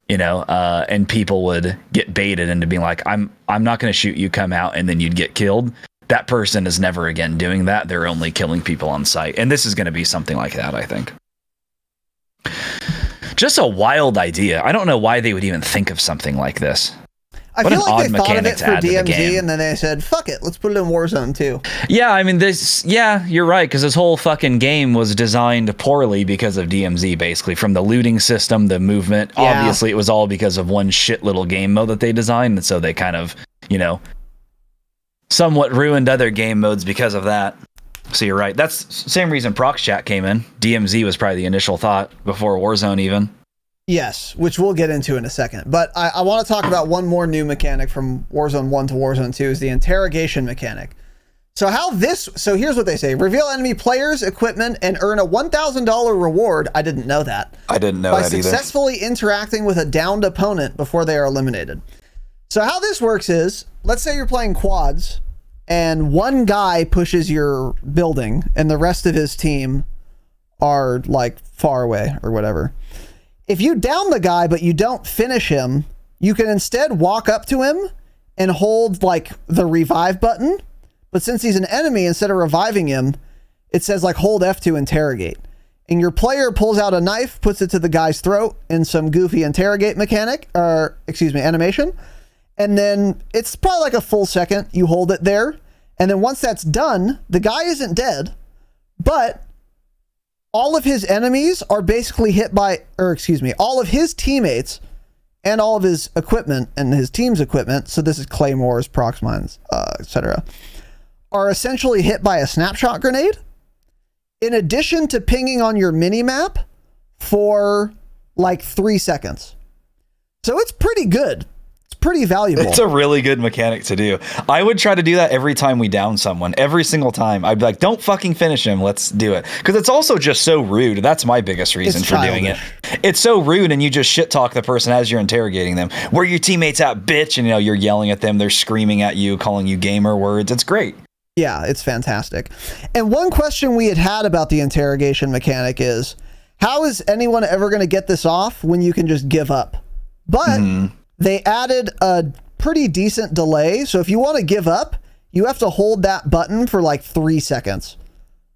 You know, and people would get baited into being like, I'm not going to shoot you, come out, and then you'd get killed. That person is never again doing that. They're only killing people on site. And this is going to be something like that, I think. Just a wild idea. I don't know why they would even think of something like this. I feel like they thought of it for DMZ and then they said, fuck it, let's put it in Warzone too. Yeah, I mean, you're right, because this whole fucking game was designed poorly because of DMZ, basically. From the looting system, the movement. Yeah. Obviously, it was all because of one shit little game mode that they designed, and so they kind of, you know, somewhat ruined other game modes because of that. So you're right. That's the same reason Prox Chat came in. DMZ was probably the initial thought before Warzone even. Yes, which we'll get into in a second. But I want to talk about one more new mechanic from Warzone 1 to Warzone 2 is the interrogation mechanic. So here's what they say. Reveal enemy players, equipment, and earn a $1,000 reward. I didn't know that. I didn't know that either. By successfully interacting with a downed opponent before they are eliminated. So how this works is, let's say you're playing quads, and one guy pushes your building, and the rest of his team are like far away or whatever. If you down the guy, but you don't finish him, you can instead walk up to him and hold like the revive button. But since he's an enemy, instead of reviving him, it says like hold F to interrogate. And your player pulls out a knife, puts it to the guy's throat in some goofy interrogate animation. And then it's probably like a full second. You hold it there. And then once that's done, the guy isn't dead, but all of his enemies are basically all of his teammates and all of his equipment and his team's equipment, so this is claymores, prox mines, etc., are essentially hit by a snapshot grenade, in addition to pinging on your mini-map for like 3 seconds. So it's pretty good. Pretty valuable. It's a really good mechanic to do. I would try to do that every time we down someone. Every single time. I'd be like, don't fucking finish him. Let's do it. Because it's also just so rude. That's my biggest reason for doing it. It's so rude, and you just shit talk the person as you're interrogating them. Where your teammates at, bitch? And you're yelling at them. They're screaming at you, calling you gamer words. It's great. Yeah, it's fantastic. And one question we had about the interrogation mechanic is, how is anyone ever going to get this off when you can just give up? But they added a pretty decent delay. So if you want to give up, you have to hold that button for like 3 seconds,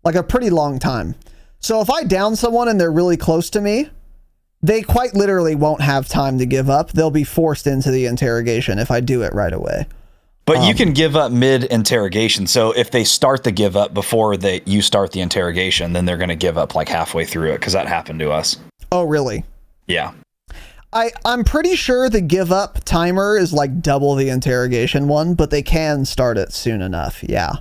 like a pretty long time. So if I down someone and they're really close to me, they quite literally won't have time to give up. They'll be forced into the interrogation if I do it right away. But you can give up mid-interrogation. So if they start the give up before you start the interrogation, then they're going to give up like halfway through it, because that happened to us. Oh, really? Yeah. I'm pretty sure the give up timer is like double the interrogation one, but they can start it soon enough. Yeah.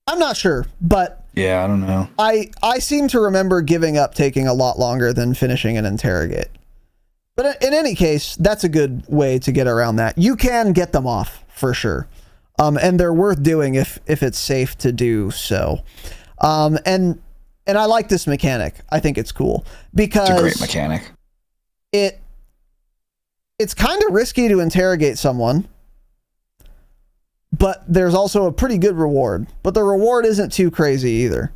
I'm not sure, but yeah, I don't know. I seem to remember giving up taking a lot longer than finishing an interrogate. But in any case, that's a good way to get around that. You can get them off for sure. And they're worth doing if it's safe to do so. And I like this mechanic. I think it's cool because it's a great mechanic. It's kind of risky to interrogate someone, but there's also a pretty good reward. But the reward isn't too crazy either.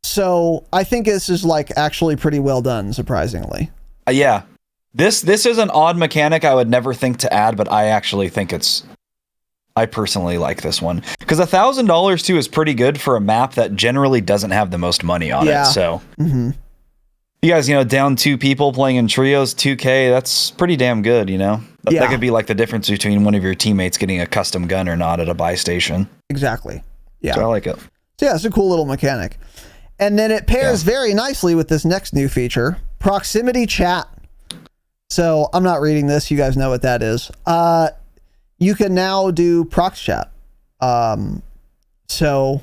So I think this is like actually pretty well done, surprisingly. Yeah, this is an odd mechanic I would never think to add, but I actually think I personally like this one because $1,000 too is pretty good for a map that generally doesn't have the most money on it. So you guys, down 2 people playing in trios, 2K, that's pretty damn good. That could be like the difference between one of your teammates getting a custom gun or not at a buy station. Exactly. Yeah. So I like it. So yeah, it's a cool little mechanic. And then it pairs very nicely with this next new feature, proximity chat. So I'm not reading this. You guys know what that is. You can now do prox chat. So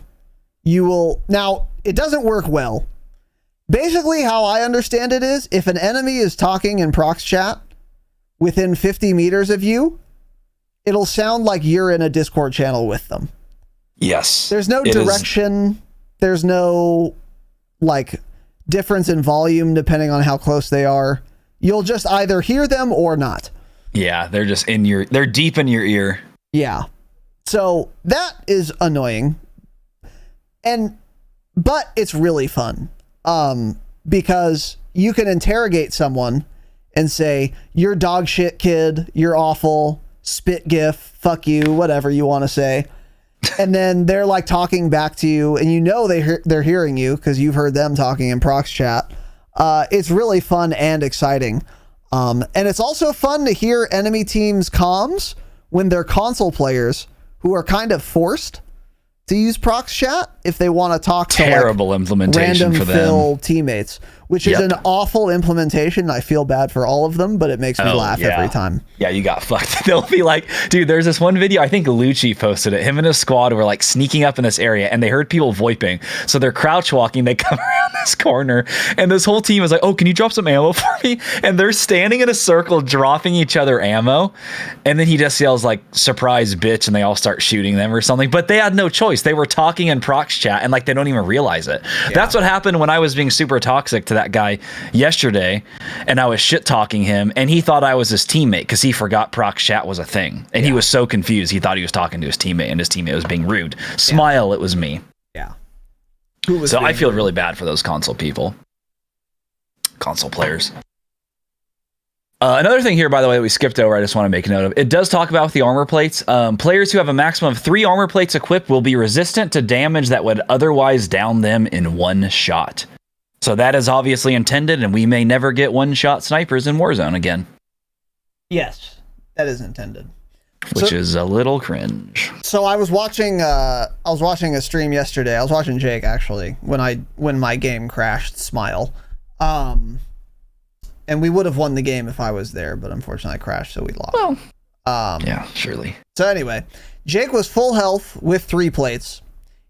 you will now, it doesn't work well. Basically, how I understand it is, if an enemy is talking in prox chat within 50 meters of you, it'll sound like you're in a Discord channel with them. Yes. There's no direction. There's no like difference in volume depending on how close they are. You'll just either hear them or not. Yeah, they're just they're deep in your ear. Yeah. So that is annoying. But it's really fun. Because you can interrogate someone and say, you're dog shit, kid, you're awful, spit gif, fuck you, whatever you want to say. And then they're like talking back to you, and you know they're hearing you because you've heard them talking in prox chat. It's really fun and exciting. And it's also fun to hear enemy teams' comms when they're console players who are kind of forced to use prox chat if they want to talk to terrible implementation random for them. fill teammates, which is an awful implementation. I feel bad for all of them, but it makes me laugh every time. Yeah, you got fucked. They'll be like, dude, there's this one video, I think Lucci posted it. Him and his squad were like sneaking up in this area and they heard people VoIPing. So they're crouch walking. They come around this corner and this whole team is like, oh, can you drop some ammo for me? And they're standing in a circle dropping each other ammo. And then he just yells like, surprise bitch. And they all start shooting them or something. But they had no choice. They were talking in prox chat and like they don't even realize it. Yeah. That's what happened when I was being super toxic to that guy yesterday, and I was shit talking him, and he thought I was his teammate because he forgot prox chat was a thing, and he was so confused he thought he was talking to his teammate, and his teammate was being rude. Smile, it was me. Yeah. So I feel really bad for those console players. Another thing here, by the way, that we skipped over, I just want to make a note of. It does talk about the armor plates. Players who have a maximum of 3 armor plates equipped will be resistant to damage that would otherwise down them in one shot. So that is obviously intended, and we may never get one-shot snipers in Warzone again. Yes, that is intended. Which is a little cringe. So I was watching a stream yesterday. I was watching Jake actually when my game crashed. Smile. And we would have won the game if I was there, but unfortunately I crashed, so we lost. Well, yeah, surely. So anyway, Jake was full health with 3 plates.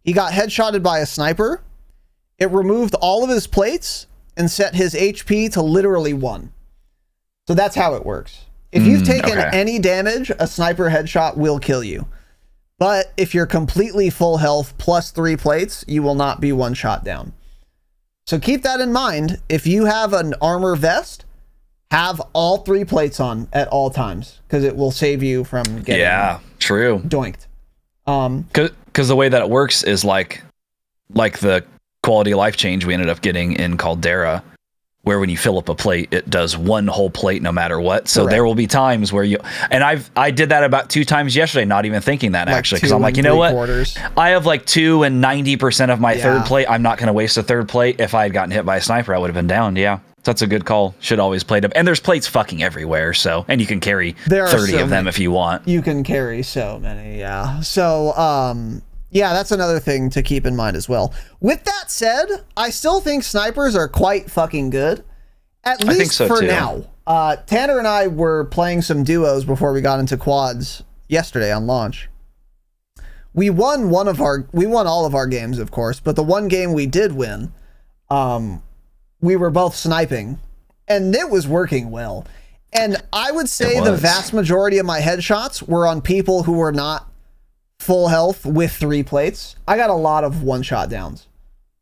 He got headshotted by a sniper. It removed all of his plates and set his HP to literally 1. So that's how it works. If you've taken any damage, a sniper headshot will kill you. But if you're completely full health plus 3 plates, you will not be one shot down. So keep that in mind. If you have an armor vest, have all 3 plates on at all times because it will save you from getting doinked. Because the way that it works is like the quality of life change we ended up getting in Caldera, where when you fill up a plate, it does one whole plate no matter what. So there will be times where I did that about 2 times yesterday, not even thinking that actually, because I'm like, you know what? I have like 2 and 90% of my third plate. I'm not going to waste a third plate. If I had gotten hit by a sniper, I would have been down. Yeah. That's a good call. Should always plate up. And there's plates fucking everywhere. So, and you can carry 30 of them if you want. You can carry so many. Yeah. So, yeah, that's another thing to keep in mind as well. With that said, I still think snipers are quite fucking good. At least for now. Tanner and I were playing some duos before we got into quads yesterday on launch. We won all of our games, of course, but the one game we did win, we were both sniping, and it was working well. And I would say the vast majority of my headshots were on people who were not full health with 3 plates. I got a lot of one-shot downs.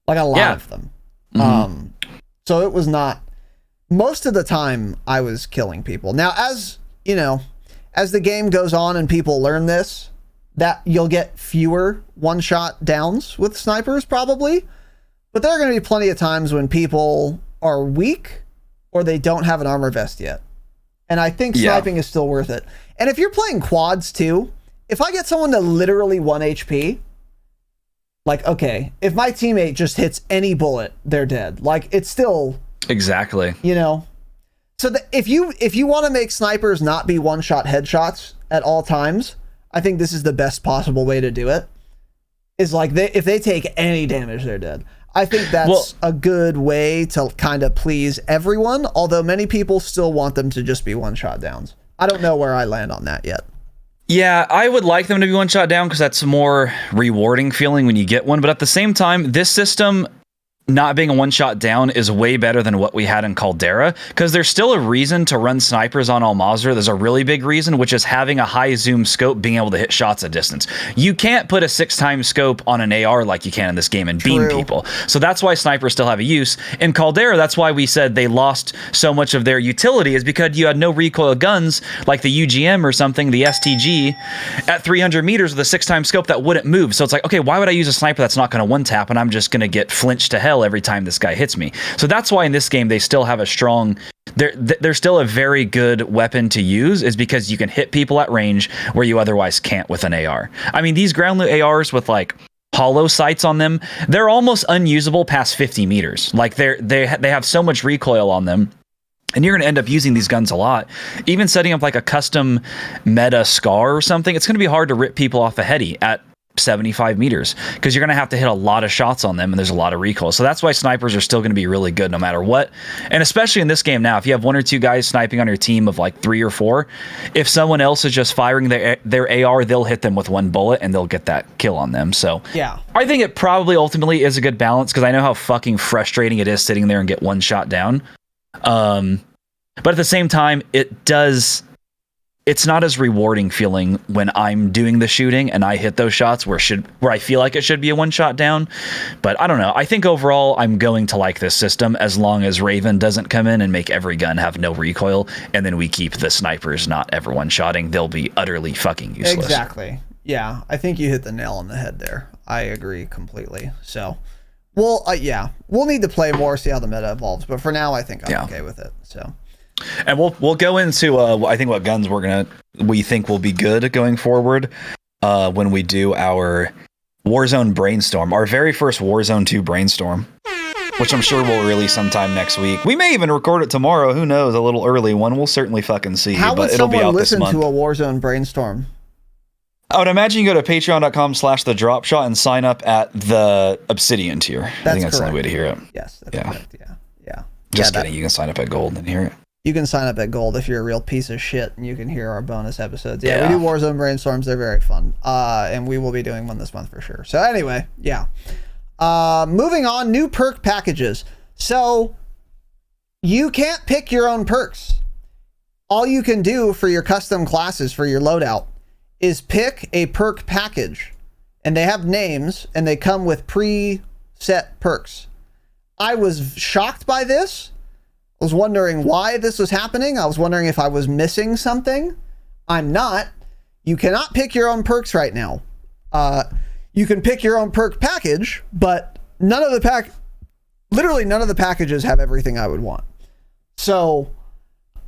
Like a lot of them. So it was not... Most of the time, I was killing people. Now, as the game goes on and people learn this, that you'll get fewer one-shot downs with snipers, probably. But there are going to be plenty of times when people are weak or they don't have an armor vest yet. And I think sniping is still worth it. And if you're playing quads too, if I get someone to literally 1 HP, like, okay, if my teammate just hits any bullet, they're dead. Like, it's still... Exactly. So if you want to make snipers not be one-shot headshots at all times, I think this is the best possible way to do it. Is like, if they take any damage, they're dead. I think that's a good way to kind of please everyone, although many people still want them to just be one-shot downs. I don't know where I land on that yet. Yeah, I would like them to be one-shot down because that's a more rewarding feeling when you get one. But at the same time, this system not being a one-shot down is way better than what we had in Caldera, because there's still a reason to run snipers on Al-Mazrah. There's a really big reason, which is having a high zoom scope, being able to hit shots at distance. You can't put a 6x scope on an AR like you can in this game and beam people. So that's why snipers still have a use. In Caldera, that's why we said they lost so much of their utility, is because you had no recoil guns like the UGM or something, the STG, at 300 meters with a 6x scope that wouldn't move. So it's like, okay, why would I use a sniper that's not going to one-tap and I'm just going to get flinched to hell every time this guy hits me? So that's why in this game they still have a strong, they're still a very good weapon to use, is because you can hit people at range where you otherwise can't with an AR. I mean, these ground loot ARs with like hollow sights on them, they're almost unusable past 50 meters. Like they have so much recoil on them. And you're going to end up using these guns a lot. Even setting up like a custom meta SCAR or something, it's going to be hard to rip people off the heady at 75 meters, because you're going to have to hit a lot of shots on them, and there's a lot of recoil. So that's why snipers are still going to be really good no matter what. And especially in this game now, if you have one or two guys sniping on your team of like 3 or 4, if someone else is just firing their AR, they'll hit them with one bullet and they'll get that kill on them. So yeah, I think it probably ultimately is a good balance, because I know how fucking frustrating it is sitting there and get one shot down. But at the same time, it's not as rewarding feeling when I'm doing the shooting and I hit those shots where I feel like it should be a one shot down. But I don't know. I think overall I'm going to like this system, as long as Raven doesn't come in and make every gun have no recoil, and then we keep the snipers not ever one shotting. They'll be utterly fucking useless. Exactly. Yeah, I think you hit the nail on the head there. I agree completely. So, we'll need to play more, see how the meta evolves. But for now, I think I'm okay with it. So. And we'll go into I think what guns we think will be good going forward when we do our Warzone brainstorm, our very first Warzone 2 brainstorm, which I'm sure we'll release sometime next week. We may even record it tomorrow. Who knows? A little early one. We'll certainly fucking see. How would it'll be someone out listen this month. to a Warzone brainstorm? I would imagine you go to patreon.com/the Dropshot and sign up at the Obsidian tier. I think that's the only way to hear it. Yes, that's correct. Yeah. Just kidding. You can sign up at Gold and hear it. You can sign up at Gold if you're a real piece of shit, and you can hear our bonus episodes. Yeah, we do Warzone brainstorms. They're very fun. And we will be doing one this month for sure. So anyway, yeah. Moving on, new perk packages. So you can't pick your own perks. All you can do for your custom classes for your loadout is pick a perk package. And they have names, and they come with pre-set perks. I was shocked by this. I was wondering why this was happening. I was wondering if I was missing something. I'm not. You cannot pick your own perks right now. You can pick your own perk package, but literally none of the packages have everything I would want. So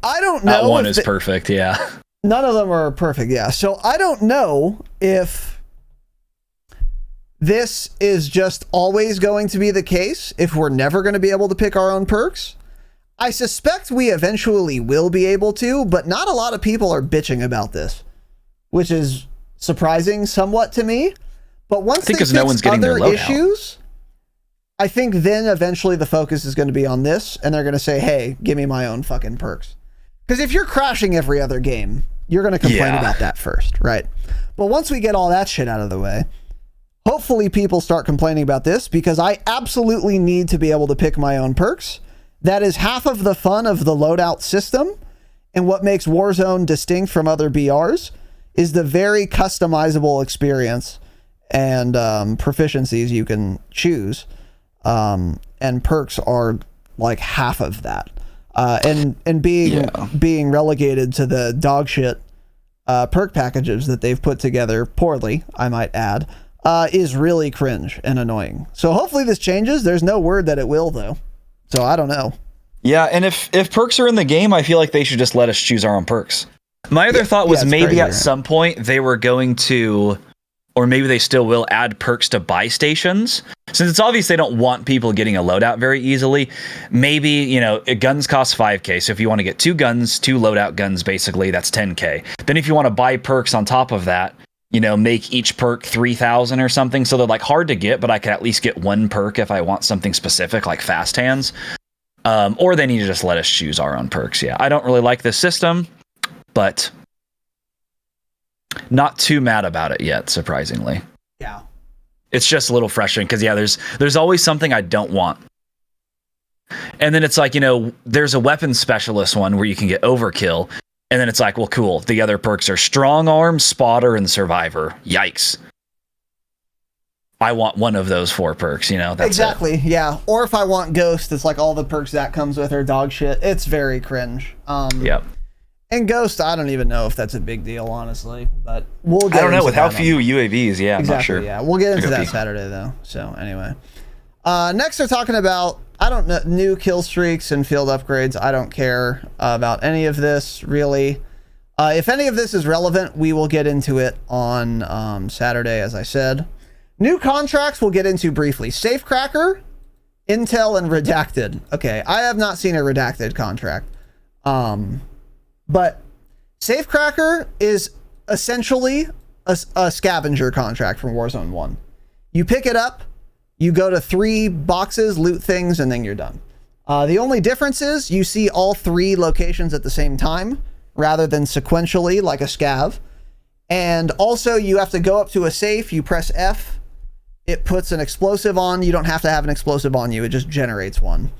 I don't know. That one is perfect, yeah. None of them are perfect, yeah. So I don't know if this is just always going to be the case, if we're never going to be able to pick our own perks. I suspect we eventually will be able to, but not a lot of people are bitching about this, which is surprising somewhat to me. But once they fix other issues, I think then eventually the focus is going to be on this, and they're going to say, hey, give me my own fucking perks. Because if you're crashing every other game, you're going to complain about that first, right? But once we get all that shit out of the way, hopefully people start complaining about this, because I absolutely need to be able to pick my own perks. That is half of the fun of the loadout system, and what makes Warzone distinct from other BRs is the very customizable experience and proficiencies you can choose, and perks are like half of that. And being relegated to the dog shit perk packages that they've put together poorly, I might add, is really cringe and annoying. So hopefully this changes. There's no word that it will, though. So I don't know. Yeah, and if perks are in the game, I feel like they should just let us choose our own perks. My other thought was maybe at some point they were going to, or maybe they still will, add perks to buy stations. Since it's obvious they don't want people getting a loadout very easily, maybe, guns cost 5K. So if you want to get 2 guns, 2 loadout guns, basically, that's 10K. Then if you want to buy perks on top of that, make each perk 3,000 or something. So they're like hard to get, but I could at least get 1 perk if I want something specific like fast hands. Or they need to just let us choose our own perks. Yeah, I don't really like this system, but not too mad about it yet, surprisingly. Yeah. It's just a little frustrating because, there's always something I don't want And then it's like, there's a weapon specialist one where you can get overkill. And then it's like, well, cool. The other perks are strong arm, spotter, and survivor. Yikes. I want one of those 4 perks, that's exactly, yeah. Or if I want Ghost, it's like all the perks that comes with are dog shit. It's very cringe. Yep. And Ghost, I don't even know if that's a big deal, honestly. But we'll get I don't know, into with that how few UAVs, yeah, I'm exactly, not sure. Yeah, we'll get into that Saturday, though. So, anyway. Next, they're talking about, I don't know, new kill streaks and field upgrades. I don't care about any of this, really. If any of this is relevant, we will get into it on Saturday, as I said. New contracts we'll get into briefly. Safecracker, Intel, and Redacted. Okay, I have not seen a Redacted contract. But Safecracker is essentially a scavenger contract from Warzone 1. You pick it up, you go to 3 boxes, loot things, and then you're done. The only difference is you see all 3 locations at the same time, rather than sequentially like a scav. And also you have to go up to a safe, you press F, it puts an explosive on. You don't have to have an explosive on you, it just generates one.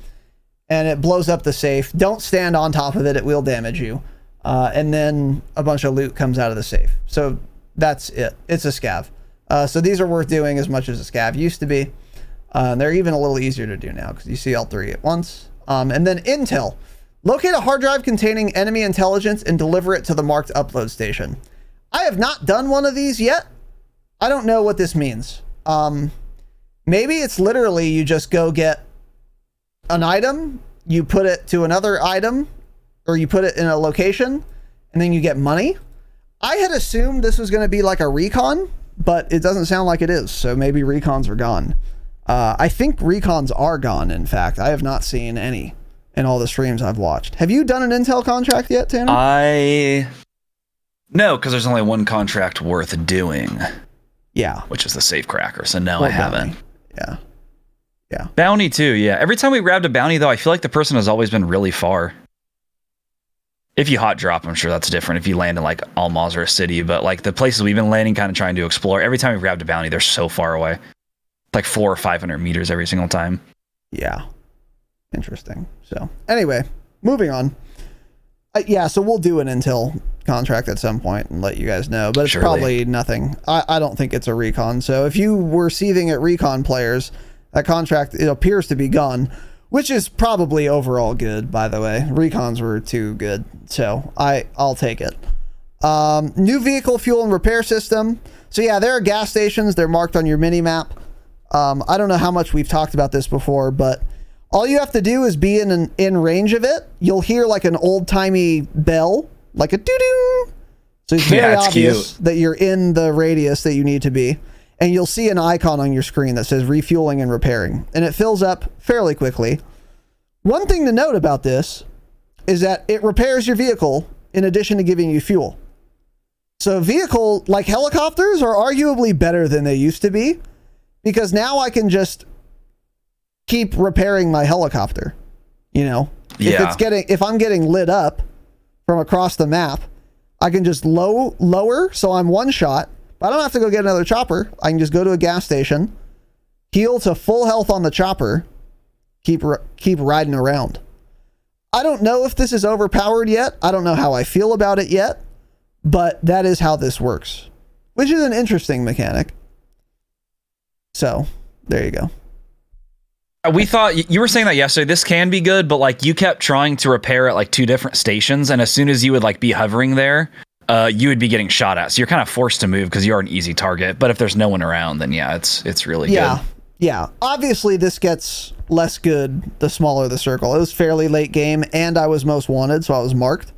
And it blows up the safe. Don't stand on top of it, it will damage you. And then a bunch of loot comes out of the safe. So that's it. It's a scav. So these are worth doing as much as a scav used to be. They're even a little easier to do now because you see all 3 at once. And then Intel. Locate a hard drive containing enemy intelligence and deliver it to the marked upload station. I have not done one of these yet. I don't know what this means. Maybe it's literally you just go get an item, you put it to another item, or you put it in a location, and then you get money. I had assumed this was going to be like a recon, but it doesn't sound like it is. So maybe recons are gone. I think recons are gone, in fact. I have not seen any in all the streams I've watched. Have you done an Intel contract yet, Tanner? No, because there's only one contract worth doing. Yeah. Which is the Safecracker. So no, I haven't. Yeah. Yeah. Bounty too, yeah. Every time we grabbed a bounty, though, I feel like the person has always been really far. If you hot drop, I'm sure that's different. If you land in like Almaz or a city, but like the places we've been landing, kind of trying to explore, every time we grabbed a bounty, they're so far away. Like 400 or 500 meters every single time. Yeah. Interesting. So anyway, moving on. Yeah, so we'll do an Intel contract at some point and let you guys know, but it's probably nothing. I don't think it's a recon. So if you were seething at recon players, that contract, it appears to be gone, which is probably overall good, by the way. Recons were too good, so I'll take it. New vehicle fuel and repair system. So yeah, there are gas stations. They're marked on your mini map. I don't know how much we've talked about this before, but all you have to do is be in range of it. You'll hear like an old-timey bell, like a doo-doo. So it's very obvious that you're in the radius that you need to be. And you'll see an icon on your screen that says refueling and repairing. And it fills up fairly quickly. One thing to note about this is that it repairs your vehicle in addition to giving you fuel. So vehicle, like helicopters, are arguably better than they used to be. Because now I can just keep repairing my helicopter. You know? Yeah. If I'm getting lit up from across the map, I can just lower, so I'm one shot. But I don't have to go get another chopper. I can just go to a gas station, heal to full health on the chopper, keep riding around. I don't know if this is overpowered yet. I don't know how I feel about it yet, but that is how this works, which is an interesting mechanic. So there you go. We thought you were saying that yesterday. This can be good, but like you kept trying to repair at like 2 different stations, and as soon as you would like be hovering there, you would be getting shot at. So you're kind of forced to move because you are an easy target. But if there's no one around, then yeah, it's really good. Yeah. Obviously, this gets less good the smaller the circle. It was fairly late game, and I was most wanted, so I was marked.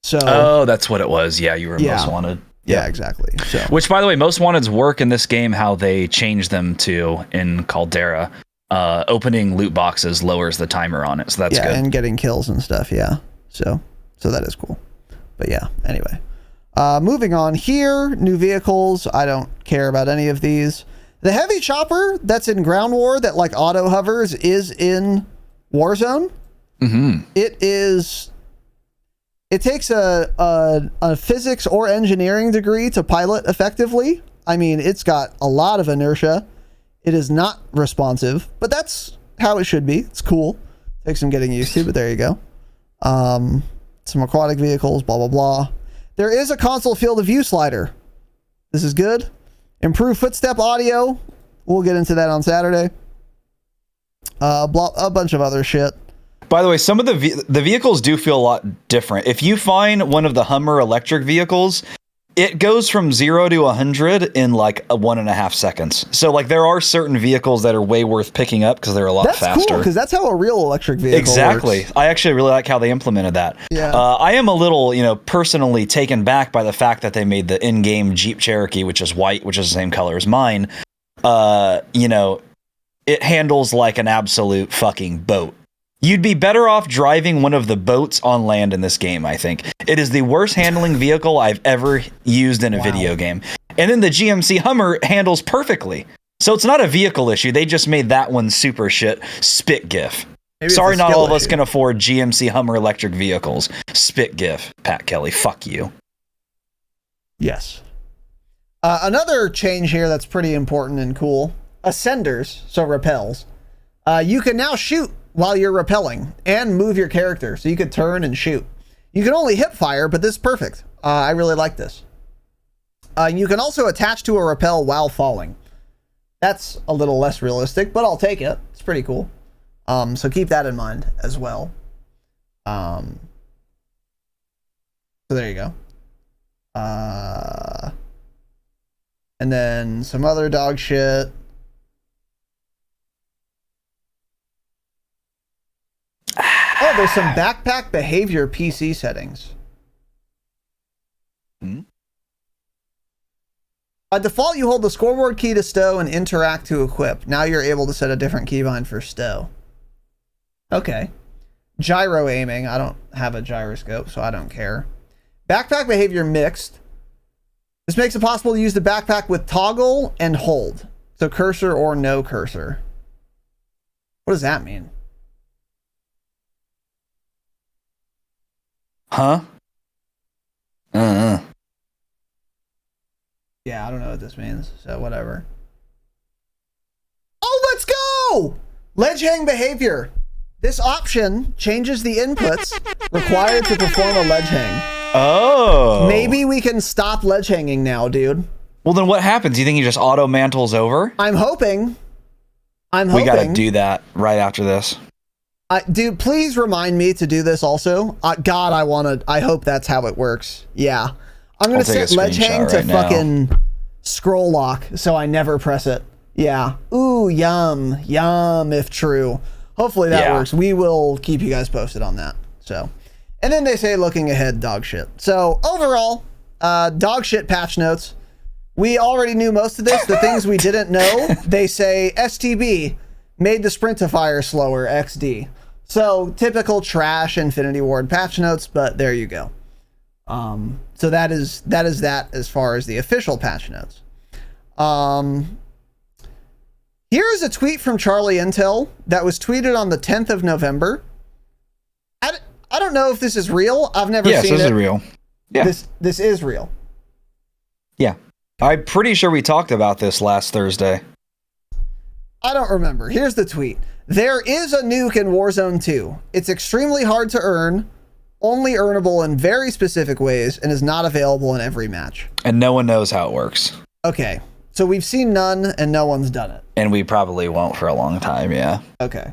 So that's what it was. Yeah, you were most wanted. Yeah, exactly. So, which, by the way, most wanteds work in this game how they change them to in Caldera. Opening loot boxes lowers the timer on it, so that's good. Yeah, and getting kills and stuff. Yeah, so that is cool. But yeah, anyway, moving on here. New vehicles. I don't care about any of these. The heavy chopper that's in Ground War that like auto hovers is in Warzone. Mm-hmm. It takes a physics or engineering degree to pilot effectively. I mean, it's got a lot of inertia. It is not responsive, but that's how it should be. It's cool. Takes some getting used to, but there you go. Some aquatic vehicles, blah, blah, blah. There is a console field of view slider. This is good. Improved footstep audio. We'll get into that on Saturday. A bunch of other shit. By the way, some of the vehicles do feel a lot different. If you find one of the Hummer electric vehicles, it goes from 0 to 100 in like 1.5 seconds. So like there are certain vehicles that are way worth picking up because they're a lot faster. That's cool because that's how a real electric vehicle works. I actually really like how they implemented that. Yeah. I am a little, personally taken back by the fact that they made the in-game Jeep Cherokee, which is white, which is the same color as mine. It handles like an absolute fucking boat. You'd be better off driving one of the boats on land in this game, I think. It is the worst handling vehicle I've ever used in a video game. And then the GMC Hummer handles perfectly. So it's not a vehicle issue. They just made that one super shit. Spit GIF. Sorry, not all of us can afford GMC Hummer electric vehicles. Spit GIF. Pat Kelly, fuck you. Yes. Another change here that's pretty important and cool. Ascenders, so rappels. You can now shoot while you're rappelling and move your character, so you could turn and shoot. You can only hip fire, but this is perfect. I really like this. You can also attach to a rappel while falling. That's a little less realistic, but I'll take it. It's pretty cool. So keep that in mind as well. So there you go. And then some other dog shit. Oh, there's some backpack behavior PC settings. By default, you hold the scoreboard key to stow and interact to equip. Now you're able to set a different keybind for stow. Okay. Gyro aiming. I don't have a gyroscope, so I don't care. Backpack behavior mixed. This makes it possible to use the backpack with toggle and hold. So cursor or no cursor. What does that mean? Huh? Yeah, I don't know what this means, so whatever. Oh, let's go! Ledge hang behavior. This option changes the inputs required to perform a ledge hang. Oh. Maybe we can stop ledge hanging now, dude. Well, then what happens? You think he just auto mantles over? I'm hoping. We gotta do that right after this. Dude, please remind me to do this also. God, I hope that's how it works. Yeah. I'm going to set ledge hang to fucking scroll lock so I never press it. Yeah. Ooh, yum. Yum, if true. Hopefully that works. We will keep you guys posted on that. So, and then they say looking ahead, dog shit. So overall, dog shit patch notes. We already knew most of this. The things we didn't know, they say STB made the sprint-to-fire slower, XD. So typical trash Infinity Ward patch notes, but there you go. So that is that as far as the official patch notes. Here's a tweet from Charlie Intel that was tweeted on the 10th of November. I don't know if this is real. I've never seen it. Yes, this is real. Yeah. This is real. Yeah. I'm pretty sure we talked about this last Thursday. I don't remember. Here's the tweet. There is a nuke in Warzone 2. It's extremely hard to earn, only earnable in very specific ways, and is not available in every match. And no one knows how it works. Okay. So we've seen none, and no one's done it. And we probably won't for a long time, yeah. Okay.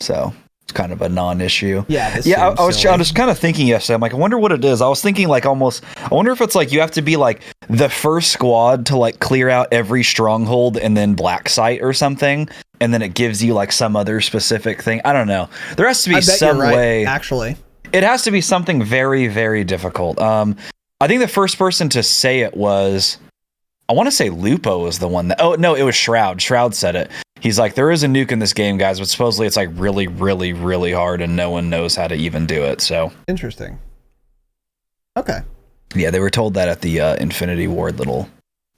So it's kind of a non-issue. Yeah. I was kind of thinking yesterday. I'm like, I wonder what it is. I was thinking like almost. I wonder if it's like you have to be like the first squad to like clear out every stronghold and then black site or something, and then it gives you like some other specific thing. I don't know. There has to be some way. Actually, it has to be something very, very difficult. I think the first person to say it was. I want to say Lupo was the one that. Oh no, it was Shroud. Shroud said it. He's like, there is a nuke in this game, guys, but supposedly it's like really, really, really hard, and no one knows how to even do it. So interesting. Okay. Yeah, they were told that at the Infinity Ward little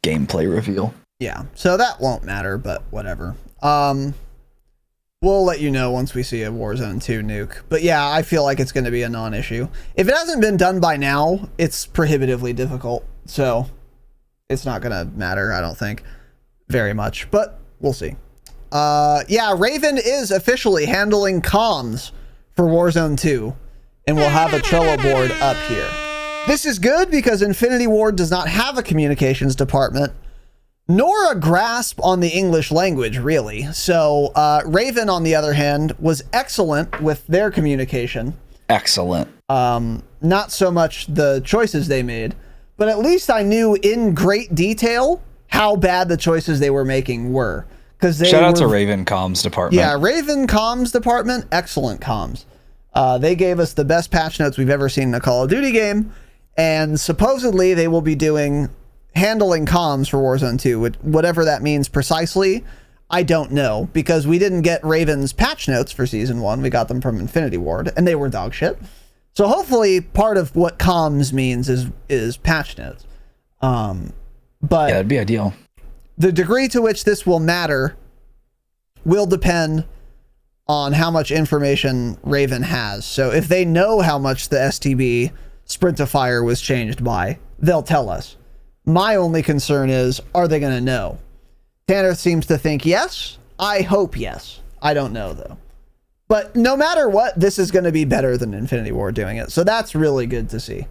gameplay reveal. Yeah, so that won't matter, but whatever. We'll let you know once we see a Warzone 2 nuke. But yeah, I feel like it's going to be a non-issue. If it hasn't been done by now, it's prohibitively difficult. So it's not going to matter, I don't think, very much. But we'll see. Yeah, Raven is officially handling comms for Warzone 2, and we'll have a Trello board up here. This is good because Infinity Ward does not have a communications department, nor a grasp on the English language, really. So Raven, on the other hand, was excellent with their communication. Excellent. Not so much the choices they made, but at least I knew in great detail how bad the choices they were making were. Shout out to Raven Comms Department. Yeah, Raven Comms Department, excellent comms. They gave us the best patch notes we've ever seen in a Call of Duty game, and supposedly they will be handling comms for Warzone 2, whatever that means precisely. I don't know, because we didn't get Raven's patch notes for Season 1. We got them from Infinity Ward, and they were dog shit. So hopefully part of what comms means is patch notes. But yeah, that'd be ideal. The degree to which this will matter will depend on how much information Raven has. So if they know how much the STB Sprint to Fire was changed by, they'll tell us. My only concern is, are they going to know? Tanner seems to think yes. I hope yes. I don't know, though. But no matter what, this is going to be better than Infinity Ward doing it. So that's really good to see.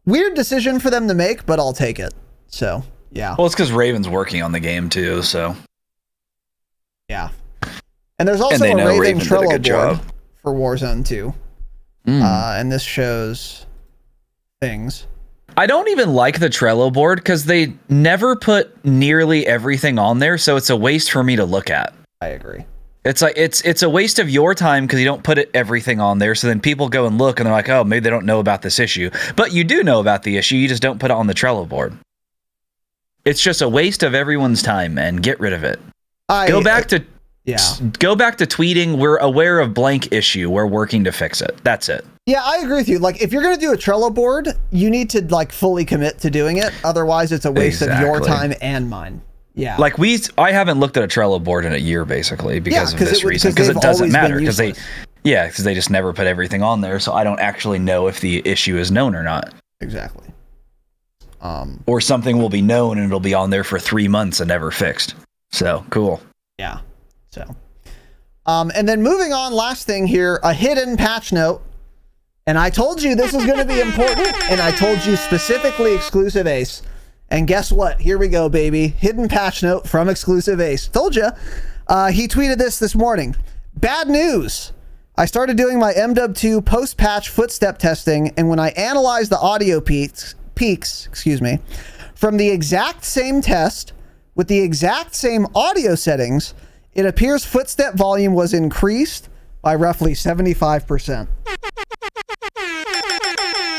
Weird decision for them to make, but I'll take it. So, yeah. Well, it's because Raven's working on the game, too, so. Yeah. And there's also a Raven Trello board for Warzone 2. And this shows things. I don't even like the Trello board because they never put nearly everything on there, so it's a waste for me to look at. I agree. It's like it's a waste of your time because you don't put everything on there, so then people go and look and they're like, oh, maybe they don't know about this issue. But you do know about the issue, you just don't put it on the Trello board. It's just a waste of everyone's time, man. Get rid of it. Go back to tweeting, we're aware of blank issue, we're working to fix it. That's it. Yeah, I agree with you. Like, if you're going to do a Trello board, you need to, like, fully commit to doing it. Otherwise, it's a waste of your time and mine. Yeah. Like, I haven't looked at a Trello board in a year, basically, because of this reason. Because it doesn't matter. Because they just never put everything on there, so I don't actually know if the issue is known or not. Exactly. Or something will be known and it'll be on there for 3 months and never fixed. So, cool. Yeah. So. And then moving on, last thing here, a hidden patch note. And I told you this is going to be important, and I told you specifically Exclusive Ace. And guess what? Here we go, baby. Hidden patch note from Exclusive Ace. Told you. He tweeted this morning. Bad news. I started doing my MW2 post-patch footstep testing, and when I analyzed the audio peaks, from the exact same test with the exact same audio settings, it appears footstep volume was increased by roughly 75%.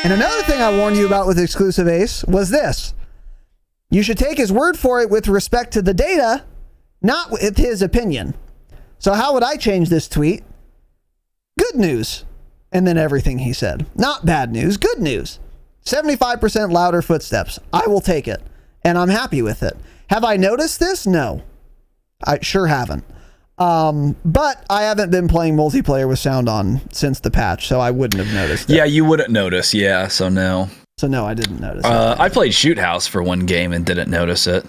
And another thing I warned you about with Exclusive Ace was this. You should take his word for it with respect to the data, not with his opinion. So how would I change this tweet? Good news. And then everything he said. Not bad news, good news. 75% louder footsteps. I will take it. And I'm happy with it. Have I noticed this? No. I sure haven't. But I haven't been playing multiplayer with sound on since the patch, so I wouldn't have noticed it. Yeah, you wouldn't notice. Yeah, so no. So no, I didn't notice it. I played Shoot House for one game and didn't notice it.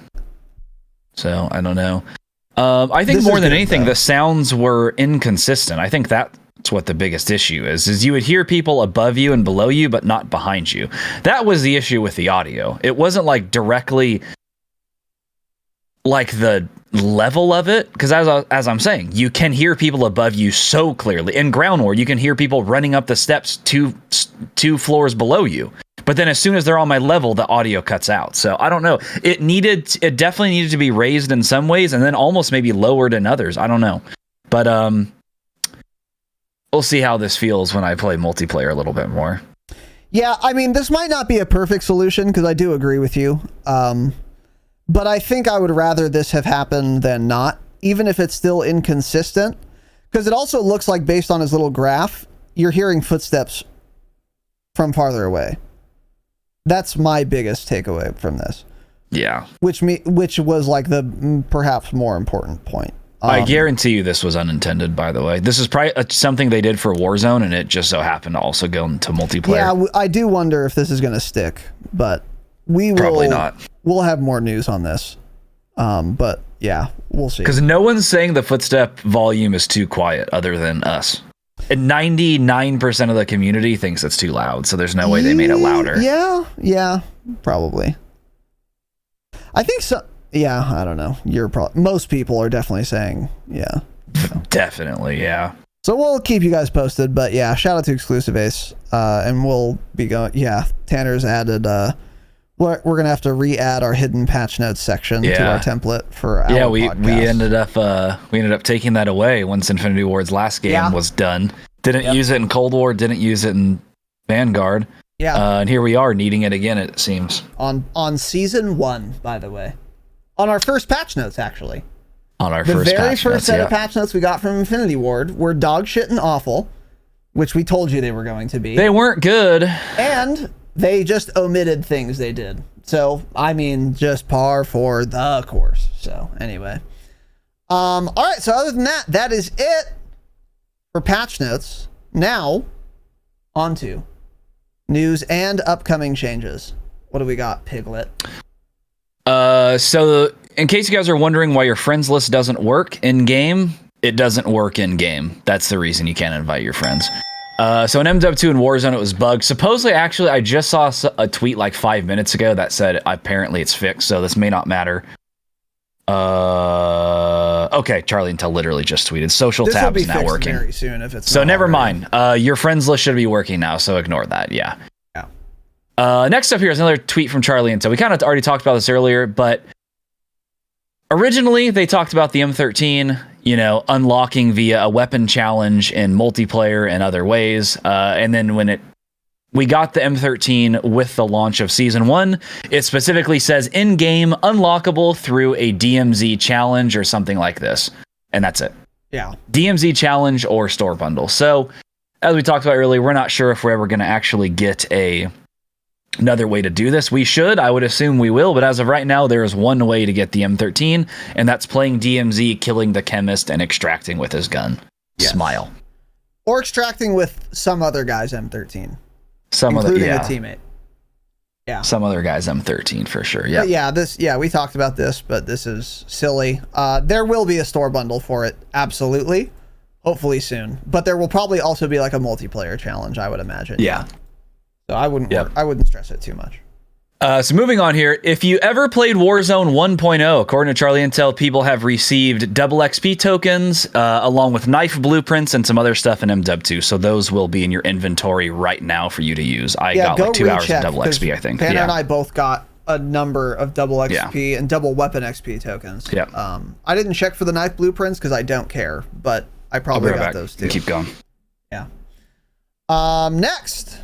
So I don't know. I think more than anything, the sounds were inconsistent. I think that's what the biggest issue is you would hear people above you and below you, but not behind you. That was the issue with the audio. It wasn't like directly like the level of it, because as I'm saying, you can hear people above you so clearly. In Ground War, you can hear people running up the steps two floors below you. But then as soon as they're on my level, the audio cuts out. So I don't know. It definitely needed to be raised in some ways and then almost maybe lowered in others. I don't know. But we'll see how this feels when I play multiplayer a little bit more. Yeah, I mean, this might not be a perfect solution because I do agree with you. But I think I would rather this have happened than not, even if it's still inconsistent. Because it also looks like, based on his little graph, you're hearing footsteps from farther away. That's my biggest takeaway from this. Yeah. Which was like the perhaps more important point. I guarantee you this was unintended, by the way. This is probably something they did for Warzone, and it just so happened to also go into multiplayer. Yeah, I do wonder if this is going to stick, but we will. Probably not. We'll have more news on this But yeah, we'll see. Because no one's saying the footstep volume is too quiet other than us. And 99% of the community thinks it's too loud, so there's no way they made it louder. Yeah, probably. I think so. Yeah, I don't know. Most people are definitely saying, yeah. So. Definitely, yeah. So we'll keep you guys posted, but yeah, shout out to Exclusive Ace. And we'll be going, yeah, Tanner's added, we're going to have to re-add our hidden patch notes section to our template for our podcast. we ended up taking that away once Infinity Ward's last game was done. Didn't use it in Cold War, didn't use it in Vanguard. Yeah. And here we are needing it again, it seems. On season 1, by the way. On our first patch notes, actually. The very first set of patch notes we got from Infinity Ward were dog shit and awful, which we told you they were going to be. They weren't good. And they just omitted things they did. So, I mean, just par for the course. So, anyway. All right, so other than that, that is it for patch notes. Now, on to news and upcoming changes. What do we got, Piglet? So in case you guys are wondering why your friends list doesn't work in game, it doesn't work in game. That's the reason you can't invite your friends. So in MW2 and Warzone, it was bugged. Supposedly, actually, I just saw a tweet like 5 minutes ago that said apparently it's fixed, so this may not matter. Okay, Charlie Intel literally just tweeted. Social tab is now working. Very soon if it's so never already. mind. Your friends list should be working now, so ignore that. Yeah. Next up here is another tweet from Charlie Intel. We kind of already talked about this earlier, but originally they talked about the M13, unlocking via a weapon challenge in multiplayer and other ways. And then when we got the M13 with the launch of Season 1, it specifically says in-game unlockable through a DMZ challenge or something like this. And that's it. Yeah. DMZ challenge or store bundle. So, as we talked about earlier, we're not sure if we're ever going to actually get another way to do this. We should. I would assume we will. But as of right now, there is one way to get the M13, and that's playing DMZ, killing the chemist, and extracting with his gun. Yes. Smile. Or extracting with some other guy's M13. Including a teammate. Yeah. Some other guy's M13 for sure. Yeah. But we talked about this, but this is silly. There will be a store bundle for it. Absolutely. Hopefully soon. But there will probably also be like a multiplayer challenge, I would imagine. Yeah. So I wouldn't stress it too much. So moving on here, if you ever played Warzone 1.0, according to Charlie Intel, people have received double XP tokens along with knife blueprints and some other stuff in MW2. So those will be in your inventory right now for you to use. I got like 2 hours of double XP, I think. Tanner and I both got a number of double XP and double weapon XP tokens. Yeah. I didn't check for the knife blueprints because I don't care, but I probably got those too. Keep going. Yeah. Next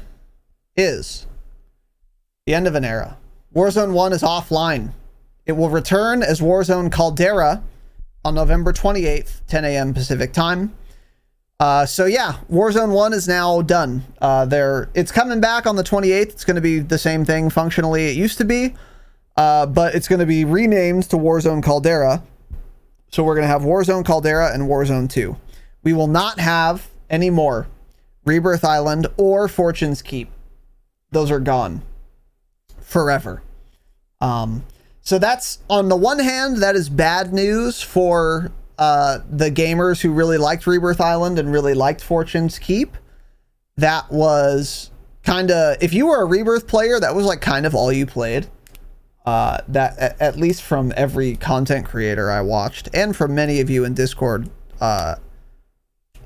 is the end of an era. Warzone 1 is offline. It will return as Warzone Caldera on November 28th, 10 a.m. Pacific time. Warzone 1 is now done. It's coming back on the 28th. It's going to be the same thing functionally it used to be, but it's going to be renamed to Warzone Caldera. So we're going to have Warzone Caldera and Warzone 2. We will not have any more Rebirth Island or Fortune's Keep. Those are gone forever. So that's, on the one hand, that is bad news for the gamers who really liked Rebirth Island and really liked Fortune's Keep. That was kind of, if you were a Rebirth player, that was like kind of all you played. That at least from every content creator I watched, and from many of you in Discord,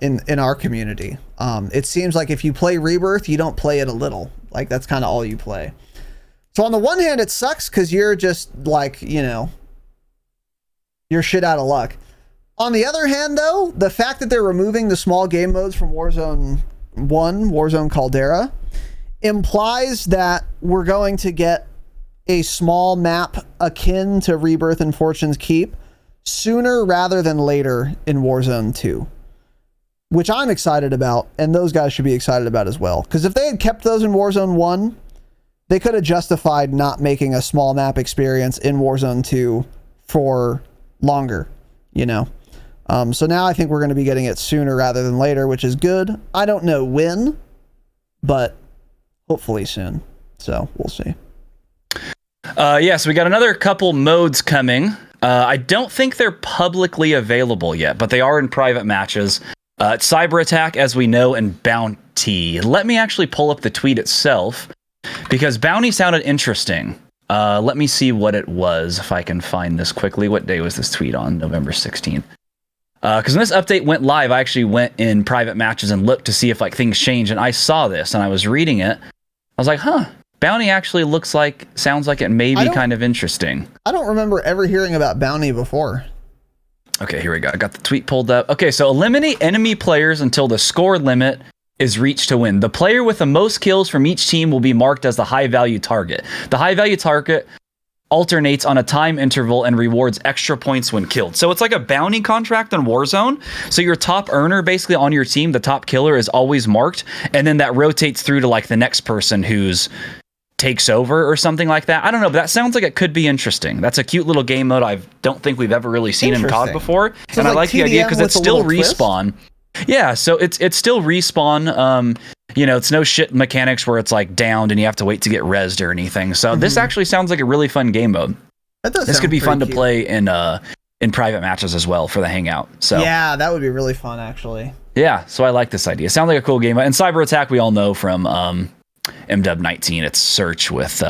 in our community. It seems like if you play Rebirth, you don't play it a little. Like, that's kind of all you play. So on the one hand, it sucks because you're just like, you're shit out of luck. On the other hand, though, the fact that they're removing the small game modes from Warzone 1, Warzone Caldera, implies that we're going to get a small map akin to Rebirth and Fortune's Keep sooner rather than later in Warzone 2. Which I'm excited about, and those guys should be excited about as well. Because if they had kept those in Warzone 1, they could have justified not making a small map experience in Warzone 2 for longer, So now I think we're going to be getting it sooner rather than later, which is good. I don't know when, but hopefully soon. So we'll see. So we got another couple modes coming. I don't think they're publicly available yet, but they are in private matches. Cyber Attack, as we know, and Bounty. Let me actually pull up the tweet itself, because Bounty sounded interesting. Let me see what it was, if I can find this quickly. What day was this tweet on? November 16th. Because when this update went live, I actually went in private matches and looked to see if like things changed, and I saw this, and I was reading it. I was like, huh. Bounty actually sounds like it may be kind of interesting. I don't remember ever hearing about Bounty before. Okay, here we go. I got the tweet pulled up. Okay, so eliminate enemy players until the score limit is reached to win. The player with the most kills from each team will be marked as the high-value target. The high-value target alternates on a time interval and rewards extra points when killed. So it's like a bounty contract in Warzone. So your top earner basically on your team, the top killer, is always marked, and then that rotates through to like the next person who's takes over or something like that. I don't know, but that sounds like it could be interesting. That's a cute little game mode I don't think we've ever really seen in COD before. So and I like the idea because it's still respawn. Yeah, so it's still respawn. It's no shit mechanics where it's like downed and you have to wait to get rezzed or anything. So this actually sounds like a really fun game mode. This could be fun to play in private matches as well for the hangout. So yeah, that would be really fun actually. Yeah, so I like this idea. It sounds like a cool game. And Cyber Attack, we all know from MW19, it's search with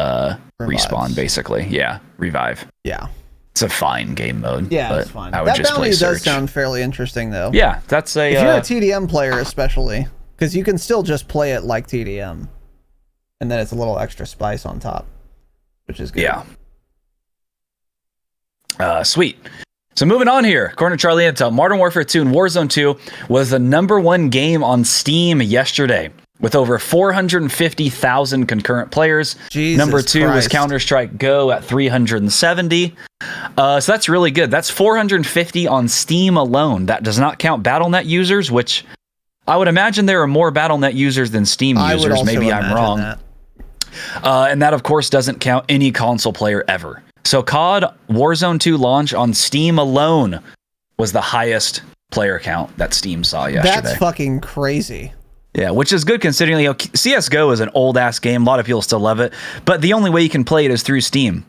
respawn basically. Yeah, revive. Yeah. It's a fine game mode. Yeah, but it's fine. I would that just play bounty search. does sound fairly interesting though. Yeah, that's a. If you're a TDM player, especially, because you can still just play it like TDM, and then it's a little extra spice on top, which is good. Yeah. Sweet. So moving on here, according to Charlie Intel, Modern Warfare 2 and Warzone 2 was the #1 game on Steam yesterday, with over 450,000 concurrent players. Jesus Number 2 was Christ. Counter-Strike Go at 370. So that's really good. That's 450 on Steam alone. That does not count Battle.net users, which I would imagine there are more Battle.net users than Steam users. Maybe I'm wrong. And that, of course, doesn't count any console player ever. So COD Warzone 2 launch on Steam alone was the highest player count that Steam saw yesterday. That's fucking crazy. Yeah, which is good considering CSGO is an old ass game. A lot of people still love it, but the only way you can play it is through Steam.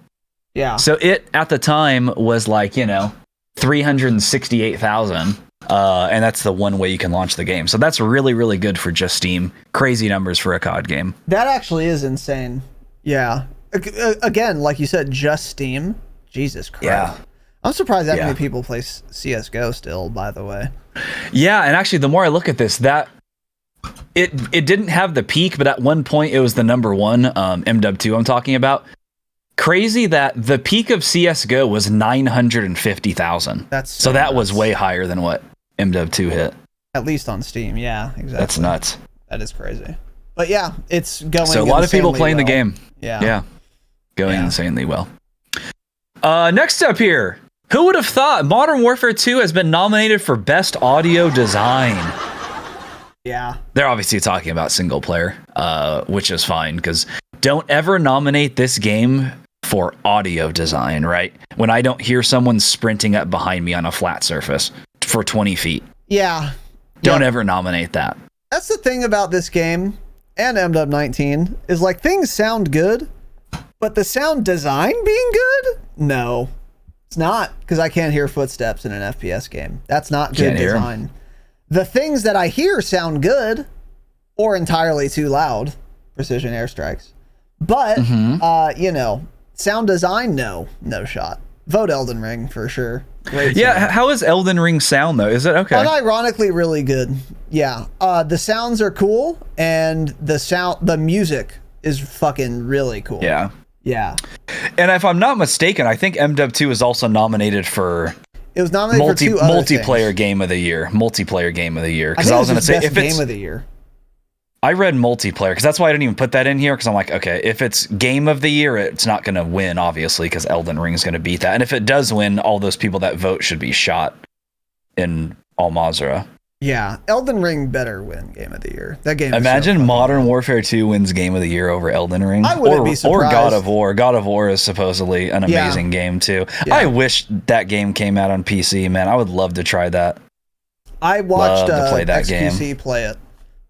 Yeah. So it at the time was like 368,000, and that's the one way you can launch the game. So that's really, really good for just Steam. Crazy numbers for a COD game. That actually is insane. Yeah. Again, like you said, just Steam. Jesus Christ. Yeah. I'm surprised that many people play CSGO still, by the way. Yeah, and actually, the more I look at this, it didn't have the peak, but at one point it was the #1, MW2 I'm talking about. Crazy that the peak of CSGO was 950,000. So that was way higher than what MW2 hit. At least on Steam, yeah, exactly. That's nuts. That is crazy. But yeah, it's going So a lot of people playing the game. Yeah. Yeah. Going insanely well. Next up here, who would have thought Modern Warfare 2 has been nominated for Best Audio Design? Yeah. They're obviously talking about single player, which is fine, because don't ever nominate this game for audio design, right? When I don't hear someone sprinting up behind me on a flat surface for 20 feet. Yeah. Don't ever nominate that. That's the thing about this game and MW19 is like things sound good, but the sound design being good? No, it's not, because I can't hear footsteps in an FPS game. That's not good design. The things that I hear sound good or entirely too loud. Precision airstrikes. But, sound design, no shot. Vote Elden Ring for sure. Great sound. How is Elden Ring sound though? Is it okay? Unironically really good. Yeah. The sounds are cool, and the music is fucking really cool. Yeah. Yeah. And if I'm not mistaken, I think MW2 is also nominated for it was nominated for two other multiplayer things. Game of the year. Multiplayer game of the year. Because I was going to say if it's game of the year. I read multiplayer because that's why I didn't even put that in here, because I'm like, okay, if it's game of the year, it's not going to win, obviously, because Elden Ring is going to beat that. And if it does win, all those people that vote should be shot in Al Mazrah. Yeah, Elden Ring better win game of the year. That game. Imagine is so Modern Warfare 2 wins game of the year over Elden Ring. I wouldn't be surprised. Or God of War. God of War is supposedly an amazing game too. Yeah. I wish that game came out on PC, man. I would love to try that. I watched to play that XQC game. play it.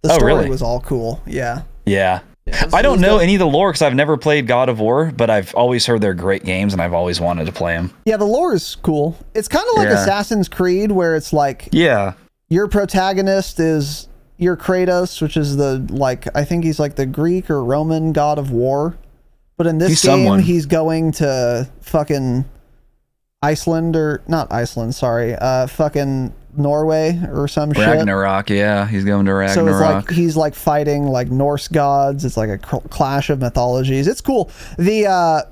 The story really? was all cool. Yeah. Yeah. I don't know any of the lore because I've never played God of War, but I've always heard they're great games and I've always wanted to play them. Yeah, the lore is cool. It's kind of like Assassin's Creed, where it's like your protagonist is your Kratos, which is I think he's like the Greek or Roman god of war. But in this game, he's going to fucking Iceland, or not Iceland, sorry, fucking Norway or some shit. Ragnarok, yeah, he's going to Ragnarok. So it's like he's like fighting like Norse gods. It's like a clash of mythologies. It's cool. The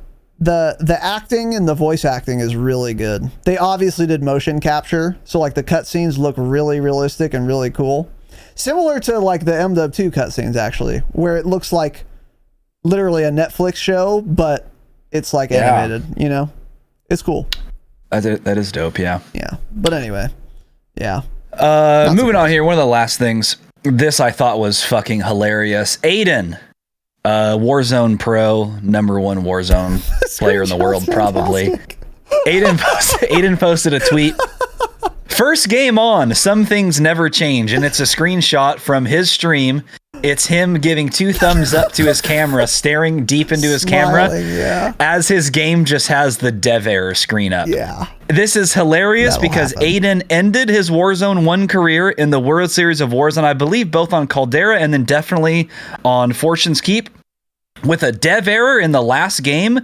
acting and the voice acting is really good. They obviously did motion capture, so like the cutscenes look really realistic and really cool. Similar to like the MW2 cutscenes, actually, where it looks like literally a Netflix show, but it's like animated, you know? It's cool. That is dope, yeah. Yeah. But anyway, yeah. Moving on here, one of the last things. This I thought was fucking hilarious. Aiden, Warzone Pro, #1 Warzone player in the world, probably. Aiden posted a tweet. First game on, some things never change, and it's a screenshot from his stream. It's him giving 2 thumbs up to his camera, staring deep into his camera, as his game just has the dev error screen up. Yeah. This is hilarious because Aiden ended his Warzone 1 career in the World Series of Warzone, I believe both on Caldera and then definitely on Fortune's Keep, with a dev error in the last game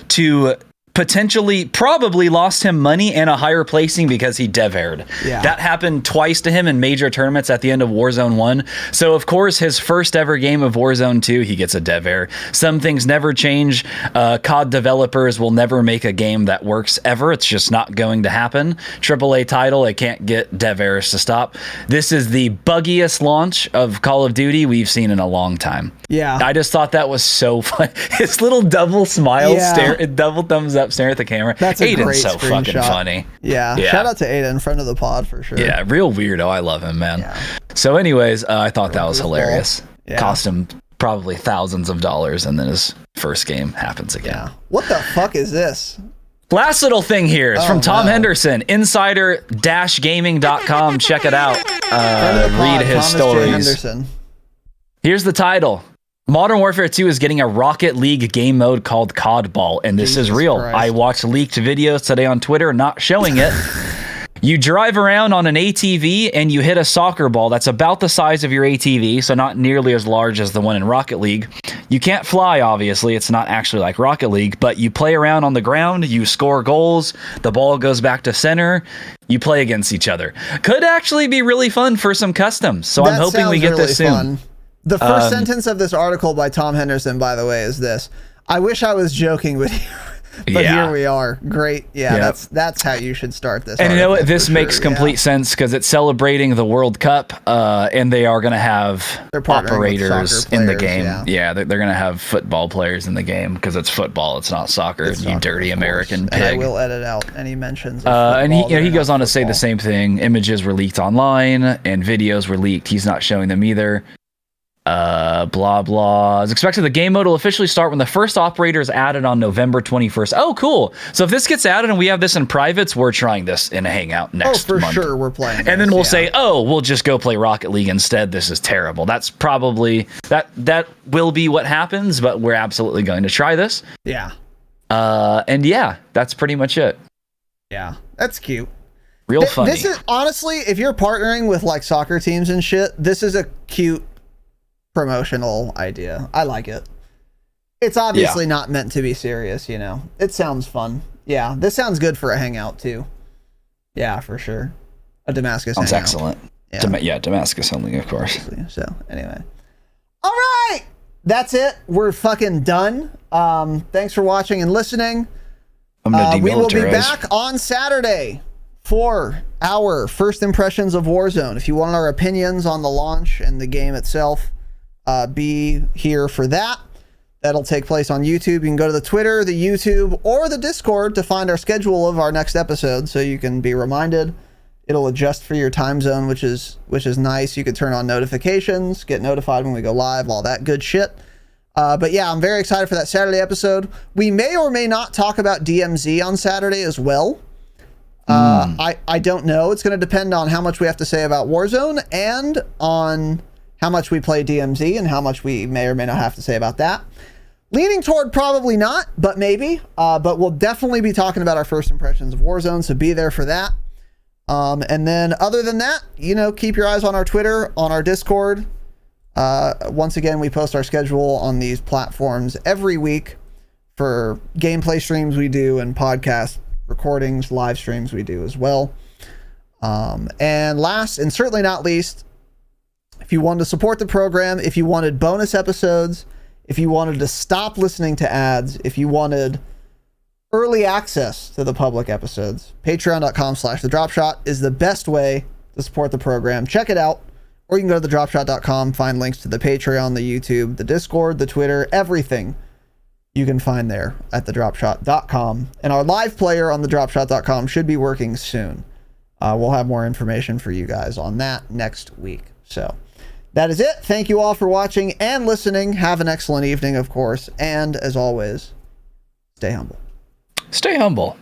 to probably lost him money and a higher placing because he dev erred. Yeah. That happened twice to him in major tournaments at the end of Warzone 1. So of course his first ever game of Warzone 2, he gets a dev error. Some things never change. COD developers will never make a game that works ever. It's just not going to happen. AAA title, it can't get dev errors to stop. This is the buggiest launch of Call of Duty we've seen in a long time. Yeah. I just thought that was so fun. His little double smile, double thumbs up, staring at the camera. That's a Aiden's great so screenshot. fucking funny. Yeah. Shout out to Aiden, friend of the pod for sure. Yeah, real weirdo. I love him, man. Yeah. So anyways, I thought that was hilarious. Yeah. Cost him probably thousands of dollars, and then his first game happens again. Yeah. What the fuck is this? Last little thing here is from Tom Henderson, insider-gaming.com. Check it out. Read his stories. Here's the title. Modern Warfare 2 is getting a Rocket League game mode called COD Ball, and this is real. Christ. I watched leaked videos today on Twitter, not showing it. You drive around on an ATV and you hit a soccer ball that's about the size of your ATV, so not nearly as large as the one in Rocket League. You can't fly, obviously. It's not actually like Rocket League, but you play around on the ground, you score goals, the ball goes back to center, you play against each other. Could actually be really fun for some customs, so I'm hoping we get this soon. Fun. The first sentence of this article by Tom Henderson, by the way, is this: I wish I was joking with you, but here we are. Great. Yeah, that's how you should start this. And you know what? This makes complete sense because it's celebrating the World Cup, and they are going to have operators in the game. Yeah, they're going to have football players in the game because it's football. It's not soccer. It's you dirty American pig. And I will edit out any mentions. And he goes on to say the same thing. Images were leaked online and videos were leaked. He's not showing them either. Blah blah. It's expected the game mode will officially start when the first operator is added on November 21st. Oh, cool. So if this gets added and we have this in privates, we're trying this in a hangout next month. Oh, for sure we're playing. And then we'll say, we'll just go play Rocket League instead. This is terrible. That's probably that will be what happens, but we're absolutely going to try this. Yeah. And yeah, that's pretty much it. Yeah. That's cute. Real funny. This is honestly, if you're partnering with like soccer teams and shit, this is a cute promotional idea. I like it. It's obviously not meant to be serious, you know. It sounds fun. Yeah, this sounds good for a hangout too. Yeah, for sure. A Damascus sounds hangout. Excellent. Yeah. Damascus only, of course. So anyway, all right, that's it. We're fucking done. Thanks for watching and listening. I'm gonna demilitarize. We will be back on Saturday for our first impressions of Warzone. If you want our opinions on the launch and the game itself, be here for that. That'll take place on YouTube. You can go to the Twitter, the YouTube, or the Discord to find our schedule of our next episode, so you can be reminded. It'll adjust for your time zone, which is nice. You can turn on notifications, get notified when we go live, all that good shit. But yeah, I'm very excited for that Saturday episode. We may or may not talk about DMZ on Saturday as well. I don't know. It's going to depend on how much we have to say about Warzone and on how much we play DMZ and how much we may or may not have to say about that. Leaning toward probably not, but maybe. But we'll definitely be talking about our first impressions of Warzone, so be there for that. And then other than that, keep your eyes on our Twitter, on our Discord. Once again, we post our schedule on these platforms every week for gameplay streams we do and podcast recordings, live streams we do as well. And last and certainly not least, if you wanted to support the program, if you wanted bonus episodes, if you wanted to stop listening to ads, if you wanted early access to the public episodes, patreon.com/thedropshot is the best way to support the program. Check it out. Or you can go to thedropshot.com, find links to the Patreon, the YouTube, the Discord, the Twitter, everything you can find there at thedropshot.com. And our live player on thedropshot.com should be working soon. We'll have more information for you guys on that next week. So that is it. Thank you all for watching and listening. Have an excellent evening, of course. And as always, stay humble. Stay humble.